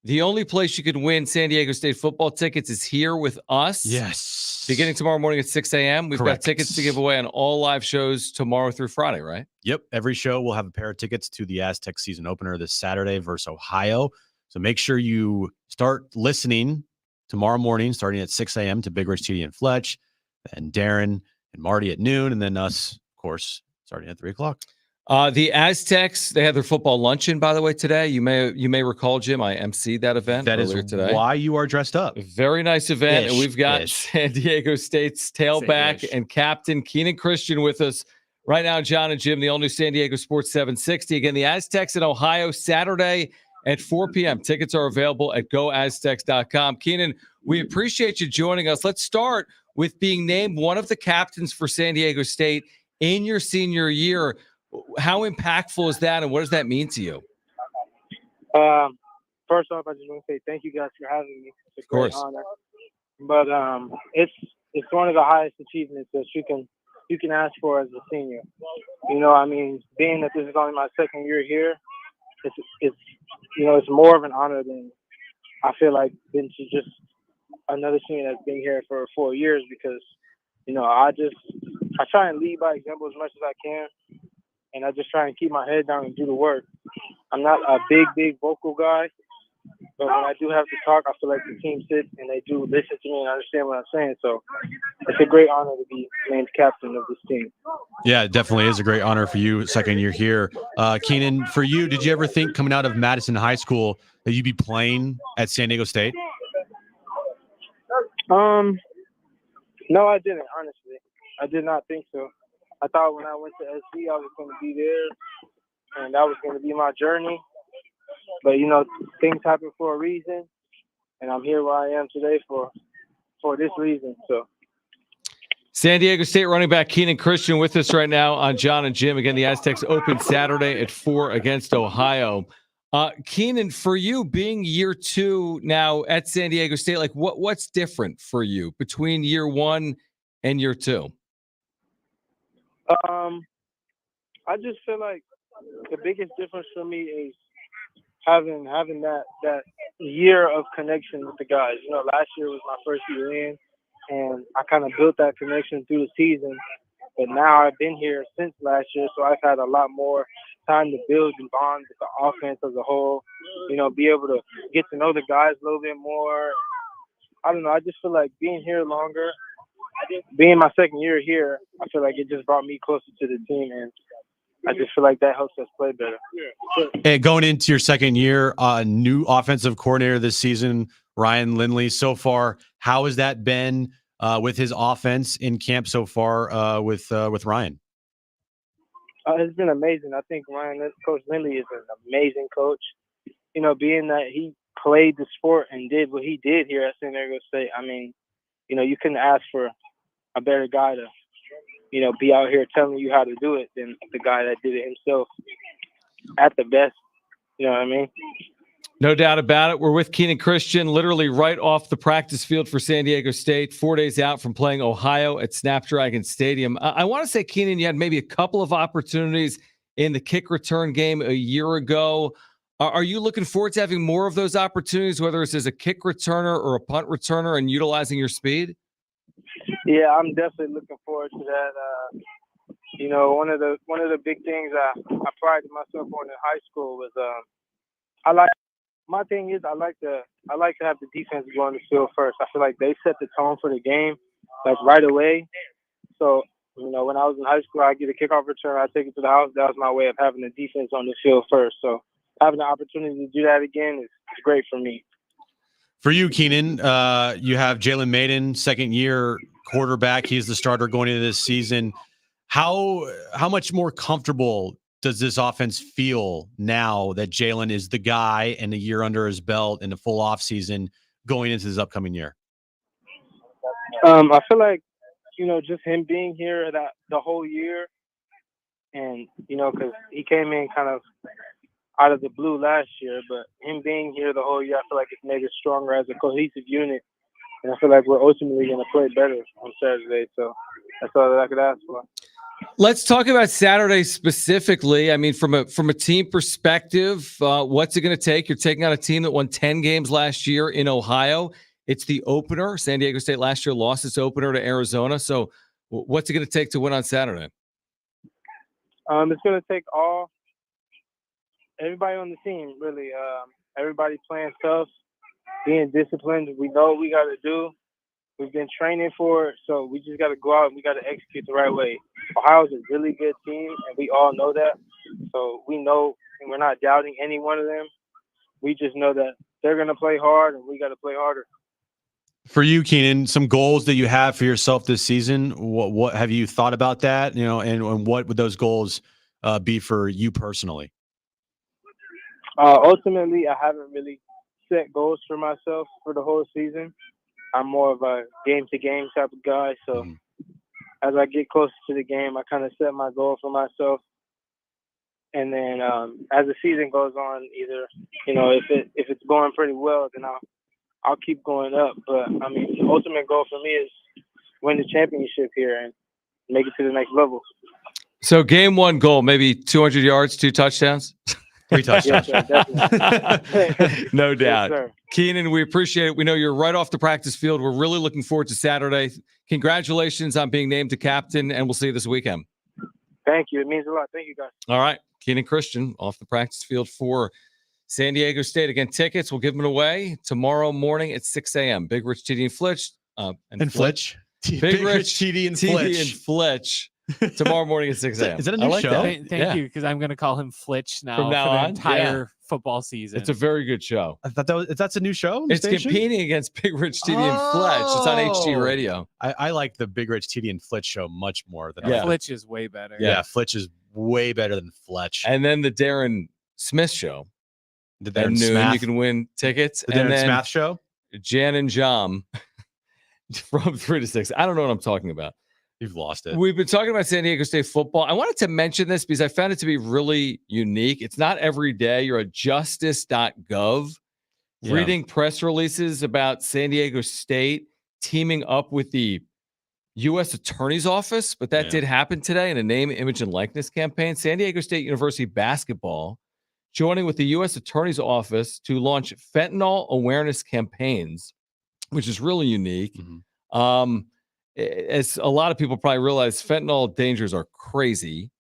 the only place you can win San Diego State football tickets is here with us. Yes. Beginning tomorrow morning at 6 a.m. We've Correct. got tickets to give away on all live shows tomorrow through Friday, right? Yep. Every show will have a pair of tickets to the Aztec season opener this Saturday versus Ohio. So make sure you start listening tomorrow morning, starting at 6 a.m. to Big Rich, TD, and Fletch, and Darren and Marty at noon, and then us, of course, starting at 3 o'clock. The Aztecs, they had their football luncheon, by the way, today. You may recall, Jim, I emceed that event That is earlier today. why you are dressed up. Very nice event. And we've got San Diego State's tailback and captain Keenan Christian with us right now. John and Jim, the all-new San Diego Sports 760. Again, the Aztecs in Ohio, Saturday at 4 p.m. Tickets are available at goaztecs.com. Keenan, we appreciate you joining us. Let's start with being named one of the captains for San Diego State in your senior year. How impactful is that, and what does that mean to you? First off, I just want to say thank you guys for having me. It's a great honor. But it's one of the highest achievements that you can ask for as a senior. You know, I mean, being that this is only my second year here, it's more of an honor than I feel like than to just another senior that's been here for 4 years, because I try and lead by example as much as I can, and I just try and keep my head down and do the work. I'm not a big vocal guy, but when I do have to talk, I feel like the team sits and they do listen to me and understand what I'm saying. So it's a great honor to be named captain of this team. Yeah, it definitely is a great honor for you, second year here. Keenan, for you, did you ever think coming out of Madison High School that you'd be playing at San Diego State? No, I didn't, honestly. I did not think so. I thought when I went to SC, I was going to be there, and that was going to be my journey. But, things happen for a reason, and I'm here where I am today for this reason. So, San Diego State running back Keenan Christian with us right now on John and Jim. Again, the Aztecs open Saturday at 4 against Ohio. Keenan, for you being year 2 now at San Diego State, like what's different for you between year 1 and year 2? I just feel like the biggest difference for me is having that year of connection with the guys. Last year was my first year in, and I kind of built that connection through the season. But now I've been here since last year, so I've had a lot more time to build and bond with the offense as a whole. Be able to get to know the guys a little bit more. I don't know. I just feel like being here longer, being my second year here, I feel like it just brought me closer to the team, and I just feel like that helps us play better. And going into your second year, new offensive coordinator this season, Ryan Lindley. So far, how has that been with his offense in camp so far with Ryan? It's been amazing. I think Coach Lindley is an amazing coach. Being that he played the sport and did what he did here at San Diego State, I mean, you couldn't ask for a better guy to, be out here telling you how to do it than the guy that did it himself at the best. You know what I mean? No doubt about it. We're with Keenan Christian, literally right off the practice field for San Diego State, 4 days out from playing Ohio at Snapdragon Stadium. I want to say, Keenan, you had maybe a couple of opportunities in the kick return game a year ago. Are you looking forward to having more of those opportunities, whether it's as a kick returner or a punt returner, and utilizing your speed? Yeah, I'm definitely looking forward to that. One of the big things I prided myself on in high school was My thing is I like to have the defense go on the field first. I feel like they set the tone for the game like right away. So, when I was in high school, I get a kickoff return, I take it to the house. That was my way of having the defense on the field first. So having the opportunity to do that again is great for me. For you, Keenan, you have Jalen Maiden, second-year quarterback. He's the starter going into this season. How much more comfortable does this offense feel now that Jalen is the guy and a year under his belt and a full offseason going into this upcoming year? I feel like, just him being here the whole year and, because he came in kind of out of the blue last year, but him being here the whole year, I feel like it's made us stronger as a cohesive unit. And I feel like we're ultimately going to play better on Saturday. So that's all that I could ask for. Let's talk about Saturday specifically. I mean, from a team perspective, what's it going to take? You're taking on a team that won 10 games last year in Ohio. It's the opener. San Diego State last year lost its opener to Arizona. So what's it going to take to win on Saturday? It's going to take everybody on the team, really. Everybody playing tough, being disciplined. We know what we got to do. We've been training for it, so we just got to go out and we got to execute the right way. Ohio's a really good team, and we all know that. So we know, and we're not doubting any one of them. We just know that they're going to play hard, and we got to play harder. For you, Keenan, some goals that you have for yourself this season. What have you thought about that? And what would those goals be for you personally? Ultimately, I haven't really set goals for myself for the whole season. I'm more of a game-to-game type of guy. So as I get closer to the game, I kind of set my goal for myself. And then as the season goes on, either, if it's going pretty well, then I'll keep going up. But, I mean, the ultimate goal for me is win the championship here and make it to the next level. So game one goal, maybe 200 yards, 2 touchdowns? 3 touchdowns. Yes, sir, definitely. No doubt. Yes, sir. Keenan, we appreciate it. We know you're right off the practice field. We're really looking forward to Saturday. Congratulations on being named to captain, and we'll see you this weekend. Thank you. It means a lot. Thank you, guys. All right. Keenan Christian off the practice field for San Diego State. Again, tickets, we'll give them away tomorrow morning at 6 a.m. Big Rich, TD, and Flitch. And Flitch. Big Rich, TD, and Flitch. Tomorrow morning at 6 a.m. Is that a new show? Thank you, because I'm going to call him Flitch now From now for the on? entire football season. It's a very good show. I thought that's a new show. It's competing against Big Rich, TD, and Fletch. It's on HG Radio. I like the Big Rich, TD, and Flitch show much more than Flitch is way better. Yeah, Flitch is way better than Fletch. And then the Darren Smith show. The At Darren noon, Smath. you can win tickets. The And Darren then Smath show. Jan and Jom from 3 to 6. I don't know what I'm talking about. You've lost it. We've been talking about San Diego State football. I wanted to mention this because I found it to be really unique. It's not every day you're at justice.gov reading press releases about San Diego State teaming up with the U.S. Attorney's Office, but that did happen today in a name, image, and likeness campaign. San Diego State University basketball joining with the U.S. Attorney's Office to launch fentanyl awareness campaigns, which is really unique. As a lot of people probably realize, fentanyl dangers are crazy.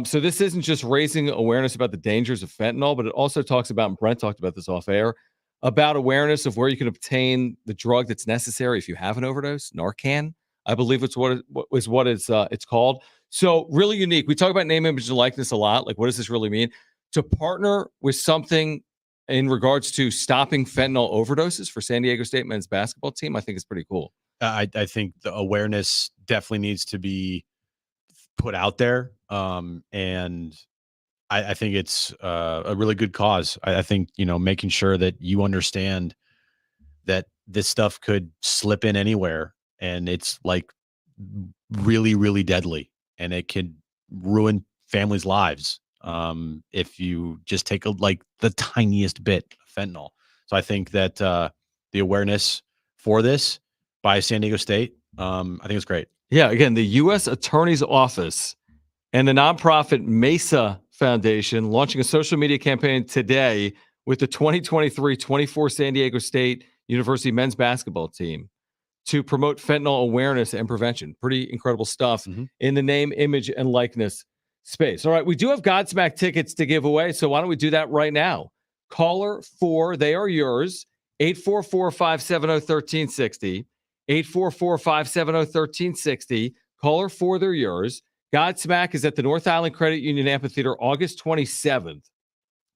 So this isn't just raising awareness about the dangers of fentanyl, but it also talks about, and Brent talked about this off air, about awareness of where you can obtain the drug that's necessary if you have an overdose, Narcan, I believe it's what it's called. So really unique. We talk about name, image, and likeness a lot. Like, what does this really mean? To partner with something in regards to stopping fentanyl overdoses for San Diego State men's basketball team, I think is pretty cool. I think the awareness definitely needs to be put out there. And I think it's a really good cause. I think, making sure that you understand that this stuff could slip in anywhere and it's like really, really deadly and it can ruin families' lives if you just take the tiniest bit of fentanyl. So I think that the awareness for this by San Diego State, I think it's great. Yeah, again, the U.S. Attorney's Office and the nonprofit Mesa Foundation launching a social media campaign today with the 2023-24 San Diego State University men's basketball team to promote fentanyl awareness and prevention. Pretty incredible stuff in the name, image, and likeness space. All right, we do have Godsmack tickets to give away, so why don't we do that right now? Caller 4, they are yours. 844-570-1360. 844-570-1360. Caller 4, they're yours. Godsmack is at the North Island Credit Union Amphitheater August 27th.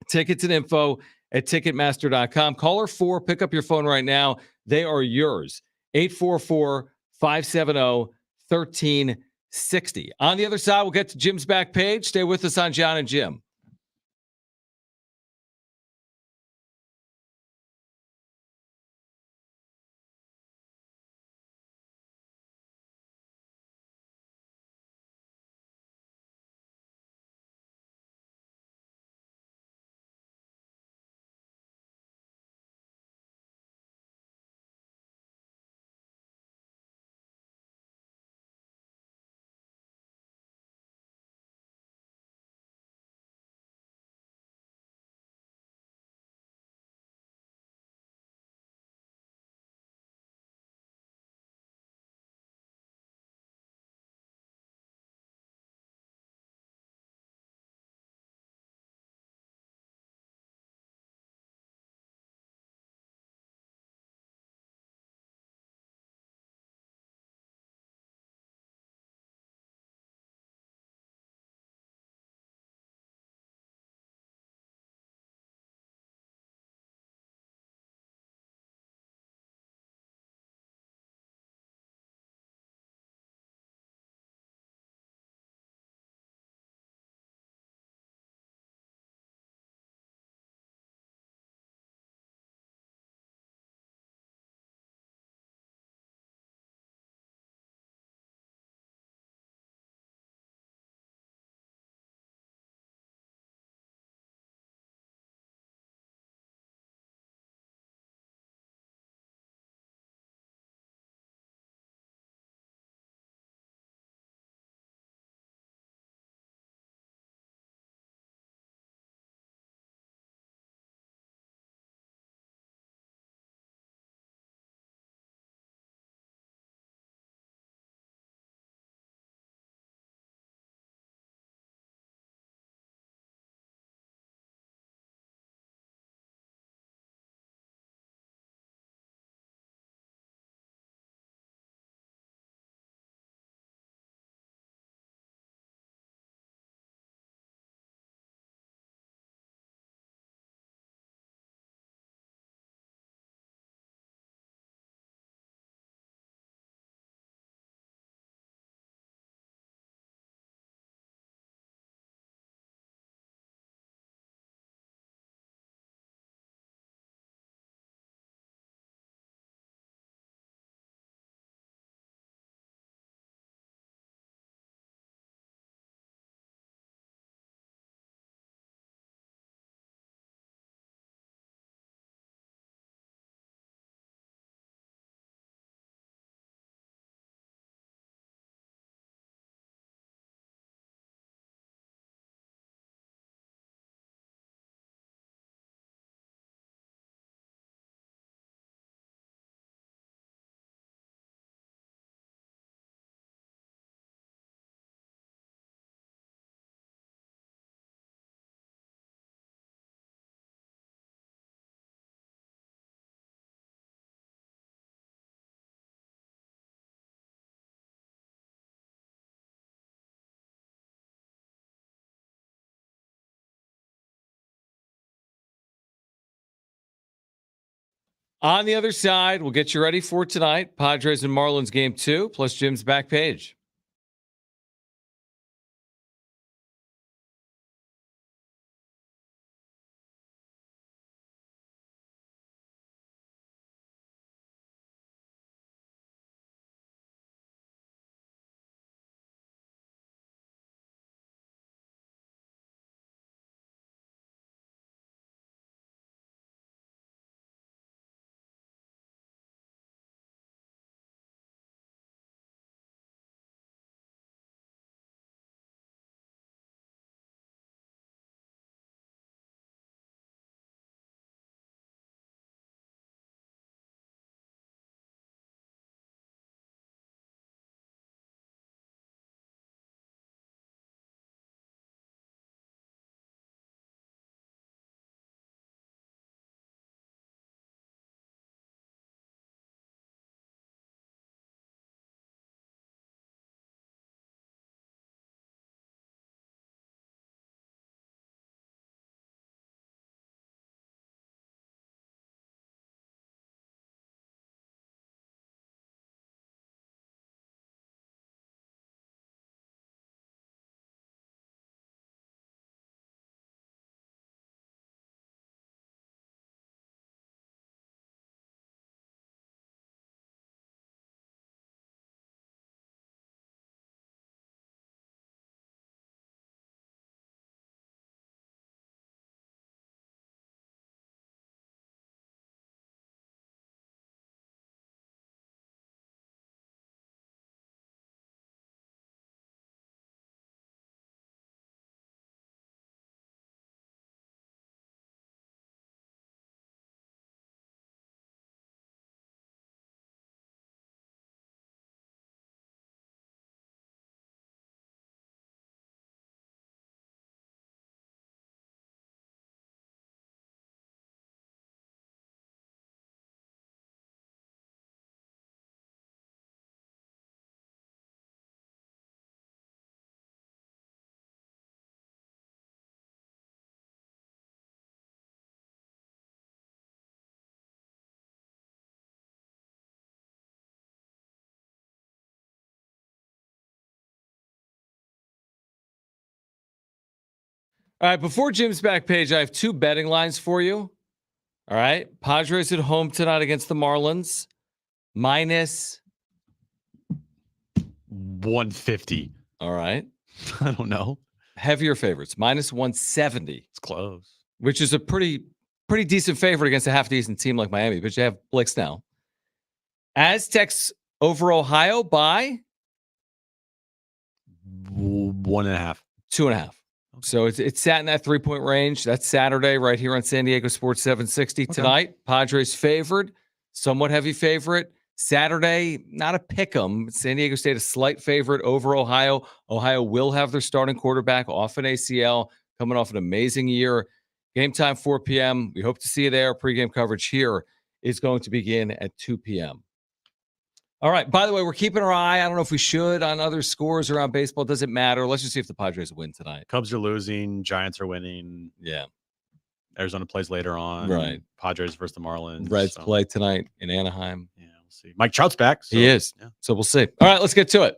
Tickets and info at Ticketmaster.com. Caller 4, pick up your phone right now. They are yours. 844-570-1360. On the other side, we'll get to Jim's back page. Stay with us on John and Jim. On the other side, we'll get you ready for tonight. Padres and Marlins game 2, plus Jim's back page. All right, before Jim's back page, I have 2 betting lines for you. All right, Padres at home tonight against the Marlins, minus 150. All right, I don't know. heavier favorites, minus 170. It's close. Which is a pretty decent favorite against a half decent team like Miami, but you have Blake Snell. Aztecs over Ohio by 1.5. 2.5. So it's sat in that 3-point range. That's Saturday right here on San Diego Sports 760 tonight. Padres favored, somewhat heavy favorite. Saturday, not a pick 'em. San Diego State a slight favorite over Ohio. Ohio will have their starting quarterback off an ACL, coming off an amazing year. Game time 4 p.m. We hope to see you there. Pre-game coverage here is going to begin at 2 p.m. All right. By the way, we're keeping our eye. I don't know if we should on other scores around baseball. Doesn't matter. Let's just see if the Padres win tonight. Cubs are losing. Giants are winning. Yeah. Arizona plays later on. Right. Padres versus the Marlins. Reds play tonight in Anaheim. Yeah, we'll see. Mike Trout's back. So, He is. Yeah. So we'll see. All right. Let's get to it.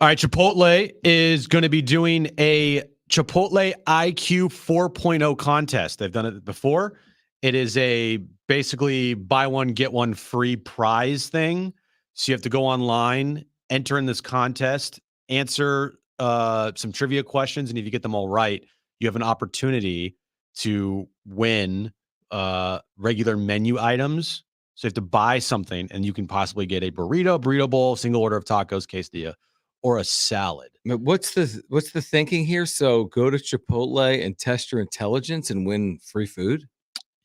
All right, Chipotle is going to be doing a Chipotle IQ 4.0 contest. They've done it before. It is a basically buy one, get one free prize thing. So you have to go online, enter in this contest, answer some trivia questions, and if you get them all right, you have an opportunity to win regular menu items. So you have to buy something, and you can possibly get a burrito bowl, single order of tacos, quesadilla, or a salad. What's the thinking here? So go to Chipotle and test your intelligence and win free food?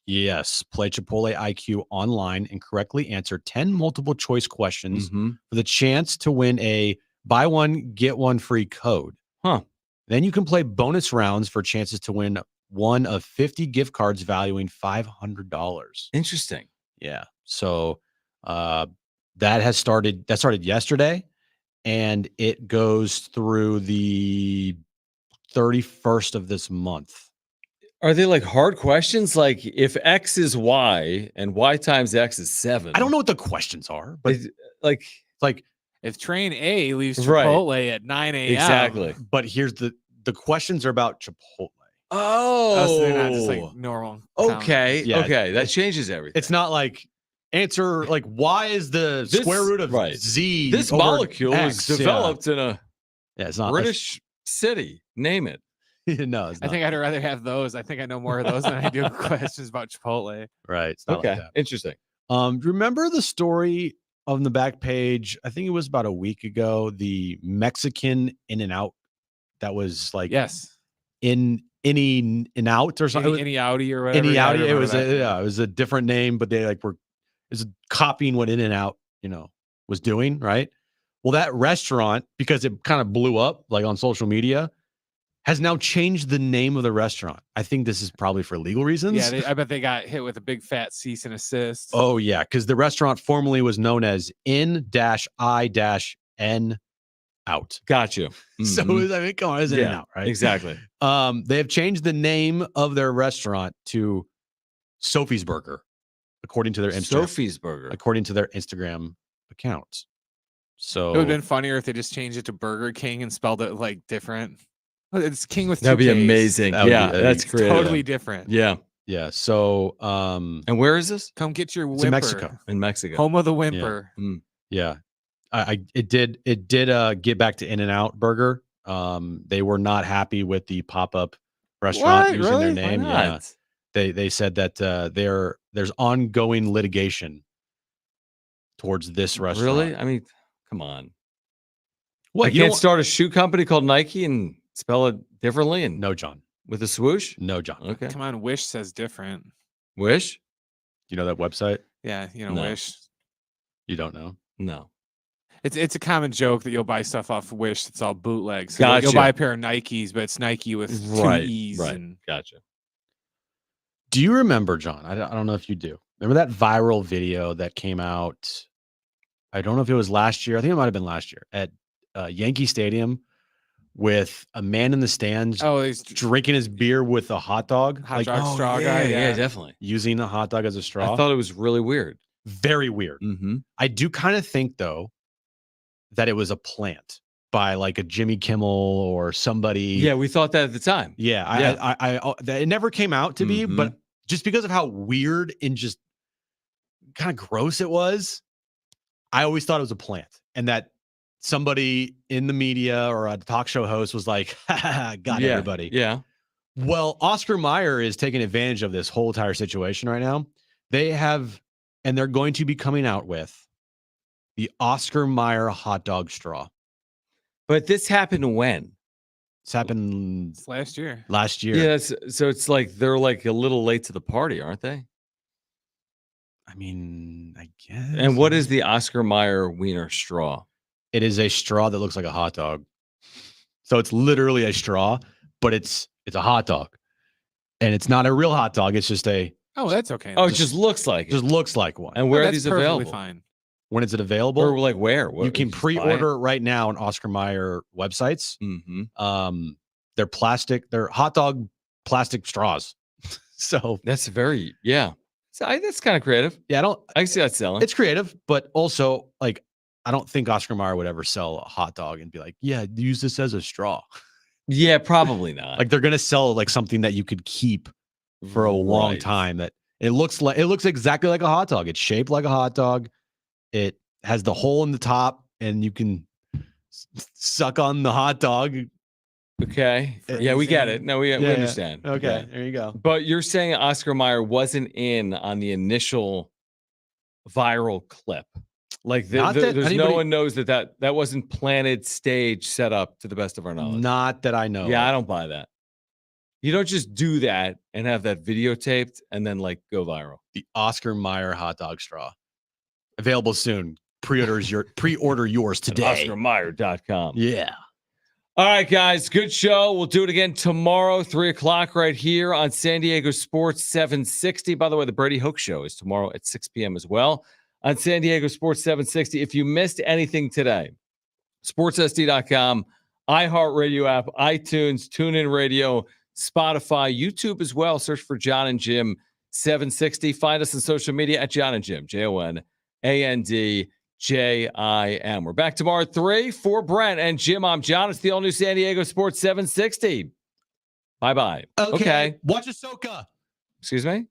Yes. Play Chipotle IQ online and correctly answer 10 multiple choice questions for the chance to win a buy one, get one free code. Huh. Then you can play bonus rounds for chances to win one of 50 gift cards valuing $500. Interesting. Yeah. So that started yesterday. And it goes through the 31st of this month. Are they like hard questions? Like if X is Y and Y times X is 7. I don't know what the questions are, but like if train A leaves Right. Chipotle at 9 a.m. exactly. but here's the questions are about Chipotle. So they're not just like normal. Okay. Yeah, Okay. That changes everything. It's not like answer like why is the square root of Z? This over molecule X? was developed in a Yeah, it's not British city. Name it. No, it's I not. think I'd rather have those. I think I know more of those than I do questions about Chipotle. Right. It's not Okay. like that. Interesting. Remember the story on the back page? I think it was about a week ago. The Mexican In-N-Out that was like Yes. in out or something. Any Audi or whatever. Any Yeah, I Audi. It remember was that. it was a different name, but they like were copying what In-N-Out, was doing, right? Well, that restaurant, because it kind of blew up like on social media, has now changed the name of the restaurant. I think this is probably for legal reasons. Yeah, I bet they got hit with a big fat cease and assist. Oh yeah, because the restaurant formerly was known as In-I-N Out. Got you. So I mean, come on, it's In-N-Out, right? Exactly. They have changed the name of their restaurant to Sophie's Burger, according to their Instagram. Sophie's Burger. According to their Instagram accounts. So It would have been funnier if they just changed it to Burger King and spelled it like different. It's King with two That'd be Ks. amazing. That would Yeah, be- that's creative. Totally different. Yeah. yeah. So And where is this? Come get your it's whimper. in Mexico. In Mexico. Home of the whimper. Yeah. It did get back to In-N-Out Burger. They were not happy with the pop-up restaurant What? using Really? their Why name. not? Yeah. They said that there's ongoing litigation towards this restaurant. Really? I mean, come on. What? I can't start a shoe company called Nike and spell it differently and No, John. with a swoosh? No, John. Okay. Come on, Wish says different. Wish? You know that website? Yeah, No. Wish. You don't know? No. It's a common joke that you'll buy stuff off Wish that's all bootleg. So Gotcha. you'll buy a pair of Nikes, but it's Nike with Right, two E's. right. And Gotcha. Do you remember, John? I don't know if you do. Remember that viral video that came out? I don't know if it was last year. I think it might have been last year at Yankee Stadium, with a man in the stands Oh, he's drinking his beer with a hot dog. hot dog straw yeah, guy. yeah, definitely. Using the hot dog as a straw. I thought it was really weird. Very weird. Mm-hmm. I do kind of think, though, that it was a plant by like a Jimmy Kimmel or somebody. Yeah, we thought that at the time. Yeah. It never came out to be, but just because of how weird and just kind of gross it was, I always thought it was a plant, and that somebody in the media or a talk show host was like, got everybody. Yeah. Well, Oscar Mayer is taking advantage of this whole entire situation right now. They have, and they're going to be coming out with the Oscar Mayer hot dog straw. But this happened when? It's happened It's last year. last year. Yeah, so it's like they're like a little late to the party, aren't they? I mean, I guess. And what is the Oscar Mayer wiener straw? It is a straw that looks like a hot dog. So it's literally a straw, but it's a hot dog. And it's not a real hot dog. It's just a. Oh, that's okay. Oh, it just looks like it. Just looks like one. And where are that's these perfectly available? Fine. When is it available? Or like where? You can just buy it? pre-order it right now on Oscar Mayer websites. Mhm. They're plastic. They're hot dog plastic straws. So That's very that's kind of creative. yeah, I can see that selling. it's creative, but also like I don't think Oscar Mayer would ever sell a hot dog and be like, yeah, use this as a straw. Yeah, probably not. Like they're gonna sell like something that you could keep for a long Right. time. That it looks exactly like a hot dog. It's shaped like a hot dog. It has the hole in the top, and you can suck on the hot dog. Okay. Yeah, we get it. No, we Yeah. understand. Okay, there you go. But you're saying Oscar Mayer wasn't in on the initial viral clip. Like Not that there's anybody- no one knows that wasn't planted, stage, set up to the best of our knowledge. Not that I know. Yeah, of. I don't buy that. You don't just do that and have that videotaped and then like go viral. The Oscar Mayer hot dog straw. Available soon. Pre-order yours today. OscarMayer.com. Yeah. All right, guys. Good show. We'll do it again tomorrow, 3:00 right here on San Diego Sports 760. By the way, the Brady Hoke Show is tomorrow at 6 p.m. as well on San Diego Sports 760. If you missed anything today, sportssd.com, iHeartRadio app, iTunes, TuneIn Radio, Spotify, YouTube as well. Search for John and Jim 760. Find us on social media at John and Jim, JONANDJIM. We're back tomorrow at 3 for Brent and Jim. I'm John. It's the all new San Diego Sports 760. Bye-bye. Okay. Watch Ahsoka. Excuse me?